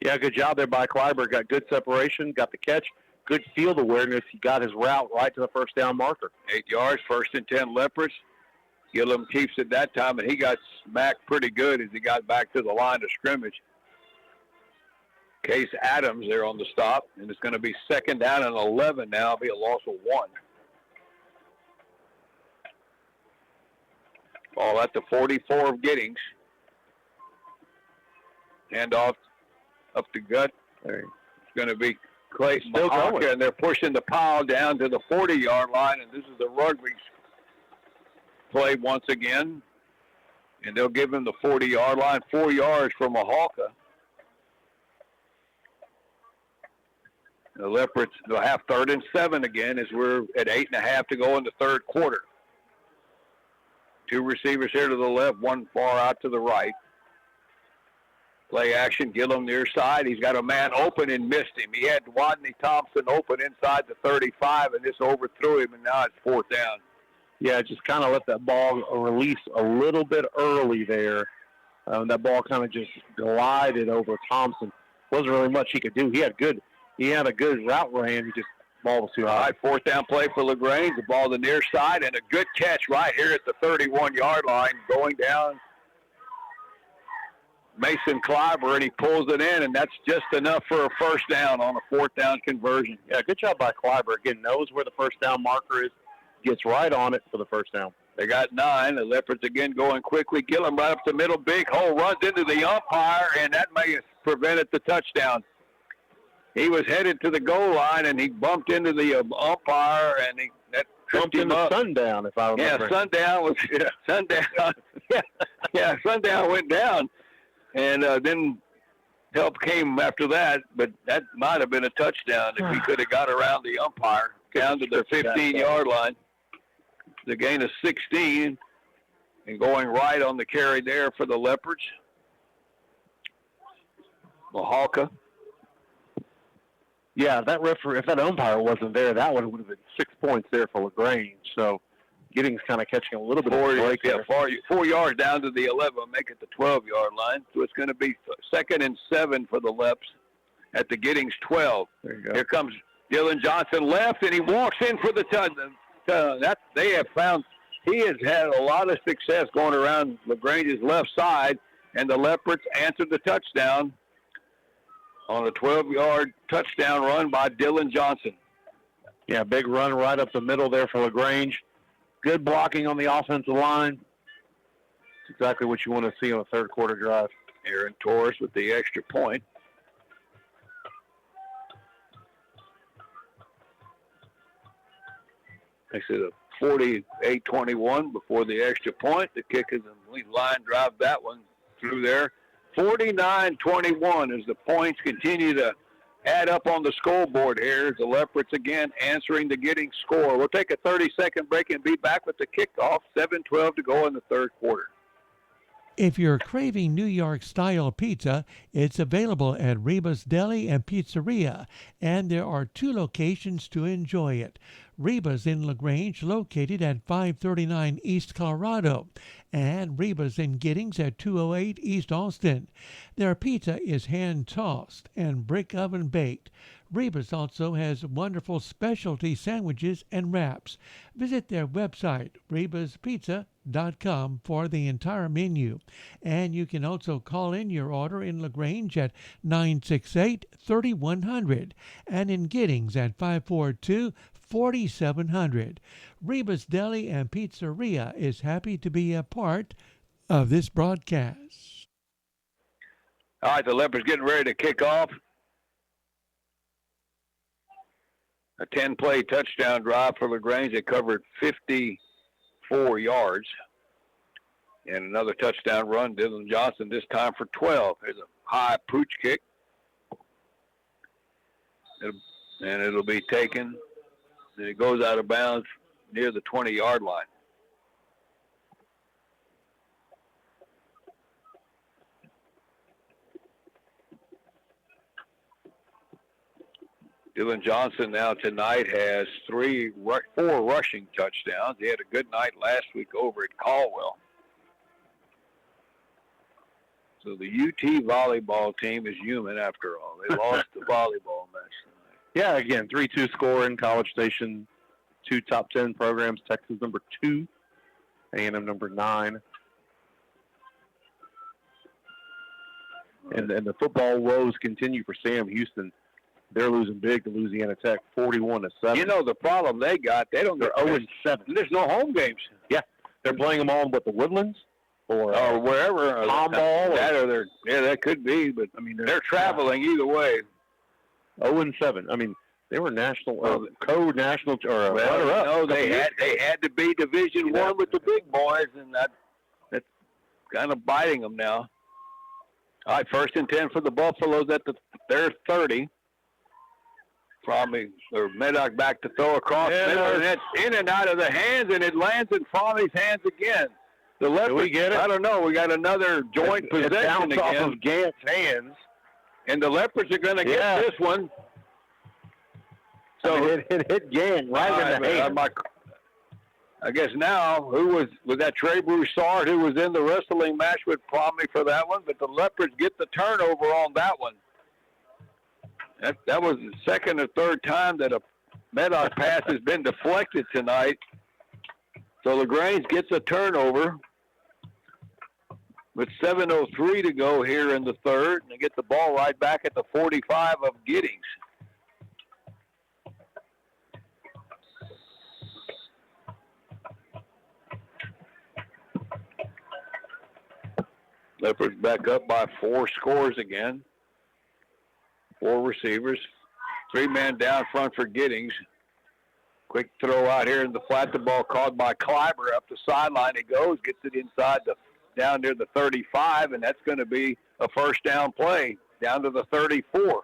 Yeah, good job there by Kleiber. Got good separation, got the catch, good field awareness. He got his route right to the first down marker. 8 yards, 1st and 10 Leopards. Gillum keeps it that time, and he got smacked pretty good as he got back to the line of scrimmage. Case Adams there on the stop, and it's going to be 2nd down and 11 now. It'll be a loss of 1. Ball at the 44 of Giddings. Handoff up the gut. It's going to be Clay still going, and they're pushing the pile down to the 40-yard line, and this is the rugby play once again. And they'll give him the 40-yard line, 4 yards from Mahalka. The Leopards will have 3rd and 7 again as we're at 8.5 to go in the third quarter. 2 receivers here to the left, 1 far out to the right. Play action, Gillum near side. He's got a man open and missed him. He had Wadney Thompson open inside the 35, and this overthrew him, and now it's 4th down. Yeah, just kind of let that ball release a little bit early there. That ball kind of just glided over Thompson. Wasn't really much he could do. He had a good route ran. He just ball was too high. All right, 4th down play for LaGrange. The ball to the near side, and a good catch right here at the 31-yard line, going down Mason Clyburn, and he pulls it in, and that's just enough for a 1st down on a 4th down conversion. Yeah, good job by Clyburn. Again, knows where the 1st down marker is, gets right on it for the 1st down. They got 9. The Leopards again going quickly. Gillum right up the middle, big hole, runs into the umpire, and that may have prevented the touchdown. He was headed to the goal line, and he bumped into the umpire, and that bumped into Sundown, if I remember. Yeah, Sundown was Sundown. yeah, Sundown went down. And then help came after that, but that might have been a touchdown if he could have got around the umpire down to the 15-yard line. The gain of 16, and going right on the carry there for the Leopards. Mahalka. Yeah, that referee, if that umpire wasn't there, that would have been 6 points there for LaGrange. So Giddings kind of catching a little bit of a break there. 4 yards down to the 11, make it the 12-yard line. So it's going to be 2nd and 7 for the Leps at the Giddings 12. There you go. Here comes Dylan Johnson left, and he walks in for the touchdown. They have found he has had a lot of success going around LaGrange's left side, and the Leopards answered the touchdown on a 12-yard touchdown run by Dylan Johnson. Yeah, big run right up the middle there for LaGrange. Good blocking on the offensive line. It's exactly what you want to see on a third-quarter drive. Aaron Torres with the extra point. Makes it a 48-21 before the extra point. The kick is a lead line drive that one through there. 49-21 as the points continue to add up on the scoreboard here as the Leopards again answering the Giddings score. We'll take a 30-second break and be back with the kickoff. 7:12 to go in the third quarter. If you're craving New York-style pizza, it's available at Reba's Deli and Pizzeria, and there are 2 locations to enjoy it. Reba's in LaGrange, located at 539 East Colorado, and Reba's in Giddings at 208 East Austin. Their pizza is hand-tossed and brick oven baked. Reba's also has wonderful specialty sandwiches and wraps. Visit their website, rebaspizza.com, for the entire menu. And you can also call in your order in LaGrange at 968-3100 and in Giddings at 542-4700. Reba's Deli and Pizzeria is happy to be a part of this broadcast. All right, the Leopards getting ready to kick off. A 10-play touchdown drive for LaGrange. They covered 54 yards. And another touchdown run, Dylan Johnson, this time for 12. There's a high pooch kick. And it'll be taken. And it goes out of bounds near the 20-yard line. Dylan Johnson now tonight has 4 rushing touchdowns. He had a good night last week over at Caldwell. So the UT volleyball team is human after all. They lost the volleyball match tonight. Yeah, again, 3-2 score in College Station. 2 top 10 programs. Texas number 2, A&M number 9. And the football woes continue for Sam Houston. They're losing big to Louisiana Tech, 41-7. You know the problem they got. They're 0-7. There's no home games. Yeah, they're playing them all in the Woodlands or wherever. Tomball. That could be. But I mean, they're traveling either way. 0-7. I mean, they were national, co-national or runner-up. No, they had to be Division I with the big boys, and that's kind of biting them now. All right, 1st and 10 for the Buffaloes at their 30. Frommie or Meddock back to throw across middle, and it's in and out of the hands, and it lands in Frommie's hands again. The Leopards, Did we get it? I don't know. We got another joint possession it bounced again. off of Gant's hands. And the Leopards are going to get this one. So it hit Gant right in the hand. I guess now, was that Trey Broussard who was in the wrestling match would probably for that one, but the Leopards get the turnover on that one. That was the second or third time that a Medoc pass has been deflected tonight. So LaGrange gets a turnover with 7:03 to go here in the third, and they get the ball right back at the 45 of Giddings. Leopards back up by 4 scores again. 4 receivers. 3 men down front for Giddings. Quick throw out here in the flat. The ball caught by Kleiber up the sideline. It goes, gets it inside down near the 35, and that's going to be a first down play down to the 34.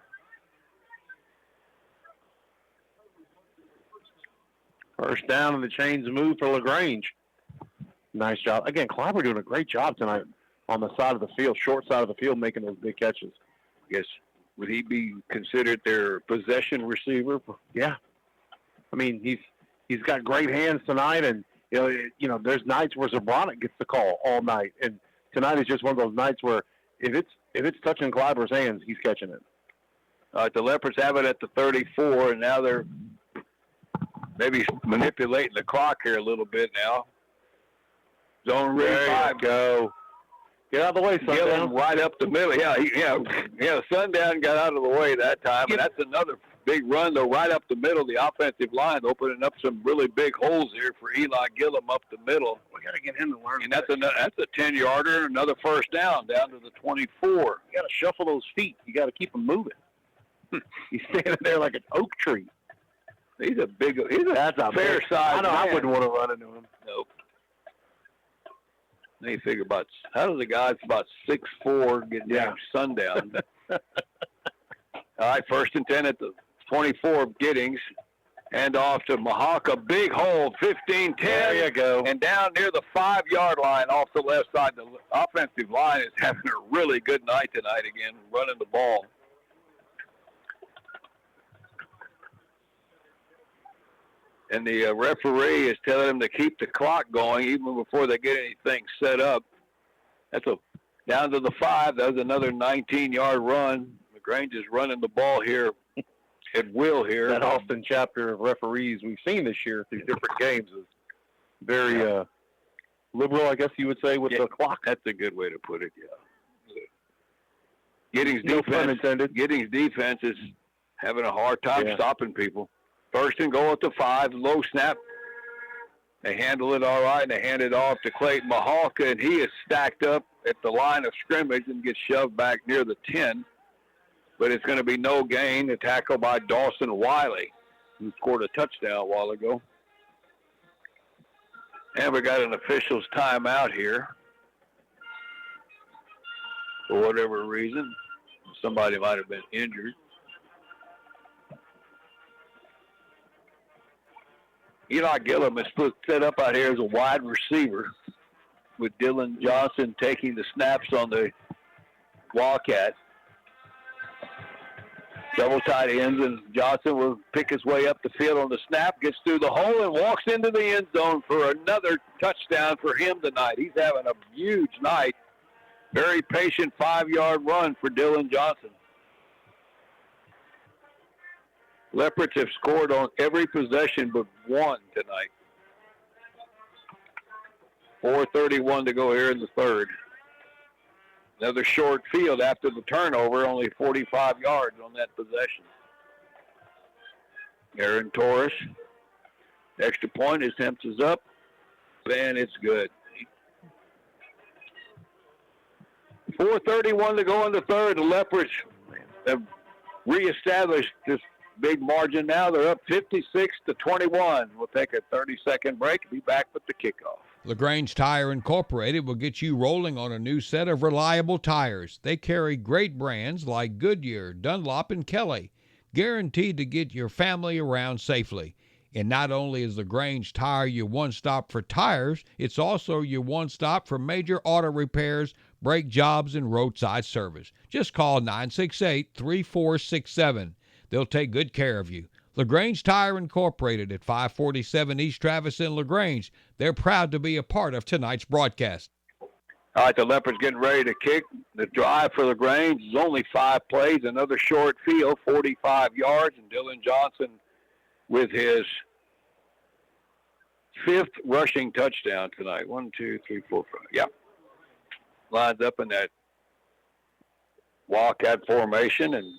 First down, and the chains move for LaGrange. Nice job. Again, Kleiber doing a great job tonight on the side of the field, short side of the field, making those big catches. I guess, would he be considered their possession receiver? Yeah. I mean, he's got great hands tonight, and you know, there's nights where Zabronic gets the call all night, and tonight is just one of those nights where if it's touching Kleiber's hands, he's catching it. The Leopards have it at the 34, and now they're maybe manipulating the clock here a little bit now. Zone read 5. Go. Get out of the way, Sundown. Gillum right up the middle. Yeah, Sundown got out of the way that time, and that's another big run, though, right up the middle. The offensive line opening up some really big holes here for Eli Gillum up the middle. We got to get him to learn. And that's a 10-yarder, another first down to the 24. You got to shuffle those feet. You got to keep them moving. He's standing there like an oak tree. That's a fair size. I know. Man. I wouldn't want to run into him. Nope. They figure how does a guy that's about 6'4" get down Sundown? All right, 1st and 10 at the 24 of Giddings. Hand off to Mahaka. Big hole, 15-10. There you go. And down near the 5-yard line off the left side. The offensive line is having a really good night tonight again, running the ball. And the referee is telling them to keep the clock going even before they get anything set up. That's down to the 5. That was another 19-yard run. LaGrange is running the ball here at will here. That Austin chapter of referees we've seen this year through different games is very liberal, I guess you would say, with the clock. That's a good way to put it, Giddings defense is having a hard time stopping people. 1st and goal at the 5, low snap. They handle it all right, and they hand it off to Clayton Mahalka, and he is stacked up at the line of scrimmage and gets shoved back near the 10. But it's going to be no gain. A tackle by Dawson Wiley, who scored a touchdown a while ago. And we got an official's timeout here. For whatever reason, somebody might have been injured. Eli Gillum is set up out here as a wide receiver with Dylan Johnson taking the snaps on the Wildcat. Double tight ends, and Johnson will pick his way up the field on the snap, gets through the hole, and walks into the end zone for another touchdown for him tonight. He's having a huge night. Very patient 5-yard run for Dylan Johnson. Leopards have scored on every possession but one tonight. 4:31 to go here in the third. Another short field after the turnover, only 45 yards on that possession. Aaron Torres, extra point, his attempt is up, and it's good. 4:31 to go in the third. The Leopards have reestablished this big margin now. They're up 56-21. We'll take a 30-second break. Be back with the kickoff. LaGrange Tire Incorporated will get you rolling on a new set of reliable tires. They carry great brands like Goodyear, Dunlop, and Kelly, guaranteed to get your family around safely. And not only is LaGrange Tire your one-stop for tires, it's also your one-stop for major auto repairs, brake jobs, and roadside service. Just call 968-3467. They'll take good care of you. LaGrange Tire Incorporated at 547 East Travis in LaGrange. They're proud to be a part of tonight's broadcast. All right, the Leopards getting ready to kick. The drive for LaGrange is only 5 plays, another short field, 45 yards, and Dylan Johnson with his 5th rushing touchdown tonight. 1, 2, 3, 4, 5. Yeah. Lines up in that wildcat formation, and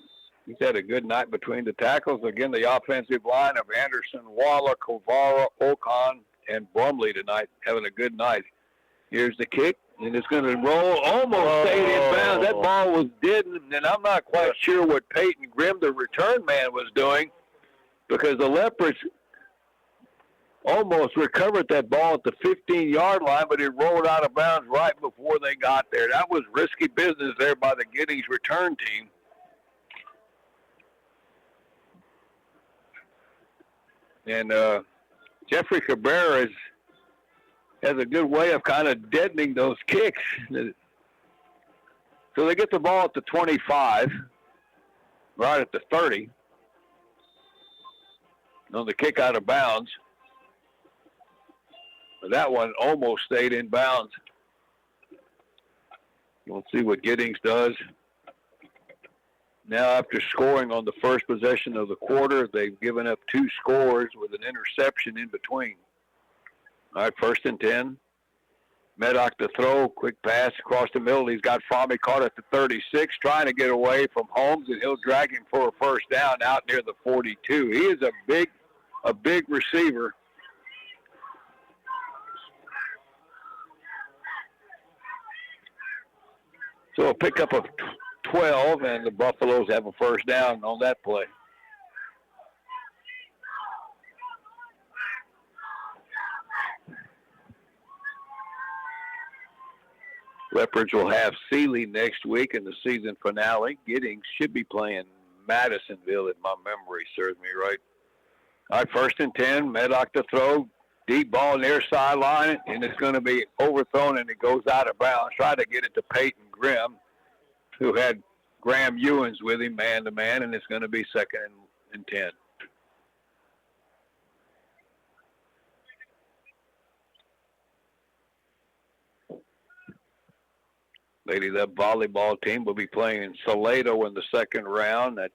he's had a good night between the tackles. Again, the offensive line of Anderson, Waller, Kovara, Ocon, and Brumley tonight having a good night. Here's the kick, and it's going to roll, almost stayed in bounds. That ball was dead, and I'm not quite sure what Peyton Grimm, the return man, was doing, because the Leopards almost recovered that ball at the 15-yard line, but it rolled out of bounds right before they got there. That was risky business there by the Giddings return team. And Jeffrey Cabrera has a good way of kind of deadening those kicks. So they get the ball at the 25, right at the 30. On the kick out of bounds. But that one almost stayed in bounds. We'll see what Giddings does. Now, after scoring on the first possession of the quarter, they've given up 2 scores with an interception in between. All right, 1st and 10. Meddock to throw, quick pass across the middle. He's got Frommie caught at the 36, trying to get away from Holmes, and he'll drag him for a first down out near the 42. He is a big receiver. So a pickup of 12, and the Buffaloes have a first down on that play. Leopards will have Sealy next week in the season finale. Giddings should be playing Madisonville, if my memory serves me right. All right, 1st and 10, Meddock to throw. Deep ball near sideline, and it's going to be overthrown, and it goes out of bounds. Try to get it to Peyton Grimm, who had Graham Ewens with him man-to-man, and it's going to be 2nd and 10. Lady Love volleyball team will be playing Salado in the 2nd round. That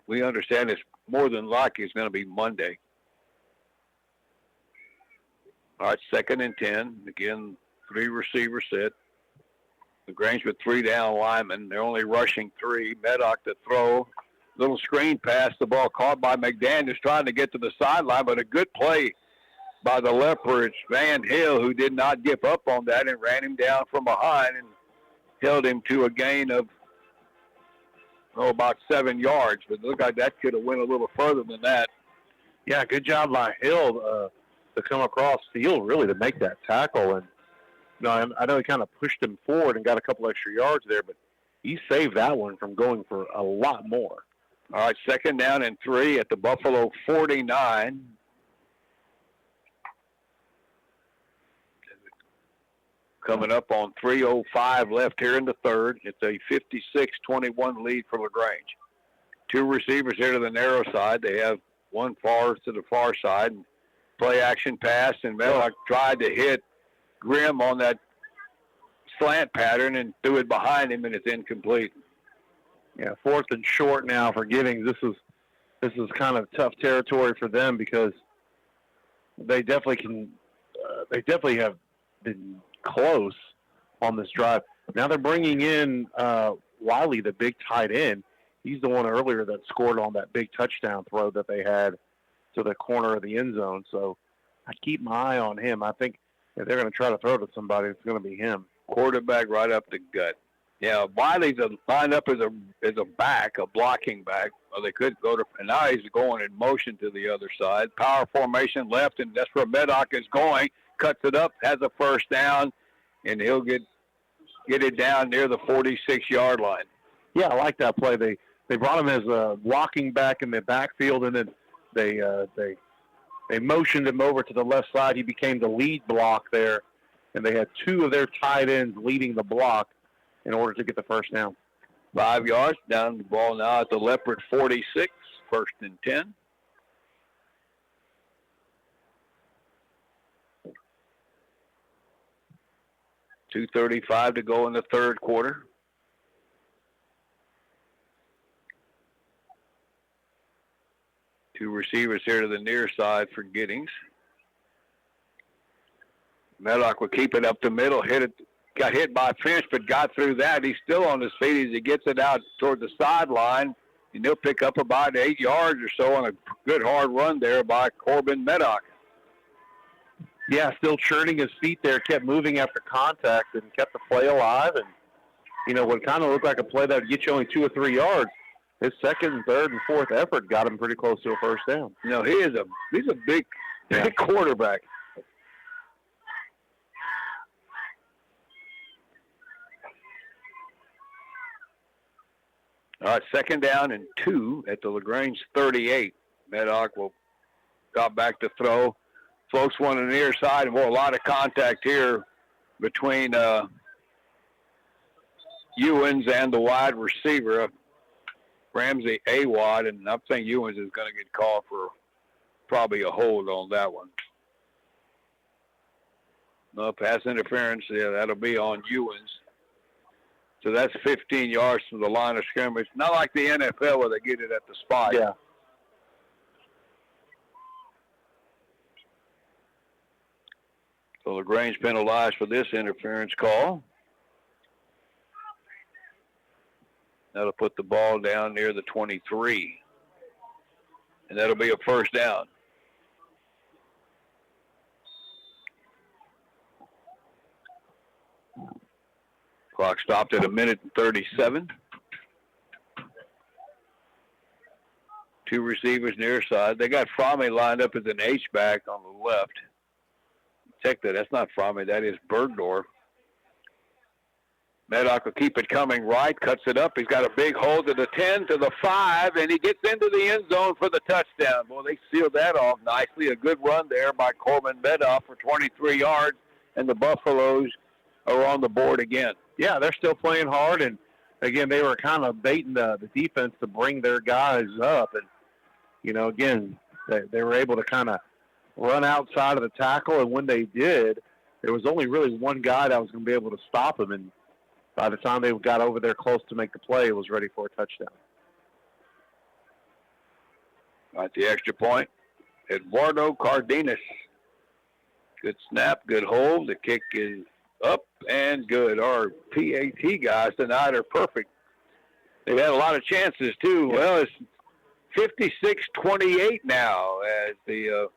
we understand it's more than likely it's going to be Monday. All right, 2nd and 10. Again, 3 receiver set. LaGrange with 3 down linemen. They're only rushing 3. Meddock to throw. Little screen pass. The ball caught by McDaniels trying to get to the sideline, but a good play by the Leopards. Van Hill, who did not give up on that and ran him down from behind and held him to a gain of about 7 yards. But it looked like that could have went a little further than that. Yeah, good job by Hill to come across field, really, to make that tackle. And I know he kind of pushed him forward and got a couple extra yards there, but he saved that one from going for a lot more. All right, 2nd down and 3 at the Buffalo 49. Coming up on 3:05 left here in the 3rd. It's a 56-21 lead for LaGrange. 2 receivers here to the narrow side. They have one far to the far side. Play action pass, and Medlock tried to hit Grimm on that slant pattern and threw it behind him, and it's incomplete. Yeah, 4th and short now for Giddings. This is kind of tough territory for them because they definitely have been close on this drive. Now they're bringing in Wiley, the big tight end. He's the one earlier that scored on that big touchdown throw that they had to the corner of the end zone. So I keep my eye on him. I think if they're going to try to throw to somebody, it's going to be him. Quarterback right up the gut. Yeah, Wiley's lined up as a back, a blocking back. Well, they could go to, and now he's going in motion to the other side. Power formation left, and that's where Meddock is going. Cuts it up, has a first down, and he'll get it down near the 46-yard line. Yeah, I like that play. They brought him as a walking back in the backfield, and then they motioned him over to the left side. He became the lead block there, and they had two of their tight ends leading the block in order to get the first down. 5 yards down the ball now at the Leopard 46, 1st and 10. $2:35 to go in the third quarter. Two receivers here to the near side for Giddings. Medlock will keep it up the middle, got hit by Finch, but got through that. He's still on his feet as he gets it out toward the sideline, and he'll pick up about 8 yards or so on a good hard run there by Corbin Medlock. Yeah, still churning his feet there, kept moving after contact and kept the play alive. And, what kind of looked like a play that would get you only 2 or 3 yards, his second and third and fourth effort got him pretty close to a first down. He's a big quarterback. All right, 2nd down and 2 at the LaGrange 38. Medlock will drop back to throw. Floats one on the near side, and a lot of contact here between Ewens and the wide receiver, Ramsey Awad, and I think Ewens is going to get called for probably a hold on that one. No pass interference. Yeah, that'll be on Ewens. So that's 15 yards from the line of scrimmage. Not like the NFL where they get it at the spot. Yeah. So LaGrange penalized for this interference call. That'll put the ball down near the 23. And that'll be a first down. Clock stopped at 1:37. Two receivers near side. They got Fromme lined up as an H-back on the left. Check that. That's not Fromme. That is Bergdorf. Medlock will keep it coming right. Cuts it up. He's got a big hole to the 10, to the 5, and he gets into the end zone for the touchdown. Boy, they sealed that off nicely. A good run there by Corbin Medlock for 23 yards, and the Buffaloes are on the board again. Yeah, they're still playing hard, and, again, they were kind of baiting the defense to bring their guys up. And, again, they were able to kind of run outside of the tackle, and when they did, there was only really one guy that was going to be able to stop him, and by the time they got over there close to make the play, it was ready for a touchdown. At the extra point, Eduardo Cardenas. Good snap, good hold. The kick is up and good. Our PAT guys tonight are perfect. They've had a lot of chances, too. Yeah. Well, it's 56-28 now as the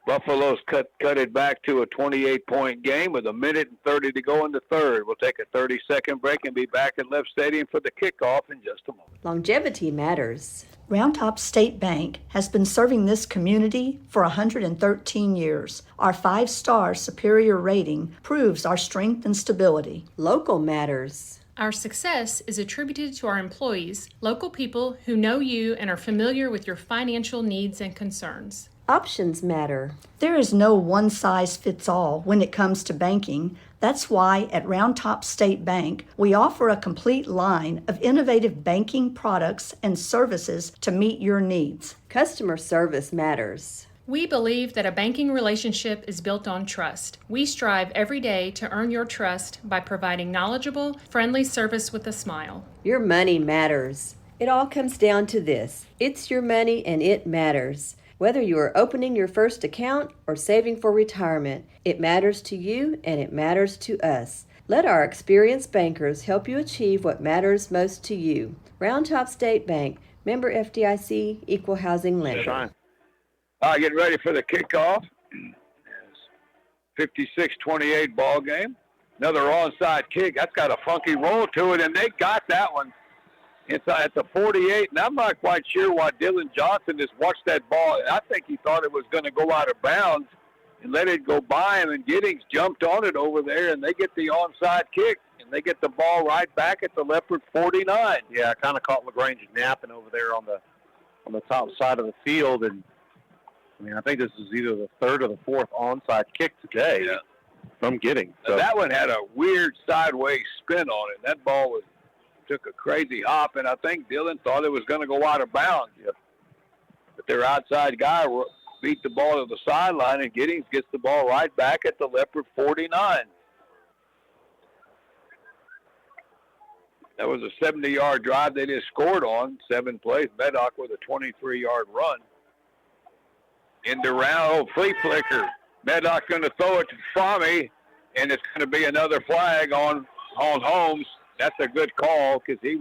Buffaloes cut it back to a 28-point game with 1:30 to go in the third. We'll take a 30-second break and be back at Left Stadium for the kickoff in just a moment. Longevity matters. Round Top State Bank has been serving this community for 113 years. Our 5-star superior rating proves our strength and stability. Local matters. Our success is attributed to our employees, local people who know you and are familiar with your financial needs and concerns. Options matter. There is no one-size-fits-all when it comes to banking. That's why at Round Top State Bank, we offer a complete line of innovative banking products and services to meet your needs. Customer service matters. We believe that a banking relationship is built on trust. We strive every day to earn your trust by providing knowledgeable, friendly service with a smile. Your money matters. It all comes down to this. It's your money and it matters. Whether you are opening your first account or saving for retirement, it matters to you and it matters to us. Let our experienced bankers help you achieve what matters most to you. Round Top State Bank, member FDIC, equal housing lender. All right, getting ready for the kickoff. 56-28 ball game. Another onside kick. That's got a funky roll to it, and they got that one inside at the 48. And I'm not quite sure why Dylan Johnson just watched that ball. I think he thought it was going to go out of bounds and let it go by him, and Giddings jumped on it over there, and they get the onside kick, and they get the ball right back at the Leopard 49. Yeah, I kind of caught LaGrange napping over there on the on the top side of the field. And, I mean, I think this is either the third or the fourth onside kick today from Giddings. So that one had a weird sideways spin on it. That ball took a crazy hop, and I think Dillon thought it was going to go out of bounds. But their outside guy beat the ball to the sideline, and Giddings gets the ball right back at the Leopard 49. That was a 70-yard drive they just scored on, 7 plays. Medoc with a 23-yard run. In the round, flea flicker. Medoc's going to throw it to Fromme, and it's going to be another flag on Holmes. That's a good call because he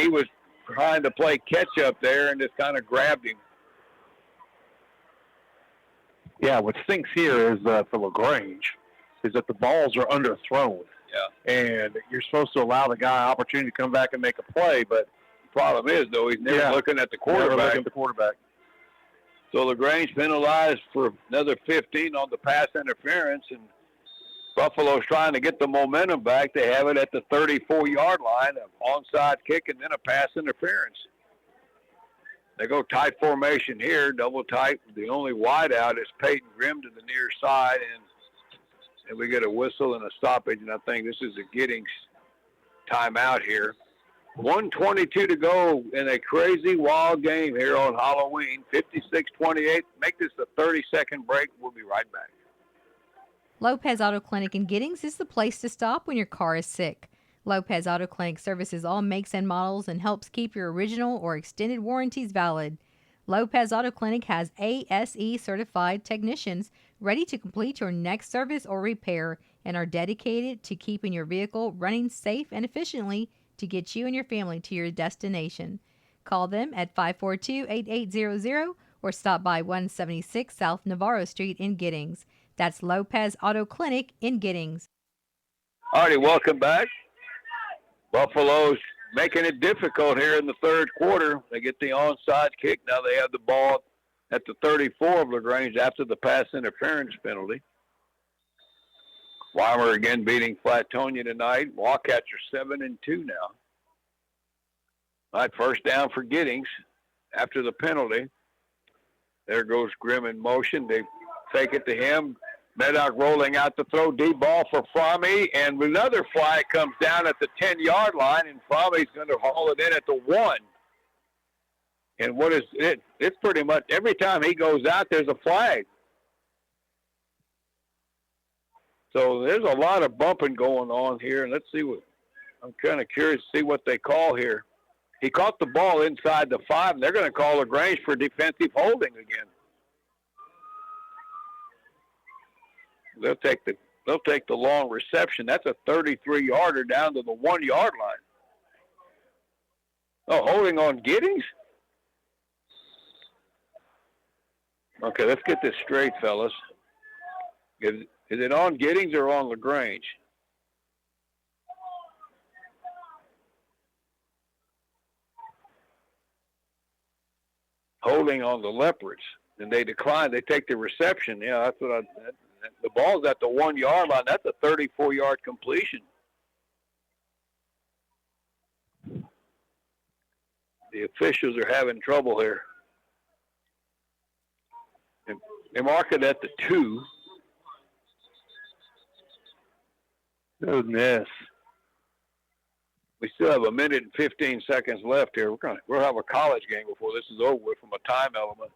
was trying to play catch-up there and just kind of grabbed him. Yeah, what stinks here is for LaGrange is that the balls are underthrown. Yeah. And you're supposed to allow the guy opportunity to come back and make a play, but the problem is, though, he's never looking at the quarterback. Never looking at the quarterback. So LaGrange penalized for another 15 on the pass interference, and Buffalo's trying to get the momentum back. They have it at the 34-yard line, an onside kick and then a pass interference. They go tight formation here, double tight. The only wide out is Peyton Grimm to the near side, and we get a whistle and a stoppage, and I think this is a Giddings timeout here. 1:22 to go in a crazy, wild game here on Halloween. 56-28. Make this a 30-second break. We'll be right back. Lopez Auto Clinic in Giddings is the place to stop when your car is sick. Lopez Auto Clinic services all makes and models and helps keep your original or extended warranties valid. Lopez Auto Clinic has ASE certified technicians ready to complete your next service or repair and are dedicated to keeping your vehicle running safe and efficiently to get you and your family to your destination. Call them at 542-8800 or stop by 176 South Navarro Street in Giddings. That's Lopez Auto Clinic in Giddings. All righty, welcome back. Buffalo's making it difficult here in the third quarter. They get the onside kick. Now they have the ball at the 34 of LaGrange after the pass interference penalty. Weimer again beating Flatonia tonight. Wildcats are 7-2 now. All right, first down for Giddings after the penalty. There goes Grimm in motion. They fake it to him. Medoc rolling out the throw. Deep ball for Fromme, and another flag comes down at the 10-yard line, and Fromme's going to haul it in at the 1. And what is it? It's pretty much every time he goes out, there's a flag. So there's a lot of bumping going on here, and let's see what. I'm kind of curious to see what they call here. He caught the ball inside the 5, and they're going to call LaGrange for defensive holding again. They'll take the long reception. That's a 33-yarder down to the 1-yard line. Oh, holding on Giddings? Okay, let's get this straight, fellas. Is it on Giddings or on LaGrange? Holding on the Leopards, and they decline. They take the reception. Yeah, that's what the ball's at the 1-yard line. That's a 34-yard completion. The officials are having trouble here. They mark it at the 2. Goodness. We still have a minute and 15 seconds left here. We'll have a college game before this is over with from a time element.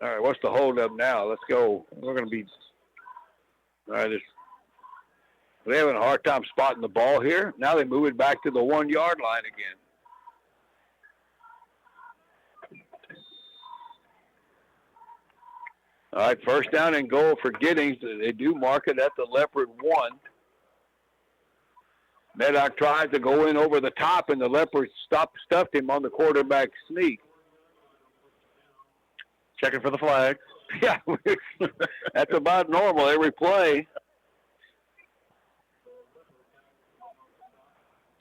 All right, what's the holdup now? Let's go. We're going to be all right. They're having a hard time spotting the ball here. Now they move it back to the 1-yard line again. All right, first down and goal for Giddings. They do mark it at the Leopard 1. Medoc tries to go in over the top, and the Leopards stuffed him on the quarterback sneak. Checking for the flag. Yeah, that's about normal every play.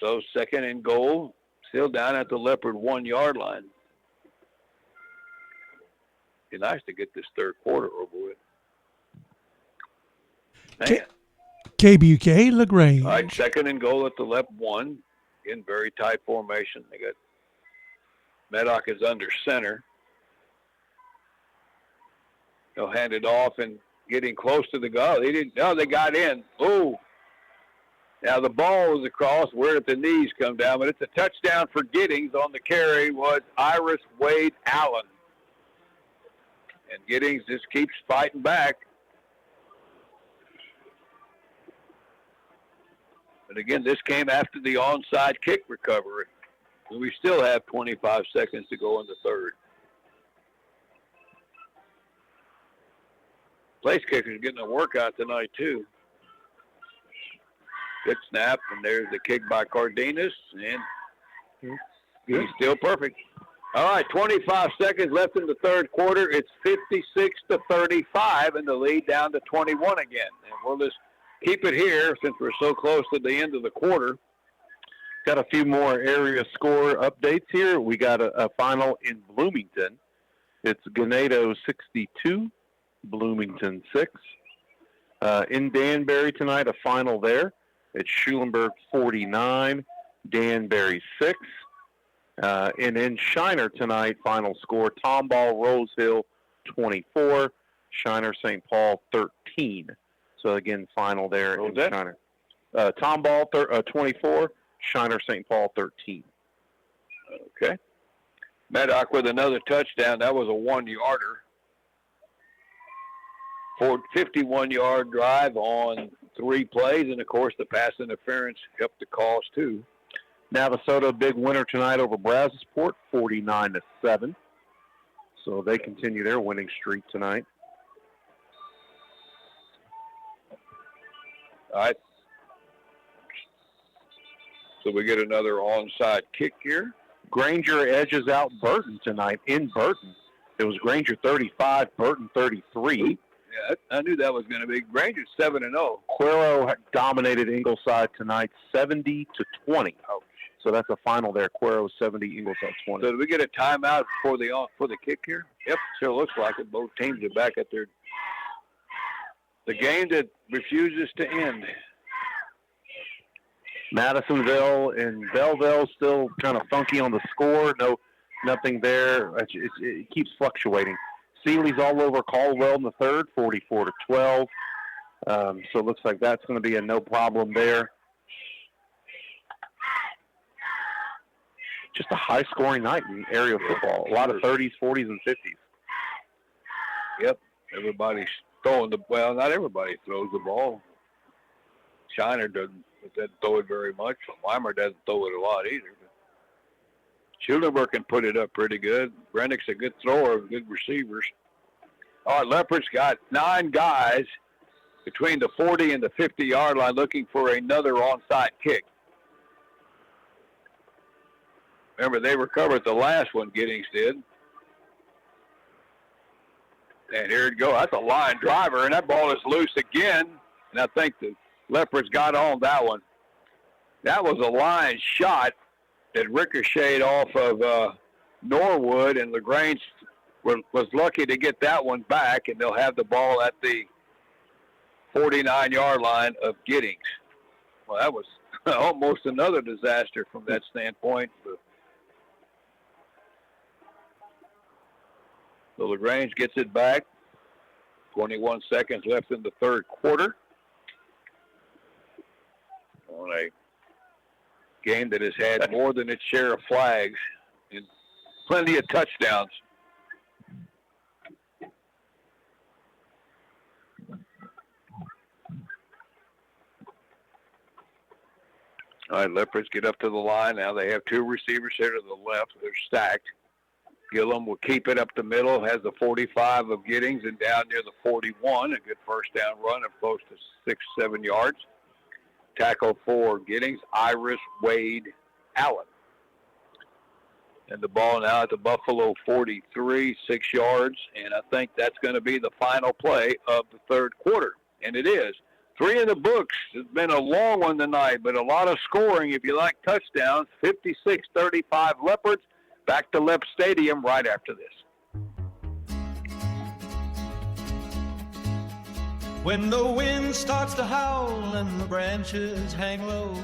So second and goal, still down at the Leopard 1-yard line. Be nice to get this third quarter over with. Man. KBUK, LaGrange. All right, second and goal at the left 1. Again, very tight formation. They got Maddock is under center. They'll hand it off and getting close to the goal. They didn't. No, they got in. Oh. Now the ball was across. Where did the knees come down? But it's a touchdown for Giddings. On the carry was Iris Wade Allen. And Giddings just keeps fighting back. But again, this came after the onside kick recovery. We still have 25 seconds to go in the third. Place kicker's getting a workout tonight, too. Good snap, and there's the kick by Cardenas, and he's still perfect. All right, 25 seconds left in the third quarter. It's 56-35, and the lead down to 21 again. And we'll just keep it here since we're so close to the end of the quarter. Got a few more area score updates here. We got a final in Bloomington. It's Ganado 62, Bloomington 6. In Danbury tonight, a final there. It's Schulenburg 49, Danbury 6. And in Shiner tonight, final score, Tomball Rose Hill 24, Shiner St. Paul 13. So again, final there in Shiner. Tomball 24, Shiner St. Paul 13. Okay. Maddock with another touchdown. That was a 1-yarder. 51-yard drive on 3 plays, and of course the pass interference helped the cause too. Navasota big winner tonight over Brazosport, 49-7. So they continue their winning streak tonight. All right. So we get another onside kick here. Granger edges out Burton tonight in Burton. It was Granger 35, Burton 33. Yeah, I knew that was going to be. Granger's 7-0. Cuero dominated Ingleside tonight, 70-20. Ouch. So that's a final there. Cuero 70, Ingleside 20. So do we get a timeout for the kick here? Yep, sure looks like it. Both teams are back at the game that refuses to end. Madisonville and Belleville still kind of funky on the score. Nothing there. It keeps fluctuating. Seeley's all over Caldwell in the third, 44-12. So it looks like that's going to be a no problem there. Just a high-scoring night in area football. A lot of 30s, 40s, and 50s. Yep, everybody's throwing well, not everybody throws the ball. Shiner doesn't throw it very much. Weimer doesn't throw it a lot either. Schulenburg can put it up pretty good. Brennick's a good thrower, good receivers. All right, Leopards got 9 guys between the 40 and the 50-yard line looking for another onside kick. Remember, they recovered the last one, Giddings did. And here it goes. That's a line driver, and that ball is loose again. And I think the Leopards got on that one. That was a line shot that ricocheted off of Norwood, and LaGrange was lucky to get that one back, and they'll have the ball at the 49-yard line of Giddings. Well, that was almost another disaster from that standpoint. So LaGrange gets it back. 21 seconds left in the third quarter. On a game that has had more than its share of flags and plenty of touchdowns. All right, Leopards get up to the line. Now they have 2 receivers here to the left. They're stacked. Gillum will keep it up the middle, has the 45 of Giddings, and down near the 41, a good first down run of close to 6-7 yards. Tackle for Giddings, Iris Wade Allen. And the ball now at the Buffalo 43, 6 yards, and I think that's going to be the final play of the third quarter. And it is. 3 in the books. It's been a long one tonight, but a lot of scoring if you like touchdowns. 56-35 Leopards. Back to Lep Stadium right after this. When the wind starts to howl and the branches hang low,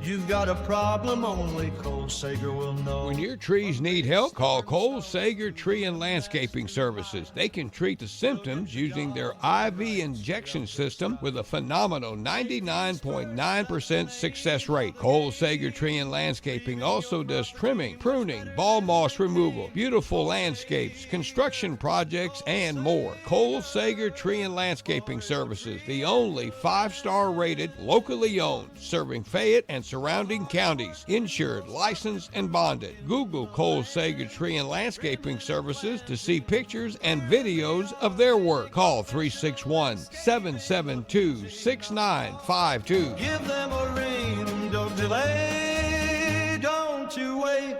You've got a problem only Cole Sager will know. When your trees need help, call Cole Sager Tree and Landscaping Services. They can treat the symptoms using their IV injection system with a phenomenal 99.9% success rate. Cole Sager Tree and Landscaping also does trimming, pruning, ball moss removal, beautiful landscapes, construction projects, and more. Cole Sager Tree and Landscaping Services, the only 5-star rated, locally owned, serving Fayette and surrounding counties, insured, licensed, and bonded. Google Cole Sager Tree and Landscaping Services to see pictures and videos of their work. Call 361-772-6952. Give them a ring, don't delay, don't you wait.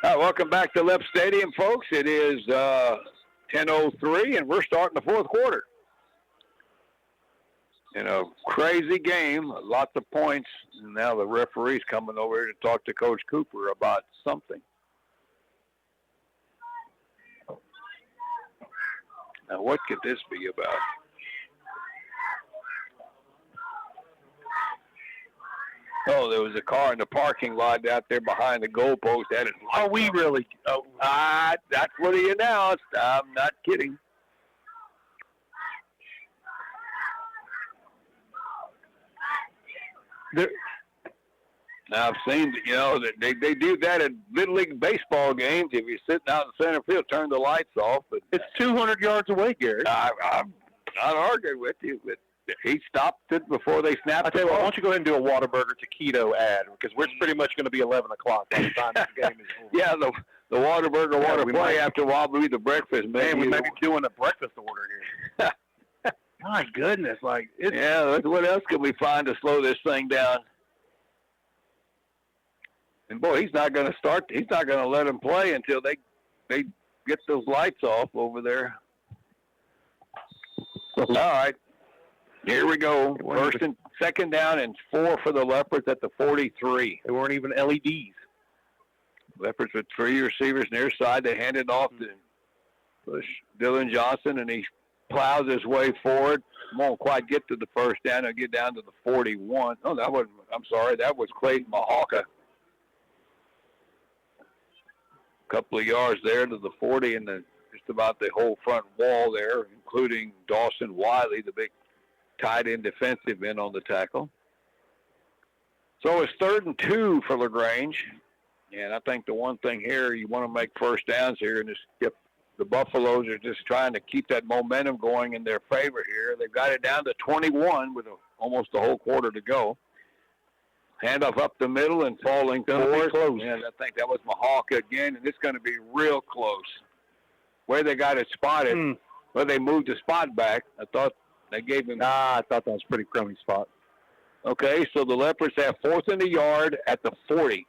All right, welcome back to Lep Stadium, folks. It is 10:03, and we're starting the fourth quarter. In a crazy game, lots of points, and now the referee's coming over here to talk to Coach Cooper about something. Now, what could this be about? Oh, there was a car in the parking lot out there behind the goalpost. That's what he announced. I'm not kidding. Now, I've seen, that they do that at Little League baseball games. If you're sitting out in center field, turn the lights off. But It's 200 yards away, Gary. I'm not arguing with you, but he stopped it before they snapped I tell you it what, why off. don't you go ahead and do a Whataburger taquito ad, because we're pretty much going to be 11 o'clock by the time this game is over. Yeah, the Whataburger water we play might- after a while will be the breakfast menu. Man, we may be doing a breakfast order here. My goodness, Yeah, what else can we find to slow this thing down? And boy, he's not going to start. He's not going to let him play until they get those lights off over there. All right, here we go. First and second down and 4 for the Leopards at the 43. They weren't even LEDs. Leopards with 3 receivers near side. They hand it off to Dylan Johnson, and he plows his way forward. Won't quite get to the first down. He'll get down to the 41. Oh, that was Clayton Mahawka. Couple of yards there to the 40 and just about the whole front wall there, including Dawson Wiley, the big tight end defensive end on the tackle. So it's 3rd and 2 for LaGrange. And I think the one thing here, you want to make first downs here, and just the Buffaloes are just trying to keep that momentum going in their favor here. They've got it down to 21 with almost a whole quarter to go. Handoff up the middle and falling forward. And I think that was Mahawka again, and it's going to be real close. Where they got it spotted, where they moved the spot back, I thought they gave him. I thought that was a pretty crummy spot. Okay, so the Leopards have 4th in the yard at the 40.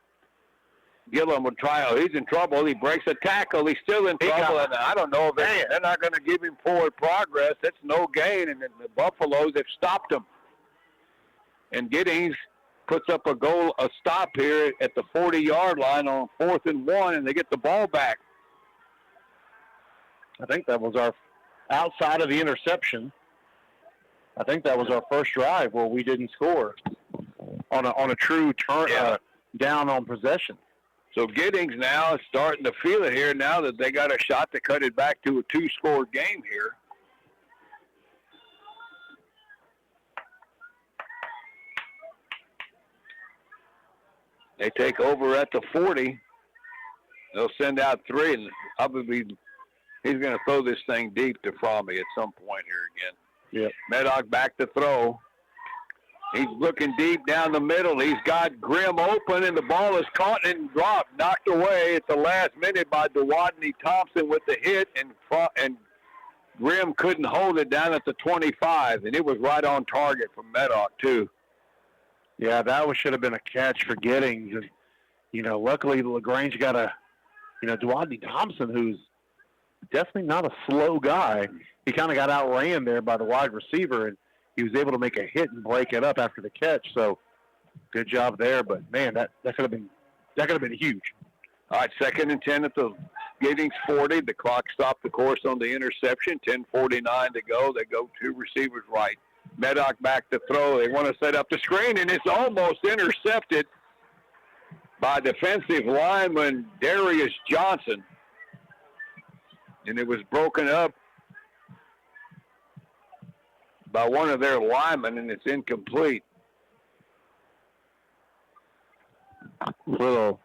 Gillum would try. Oh, he's in trouble. He breaks a tackle. He's still in trouble. And I don't know if they're not going to give him forward progress. That's no gain. And the Buffaloes have stopped him. And Giddings puts up a stop here at the 40-yard line on 4th and 1, and they get the ball back. I think that was our, outside of the interception, I think that was our first drive where we didn't score on a true turn down on possession. So Giddings now is starting to feel it here now that they got a shot to cut it back to a 2-score game here. They take over at the 40. They'll send out 3, and probably he's going to throw this thing deep to Fromme at some point here again. Yep. Maddock back to throw. He's looking deep down the middle. He's got Grimm open, and the ball is caught and dropped, knocked away at the last minute by Dewadney Thompson with the hit, and Grimm couldn't hold it down at the 25, and it was right on target from Maddock, too. Yeah, that should have been a catch for Giddings. And, luckily LaGrange got Dewadney Thompson, who's definitely not a slow guy. He kind of got outran there by the wide receiver, and he was able to make a hit and break it up after the catch. So good job there. But man, that could have been huge. All right, 2nd and 10 at the Giddings 40. The clock stopped, of course, on the interception. 10:49 to go. They go 2 receivers right. Meddock back to throw. They want to set up the screen, and it's almost intercepted by defensive lineman Darius Johnson. And it was broken up by one of their linemen, and it's incomplete. Little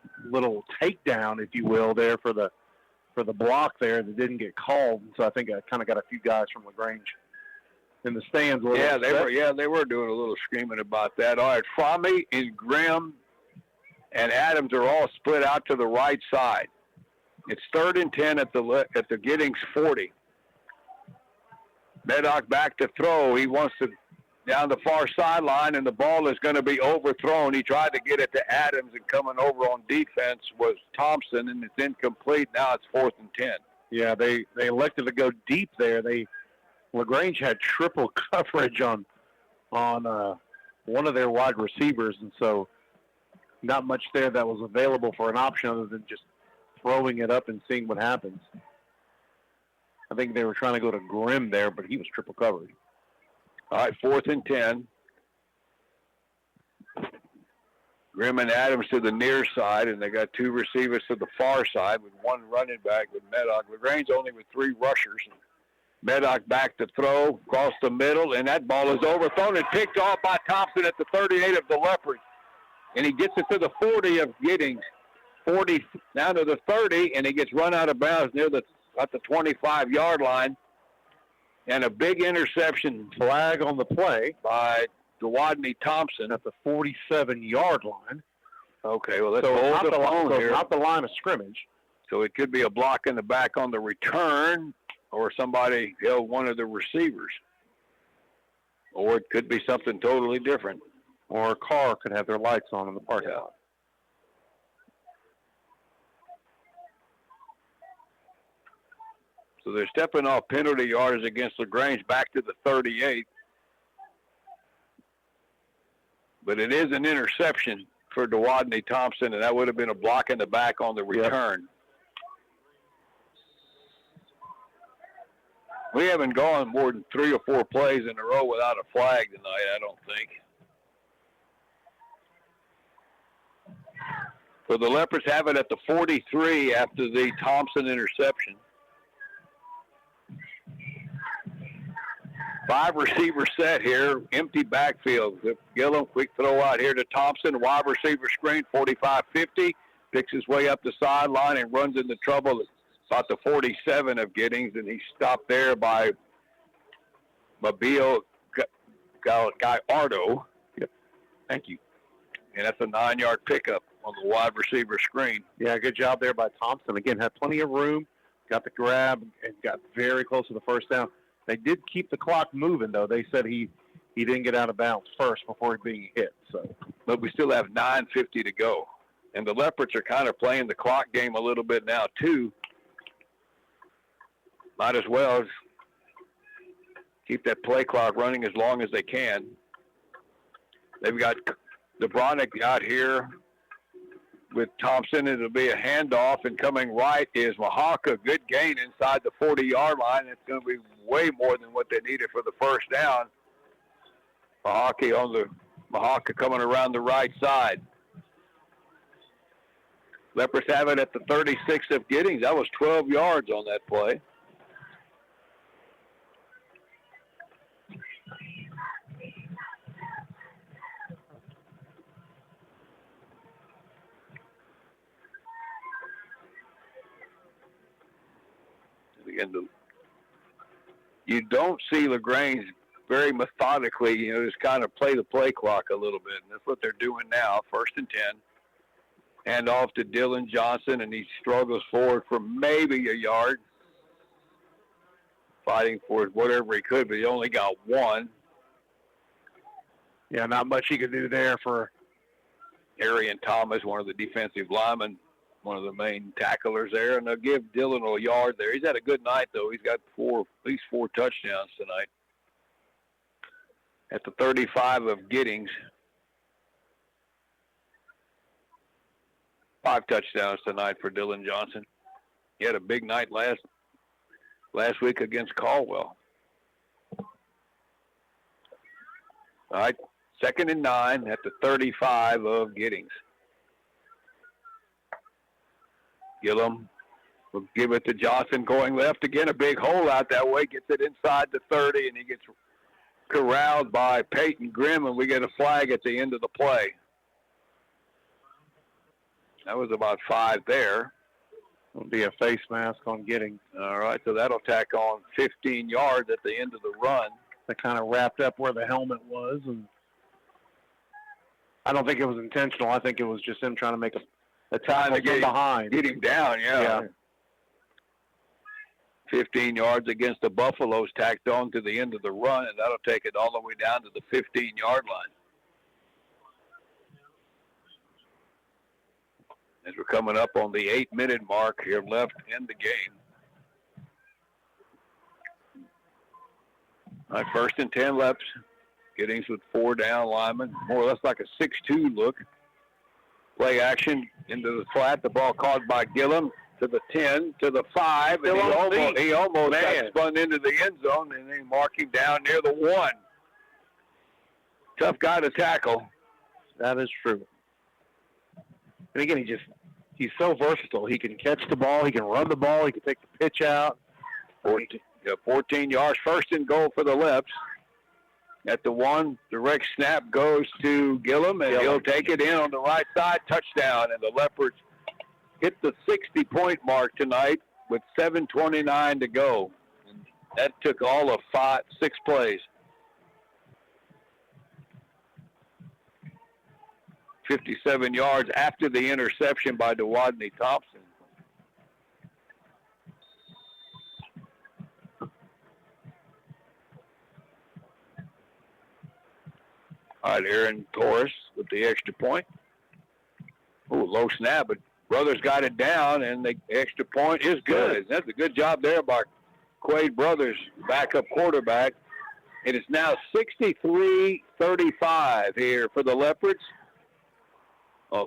takedown, if you will, there for the block there that didn't get called. So I think I kind of got a few guys from LaGrange in the stands. Yeah, they were doing a little screaming about that. All right, Frommie and Grimm and Adams are all split out to the right side. It's 3rd and 10 at the Giddings 40. Meddock back to throw. He wants to down the far sideline, and the ball is going to be overthrown. He tried to get it to Adams, and coming over on defense was Thompson, and it's incomplete. Now it's 4th and 10. Yeah, they elected to go deep there. LaGrange had triple coverage on one of their wide receivers, and so not much there that was available for an option other than just throwing it up and seeing what happens. I think they were trying to go to Grimm there, but he was triple covered. All right, 4th and 10. Grimm and Adams to the near side, and they got 2 receivers to the far side with 1 running back with Meddock. LaGrange only with 3 rushers. Meddock back to throw, across the middle, and that ball is overthrown and picked off by Thompson at the 38 of the Leopards. And he gets it to the 40 of Giddings. 40 down to the 30, and he gets run out of bounds at the 25-yard line. And a big interception flag on the play by Dewodney Thompson at the 47-yard line. Okay, well, let's hold the phone here. Not the line of scrimmage. So it could be a block in the back on the return, or somebody held one of the receivers. Or it could be something totally different. Or a car could have their lights on in the parking lot. So they're stepping off penalty yards against LaGrange back to the 38. But it is an interception for Dewodney Thompson, and that would have been a block in the back on the return. Yep. We haven't gone more than 3 or 4 plays in a row without a flag tonight, I don't think. So the Leopards have it at the 43 after the Thompson interception. 5 receiver set here, empty backfield. Gillum, quick throw out here to Thompson, wide receiver screen, 45-50, picks his way up the sideline and runs into trouble at about the 47 of Giddings, and he's stopped there by Mobile Gallardo. Yep. Thank you. And that's a 9-yard pickup on the wide receiver screen. Yeah, good job there by Thompson. Again, had plenty of room, got the grab, and got very close to the first down. They did keep the clock moving, though. They said he didn't get out of bounds first before being hit. So, but we still have 9:50 to go. And the Leopards are kind of playing the clock game a little bit now, too. Might as well keep that play clock running as long as they can. They've got Debronic out here with Thompson. It'll be a handoff, and coming right is Mahaka. Good gain inside the 40-yard line. It's going to be way more than what they needed for the first down. Mahaka coming around the right side. Leopards have it at the 36 of Giddings. That was 12 yards on that play. Again, you don't see LaGrange very methodically, just kind of play the play clock a little bit. And that's what they're doing now, 1st and 10. Hand off to Dylan Johnson, and he struggles forward for maybe a yard. Fighting for whatever he could, but he only got 1. Yeah, not much he could do there for Arian Thomas, one of the defensive linemen, one of the main tacklers there, and they'll give Dylan a yard there. He's had a good night, though. He's got at least 4 touchdowns tonight. At the 35 of Giddings. 5 touchdowns tonight for Dylan Johnson. He had a big night last week against Caldwell. All right, 2nd and 9 at the 35 of Giddings. Gillum will give it to Johnson going left again. A big hole out that way. Gets it inside the 30, and he gets corralled by Peyton Grimm, and we get a flag at the end of the play. That was about 5 there. It'll be a face mask on Giddings. All right, so that'll tack on 15 yards at the end of the run. That kind of wrapped up where the helmet was, and I don't think it was intentional. I think it was just him trying to make a tackle from behind. Get him down, yeah. 15 yards against the Buffaloes tacked on to the end of the run, and that'll take it all the way down to the 15-yard line. As we're coming up on the 8-minute mark here left in the game. All right, 1st and 10 left. Giddings with 4 down linemen. More or less like a 6-2 look. Play action into the flat. The ball caught by Gillum to the 10, to the 5. And he almost got spun into the end zone, and they mark him down near the 1. Tough guy to tackle. That is true. And again, he's so versatile. He can catch the ball, he can run the ball, he can take the pitch out. 14 yards, 1st and goal for the Leopards. At the 1, direct snap goes to Gillum, and he'll take it in on the right side, touchdown. And the Leopards hit the 60-point mark tonight with 7:29 to go. And that took all of 6 plays. 57 yards after the interception by Duwadney Thompson. All right, Aaron Torres with the extra point. Ooh, low snap, but Brothers got it down, and the extra point is good. That's a good job there by Quaid Brothers, backup quarterback. It is now 63-35 here for the Leopards.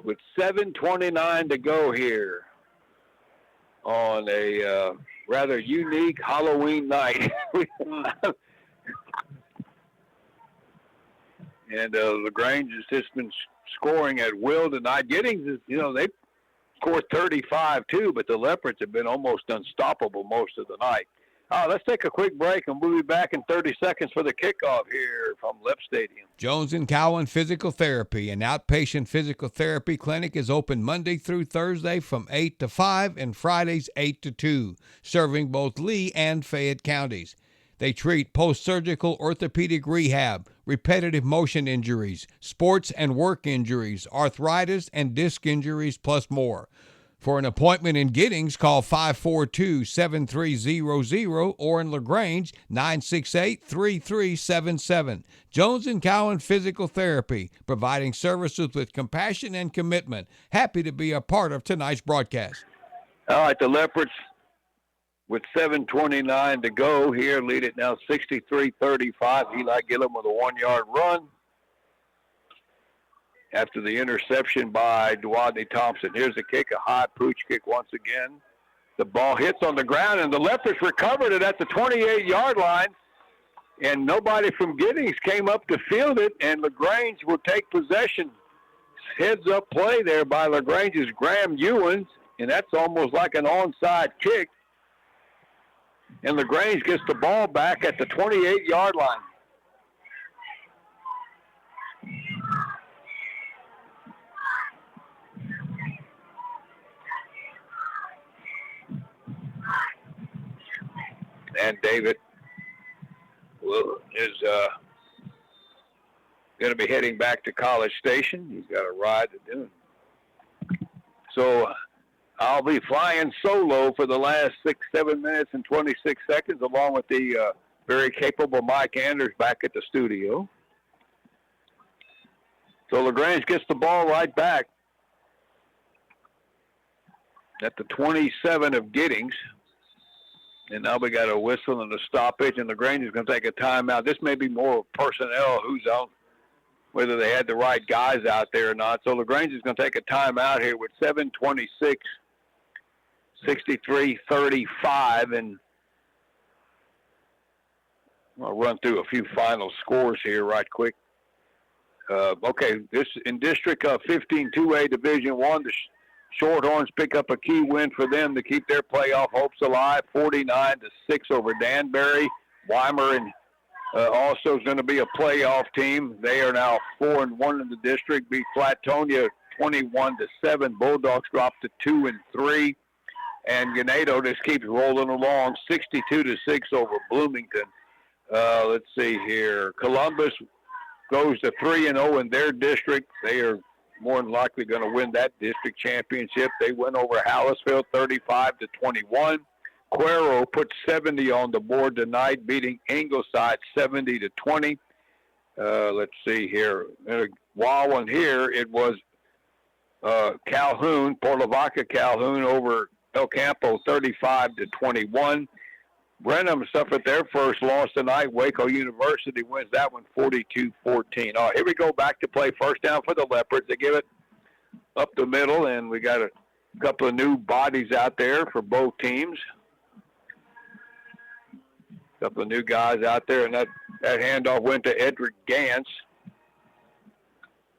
With 7:29 to go here on a rather unique Halloween night. And LaGrange has just been scoring at will tonight. Giddings is, they scored 35 too, but the Leopards have been almost unstoppable most of the night. Let's take a quick break, and we'll be back in 30 seconds for the kickoff here from Lep Stadium. Jones & Cowan Physical Therapy, an outpatient physical therapy clinic, is open Monday through Thursday from 8 to 5 and Fridays 8 to 2, serving both Lee and Fayette counties. They treat post-surgical orthopedic rehab, repetitive motion injuries, sports and work injuries, arthritis and disc injuries, plus more. For an appointment in Giddings, call 542-7300 or in LaGrange, 968-3377. Jones & Cowan Physical Therapy, providing services with compassion and commitment. Happy to be a part of tonight's broadcast. All right, the Leopards, with 7:29 to go here, lead it now 63-35. Eli Gillum with a 1-yard run after the interception by Duwadney Thompson. Here's a kick, a high pooch kick once again. The ball hits on the ground, and the Leopards recovered it at the 28-yard line, and nobody from Giddings came up to field it, and LaGrange will take possession. Heads-up play there by LaGrange's Graham Ewens, and that's almost like an onside kick. And LaGrange gets the ball back at the 28-yard line. And David is going to be heading back to College Station. He's got a ride to do. So I'll be flying solo for the last 6-7 minutes and 26 seconds, along with the very capable Mike Anders back at the studio. So LaGrange gets the ball right back at the 27 of Giddings. And now we got a whistle and a stoppage, and LaGrange is going to take a timeout. This may be more personnel who's out, whether they had the right guys out there or not. So LaGrange is going to take a timeout here with 7:26, 63-35, and I'll run through a few final scores here right quick. Okay, this in District 15 2A Division 1, the Shorthorns pick up a key win for them to keep their playoff hopes alive, 49-6 over Danbury. Weimar and also is going to be a playoff team. They are now 4-1 in the district. Beat Flatonia 21-7. Bulldogs dropped to 2-3, and Ganado just keeps rolling along, 62-6 over Bloomington. Let's see here. Columbus goes to 3-0 in their district. They are more than likely going to win that district championship. They went over Hallisville 35-21. Cuero put 70 on the board tonight, beating Ingleside 70-20. Let's see here. Wild one here. It was Calhoun, Port Lavaca Calhoun over El Campo 35-21. Brenham suffered their first loss tonight. Waco University wins that one 42-14. All right, here we go back to play. First down for the Leopards. They give it up the middle, and we got a couple of new bodies out there for both teams. A couple of new guys out there, and that handoff went to Edric Gantz.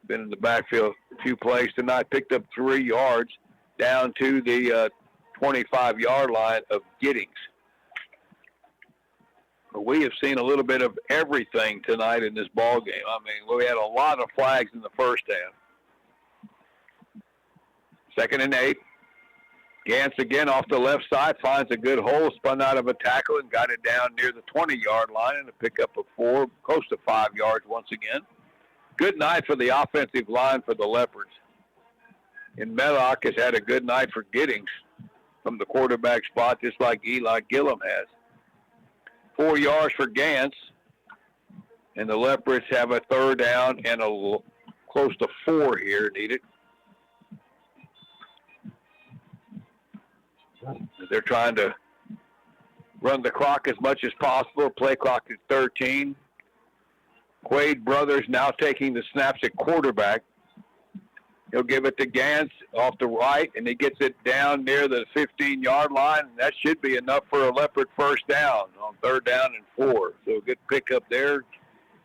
Been in the backfield a few plays tonight. Picked up 3 yards down to the 25-yard line of Giddings. We have seen a little bit of everything tonight in this ball game. I mean, we had a lot of flags in the first half. 2nd and 8. Gantz again off the left side, finds a good hole, spun out of a tackle and got it down near the 20-yard line and a pickup of 4, close to 5 yards once again. Good night for the offensive line for the Leopards. And Medlock has had a good night for Giddings from the quarterback spot, just like Eli Gillum has. 4 yards for Gantz, and the Leopards have a 3rd down and close to 4 here needed. They're trying to run the clock as much as possible. Play clock is 13. Quaid Brothers now taking the snaps at quarterback. He'll give it to Gantz off the right, and he gets it down near the 15-yard line. And that should be enough for a Leopard first down on 3rd down and 4. So a good pickup there.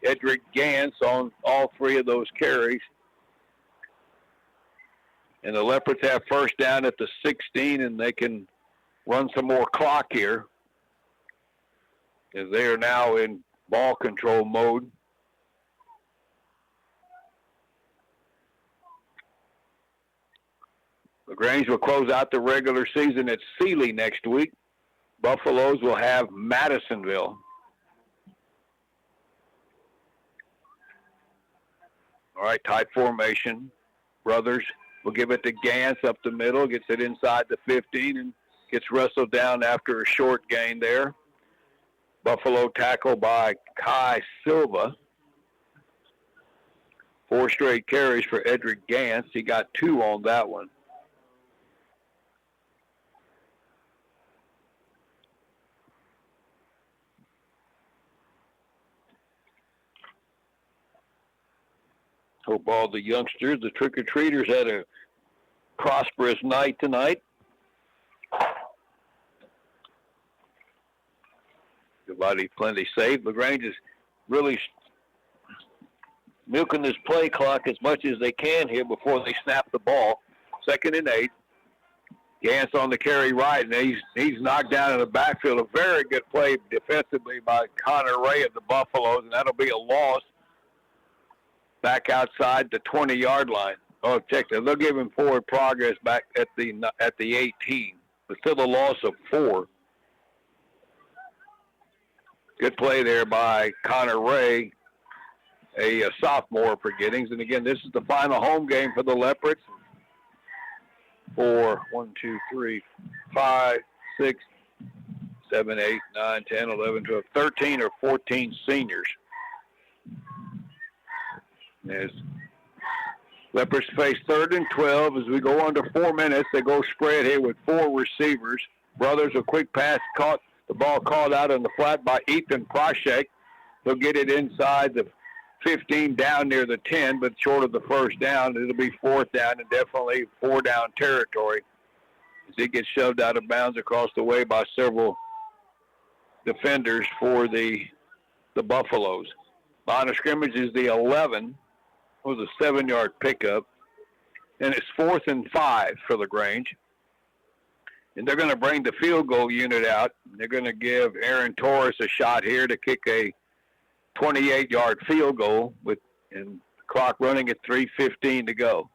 Edric Gantz on all 3 of those carries. And the Leopards have first down at the 16, and they can run some more clock here as they are now in ball control mode. LaGrange will close out the regular season at Sealy next week. Buffaloes will have Madisonville. All right, tight formation. Brothers will give it to Gantz up the middle, gets it inside the 15, and gets wrestled down after a short gain there. Buffalo tackle by Kai Silva. 4 straight carries for Edric Gantz. He got 2 on that one. Hope all the youngsters, the trick-or-treaters, had a prosperous night tonight. Everybody plenty safe. LaGrange is really milking this play clock as much as they can here before they snap the ball. 2nd and 8. Gantz on the carry right, and he's knocked down in the backfield. A very good play defensively by Connor Ray of the Buffaloes, and that'll be a loss. Back outside the 20-yard line. Oh, check that. They'll give him forward progress back at the 18, but still a loss of 4. Good play there by Connor Ray, a sophomore for Giddings. And again, this is the final home game for the Leopards. 4, 1, 2, 3, 5, 6, 7, 8, 9, 10, 11, 12, 13 or 14 seniors. As Leopards face 3rd and 12 as we go under 4 minutes. They go spread here with 4 receivers. Brothers, a quick pass, caught the ball called out on the flat by Ethan Proshek. He'll get it inside the 15 down near the 10, but short of the first down. It'll be 4th down and definitely 4-down territory as he gets shoved out of bounds across the way by several defenders for the Buffaloes. Line of scrimmage is the 11. was a 7-yard pickup. And it's 4th and 5 for LaGrange. And they're going to bring the field goal unit out. They're going to give Aaron Torres a shot here to kick a 28-yard field goal and the clock running at 3:15 to go.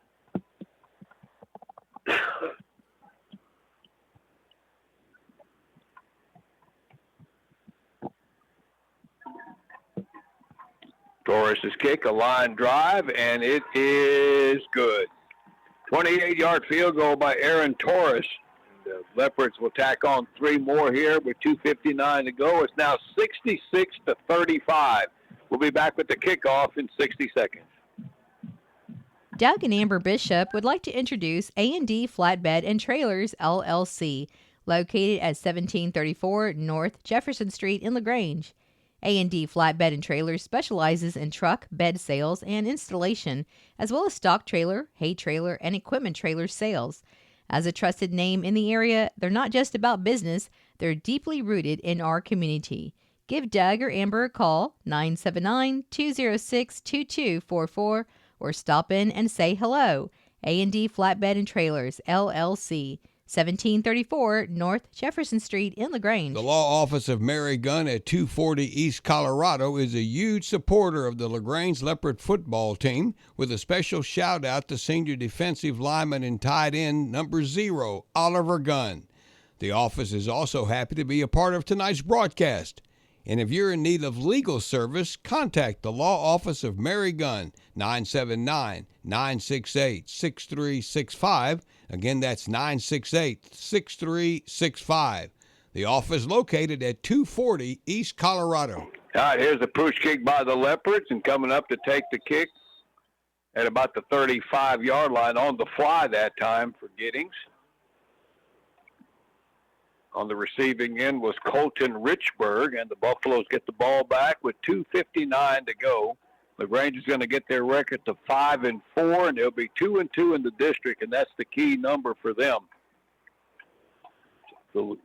Torres' kick, a line drive, and it is good. 28-yard field goal by Aaron Torres. The Leopards will tack on 3 more here with 2:59 to go. It's now 66-35. We'll be back with the kickoff in 60 seconds. Doug and Amber Bishop would like to introduce A&D Flatbed and Trailers, LLC, located at 1734 North Jefferson Street in LaGrange. A&D Flatbed and Trailers specializes in truck bed sales and installation, as well as stock trailer, hay trailer, and equipment trailer sales. As a trusted name in the area, they're not just about business, they're deeply rooted in our community. Give Doug or Amber a call, 979-206-2244, or stop in and say hello. A&D Flatbed and Trailers, LLC, 1734 North Jefferson Street in LaGrange. The law office of Mary Gunn at 240 East Colorado is a huge supporter of the LaGrange Leopard football team, with a special shout out to senior defensive lineman and tight end number 0, Oliver Gunn. The office is also happy to be a part of tonight's broadcast. And if you're in need of legal service, contact the law office of Mary Gunn, 979-968-6365. Again, that's 968-6365. The office located at 240 East Colorado. All right, here's the push kick by the Leopards, and coming up to take the kick at about the 35-yard line on the fly that time for Giddings. On the receiving end was Colton Richburg, and the Buffaloes get the ball back with 2:59 to go. LaGrange is going to get their record to 5-4, and they'll be 2-2 in the district, and that's the key number for them. So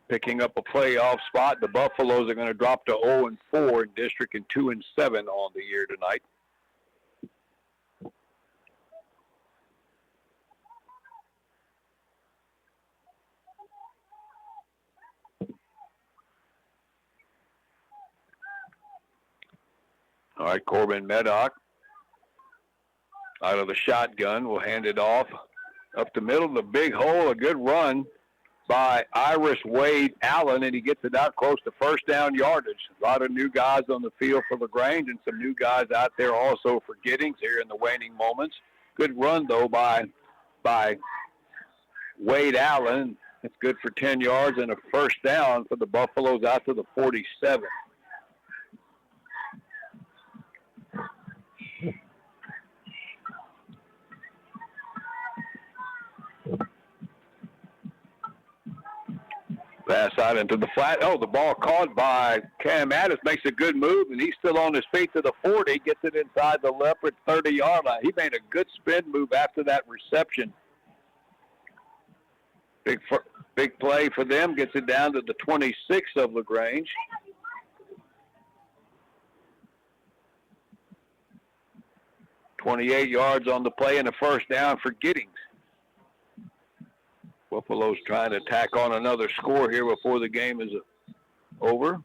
picking up a playoff spot, the Buffaloes are going to drop to 0-4 in district and 2-7 on the year tonight. All right, Corbin Meddock out of the shotgun will hand it off up the middle of the big hole. A good run by Iris Wade Allen, and he gets it out close to first down yardage. A lot of new guys on the field for LaGrange and some new guys out there also for Giddings here in the waning moments. Good run, though, by Wade Allen. It's good for 10 yards and a first down for the Buffaloes out to the 47. Pass out into the flat. Oh, the ball caught by Cam Addis. Makes a good move, and he's still on his feet to the 40. Gets it inside the Leopard 30-yard line. He made a good spin move after that reception. Big play for them. Gets it down to the 26 of LaGrange. .28 yards on the play and a first down for Giddings. Buffalo's trying to tack on another score here before the game is over.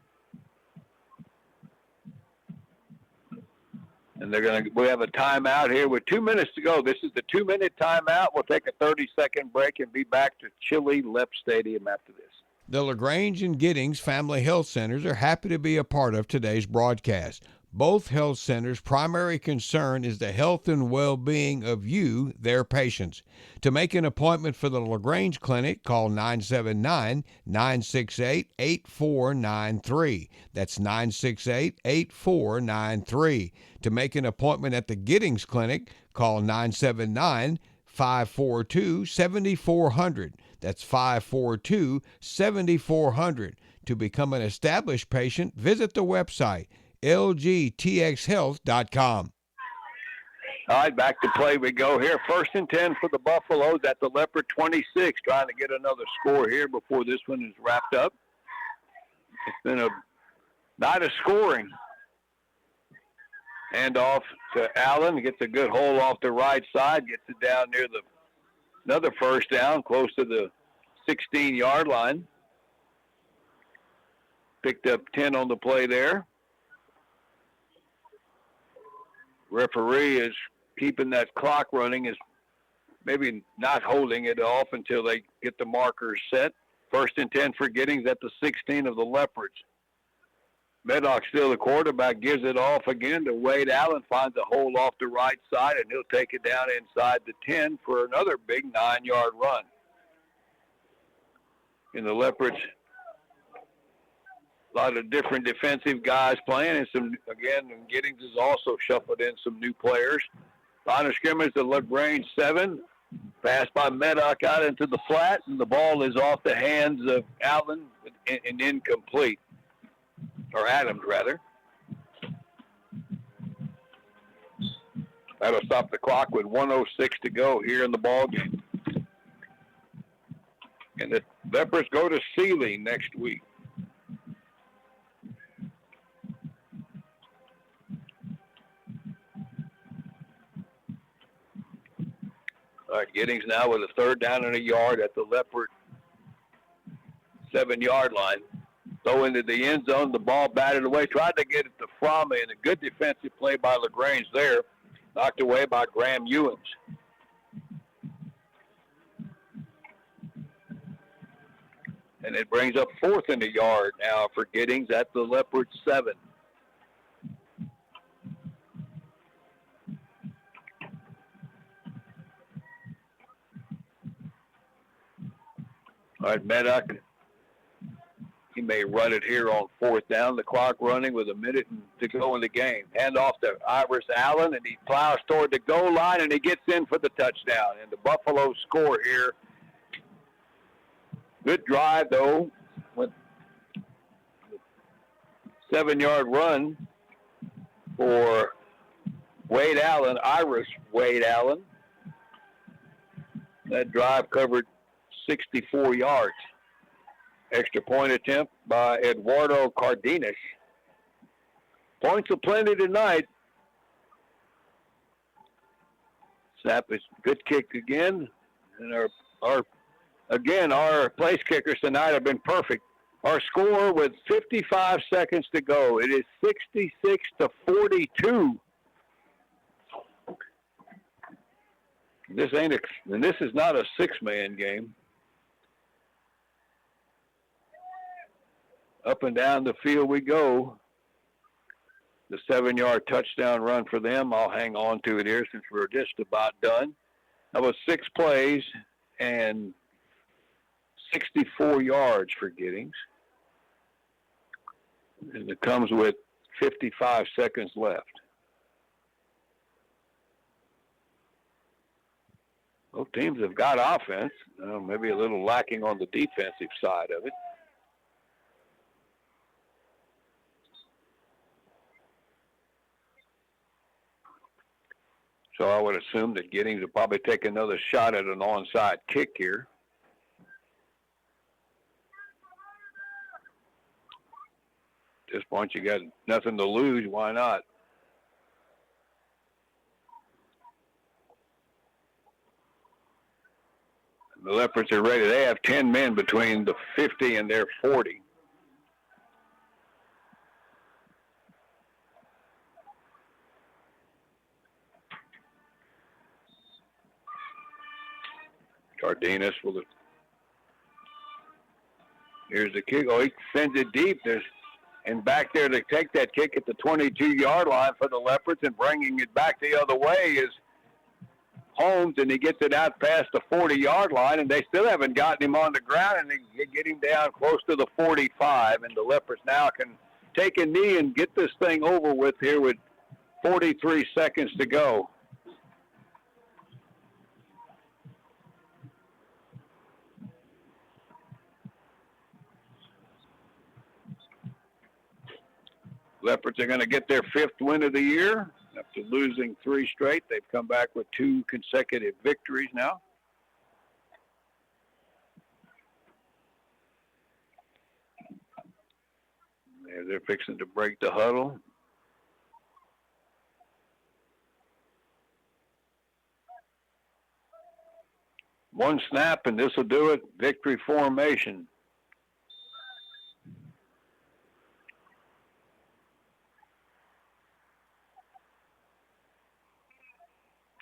And we have a timeout here with 2 minutes to go. This is the 2-minute timeout. We'll take a 30-second break and be back to chilly Lep Stadium after this. The LaGrange and Giddings Family Health Centers are happy to be a part of today's broadcast. Both health centers' primary concern is the health and well-being of you, their patients. To make an appointment for the LaGrange Clinic, call 979-968-8493. That's 968-8493. To make an appointment at the Giddings Clinic, call 979-542-7400. That's 542-7400. To become an established patient, visit the website LGTXhealth.com. All right, back to play we go here. 1st and 10 for the Buffaloes at the Leopard 26, trying to get another score here before this one is wrapped up. It's been a night of scoring. Hand off to Allen. Gets a good hole off the right side. Gets it down near another first down, close to the 16-yard line. Picked up 10 on the play there. Referee is keeping that clock running, is maybe not holding it off until they get the markers set. First and 10 for Giddings at the 16 of the Leopards. Medlock still the quarterback, gives it off again to Wade Allen, finds a hole off the right side, and he'll take it down inside the 10 for another big 9-yard run. In the Leopards, a lot of different defensive guys playing, and Giddings has also shuffled in some new players. Line of scrimmage, the LaGrange 7. Pass by Medlock out into the flat, and the ball is off the hands of Allen and incomplete. Or Adams, rather. That'll stop the clock with 1:06 to go here in the ball game. And the Leopards go to Sealy next week. All right, Giddings now with a third down and a yard at the Leopard 7-yard line. Throw into the end zone, the ball batted away. Tried to get it to Frama, and a good defensive play by LaGrange there. Knocked away by Graham Ewins. And it brings up fourth and a yard now for Giddings at the Leopard 7. All right, Medlock. He may run it here on fourth down. The clock running with a minute to go in the game. Hand off to Iris Allen, and he plows toward the goal line, and he gets in for the touchdown. And the Buffalo score here. Good drive, though, with a 7-yard run for Wade Allen, Iris Wade Allen. That drive covered 64 yards. Extra point attempt by Eduardo Cardenas. Points aplenty tonight. Snap is good kick again. And our place kickers tonight have been perfect. Our score with 55 seconds to go. It is 66-42. This is not a 6-man game. Up and down the field we go. The 7-yard touchdown run for them. I'll hang on to it here since we're just about done. That was 6 plays and 64 yards for Giddings. And it comes with 55 seconds left. Both teams have got offense. Maybe a little lacking on the defensive side of it. So I would assume that Giddings will probably take another shot at an onside kick here. At this point, you got nothing to lose. Why not? The Leopards are ready. They have 10 men between the 50 and their 40. Cardenas will. Here's the kick. Oh, he sends it deep. And back there to take that kick at the 22-yard line for the Leopards and bringing it back the other way is Holmes, and he gets it out past the 40-yard line, and they still haven't gotten him on the ground, and they get him down close to the 45, and the Leopards now can take a knee and get this thing over with here with 43 seconds to go. Leopards are going to get their 5th win of the year. After losing 3 straight, they've come back with 2 consecutive victories now. They're fixing to break the huddle. One snap, and this will do it. Victory formation.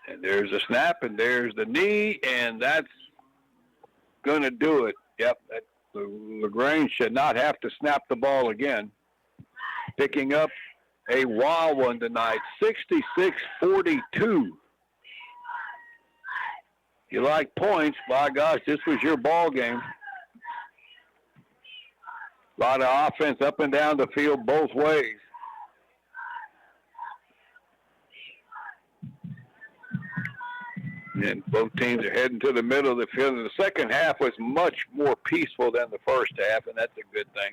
And there's a snap, and there's the knee, and that's going to do it. Yep, LaGrange should not have to snap the ball again. Picking up a wild one tonight, 66-42. You like points, by gosh, this was your ball game. A lot of offense up and down the field both ways. And both teams are heading to the middle of the field. And the second half was much more peaceful than the first half, and that's a good thing.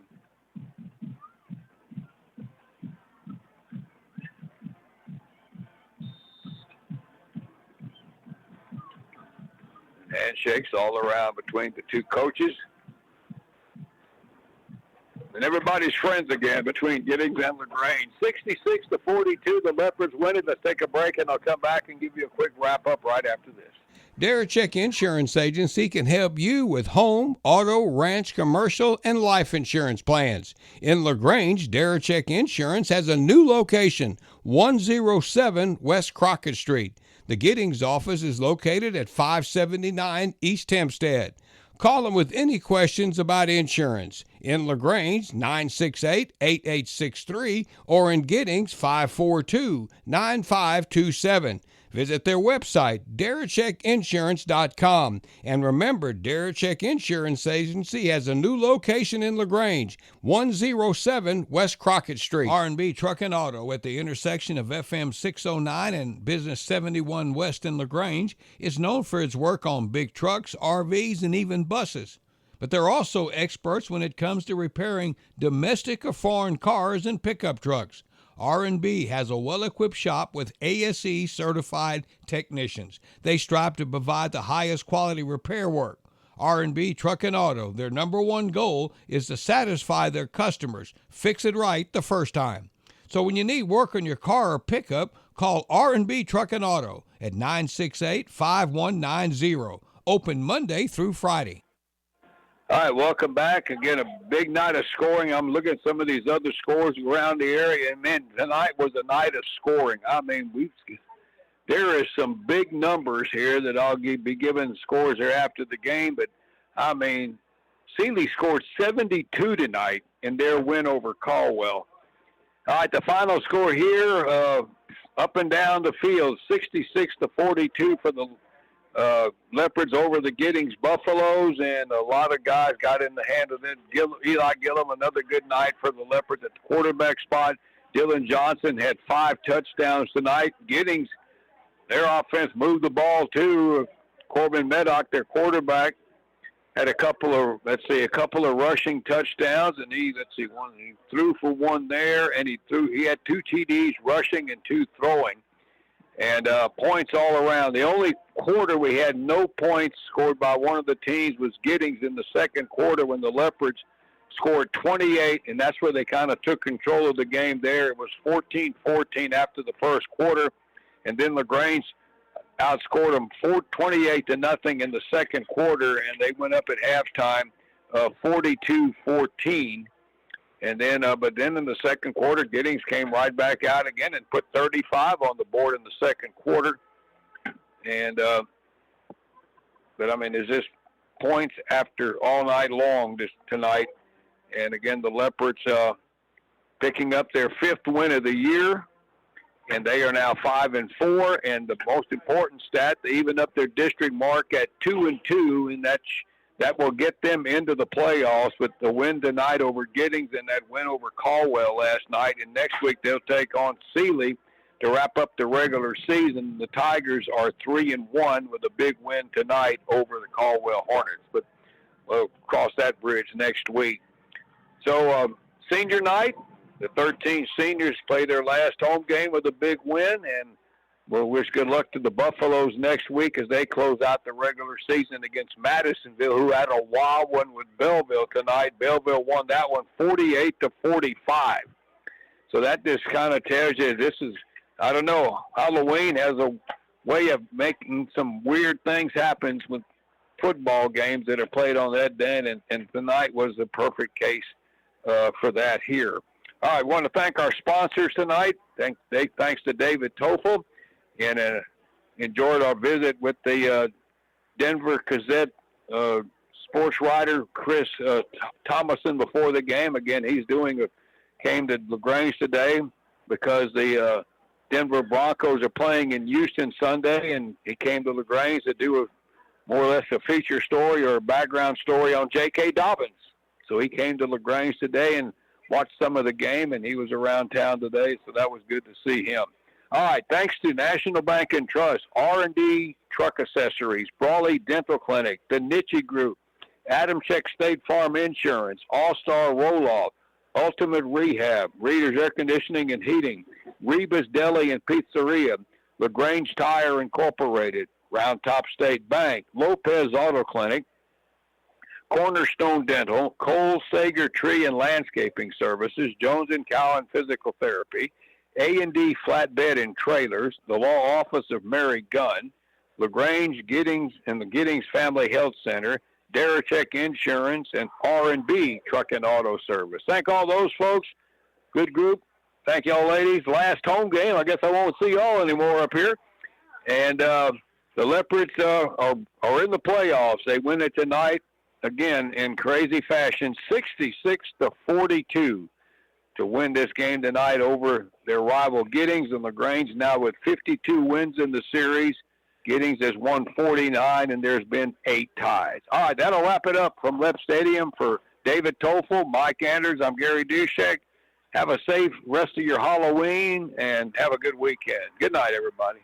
Handshakes all around between the two coaches. And everybody's friends again between Giddings and LaGrange. 66-42, the Leopards win it. Let's take a break, and I'll come back and give you a quick wrap-up right after this. Darachek Insurance Agency can help you with home, auto, ranch, commercial, and life insurance plans. In LaGrange, Darachek Insurance has a new location, 107 West Crockett Street. The Giddings office is located at 579 East Hempstead. Call them with any questions about insurance. In LaGrange, 968-8863, or in Giddings, 542-9527. Visit their website, DarachekInsurance.com. And remember, Darachek Insurance Agency has a new location in LaGrange, 107 West Crockett Street. R&B Truck and Auto at the intersection of FM 609 and Business 71 West in LaGrange is known for its work on big trucks, RVs, and even buses. But they're also experts when it comes to repairing domestic or foreign cars and pickup trucks. R&B has a well-equipped shop with ASE certified technicians. They strive to provide the highest quality repair work. R&B Truck and Auto, their number one goal is to satisfy their customers. Fix it right the first time. So when you need work on your car or pickup, call R&B Truck and Auto at 968-5190. Open Monday through Friday. All right, welcome back. Again, a big night of scoring. I'm looking at some of these other scores around the area, and, man, tonight was a night of scoring. I mean, there is some big numbers here that I'll be giving scores there after the game, but, I mean, Sealy scored 72 tonight in their win over Caldwell. All right, the final score here, up and down the field, 66-42 for the Leopards over the Giddings Buffaloes, and a lot of guys got in the hand of it. Eli Gillum, another good night for the Leopards at the quarterback spot. Dylan Johnson had 5 touchdowns tonight. Giddings, their offense moved the ball too. Corbin Meddock, their quarterback, had a couple of rushing touchdowns, and he threw for one there, and he had 2 TDs rushing and 2 throwing. And points all around. The only quarter we had no points scored by one of the teams was Giddings in the second quarter when the Leopards scored 28, and that's where they kind of took control of the game there. It was 14-14 after the first quarter, and then LaGrange outscored them 28-0 in the second quarter, and they went up at halftime 42-14. And then, but then in the second quarter, Giddings came right back out again and put 35 on the board in the second quarter. And, but I mean, there's just points after all night long tonight. And again, the Leopards picking up their 5th win of the year, and they are now 5-4. And the most important stat, they even up their district mark at 2-2, and that will get them into the playoffs with the win tonight over Giddings and that win over Caldwell last night. And next week they'll take on Sealy to wrap up the regular season. The Tigers are 3-1 with a big win tonight over the Caldwell Hornets. But we'll cross that bridge next week. So senior night, the 13 seniors play their last home game with a big win, and we'll wish good luck to the Buffaloes next week as they close out the regular season against Madisonville, who had a wild one with Belleville tonight. Belleville won that one 48-45. So that just kind of tells you this is, I don't know, Halloween has a way of making some weird things happen with football games that are played on that day, and tonight was the perfect case for that here. All right, I want to thank our sponsors tonight. Thanks to David Toffel, and enjoyed our visit with the Denver Gazette sports writer Chris Thomason before the game. Again, he's came to LaGrange today because the Denver Broncos are playing in Houston Sunday, and he came to LaGrange to do more or less a feature story or a background story on J.K. Dobbins. So he came to LaGrange today and watched some of the game, and he was around town today, so that was good to see him. All right, thanks to National Bank and Trust, R&D Truck Accessories, Brawley Dental Clinic, the Niche Group, Adamcheck State Farm Insurance, All-Star Roll-Off, Ultimate Rehab, Reader's Air Conditioning and Heating, Reba's Deli and Pizzeria, LaGrange Tire Incorporated, Round Top State Bank, Lopez Auto Clinic, Cornerstone Dental, Cole Sager Tree and Landscaping Services, Jones & Cowan Physical Therapy, A&D Flatbed and Trailers, the Law Office of Mary Gunn, LaGrange, Giddings, and the Giddings Family Health Center, Darachek Insurance, and R&B Truck and Auto Service. Thank all those folks. Good group. Thank y'all ladies. Last home game. I guess I won't see y'all anymore up here. And the Leopards are in the playoffs. They win it tonight, again, in crazy fashion, 66-42 to win this game tonight over their rival Giddings, and LaGrange now with 52 wins in the series. Giddings has won 49, and there's been 8 ties. All right, that'll wrap it up from Lep Stadium. For David Toffel, Mike Anders, I'm Gary Dushek. Have a safe rest of your Halloween, and have a good weekend. Good night, everybody.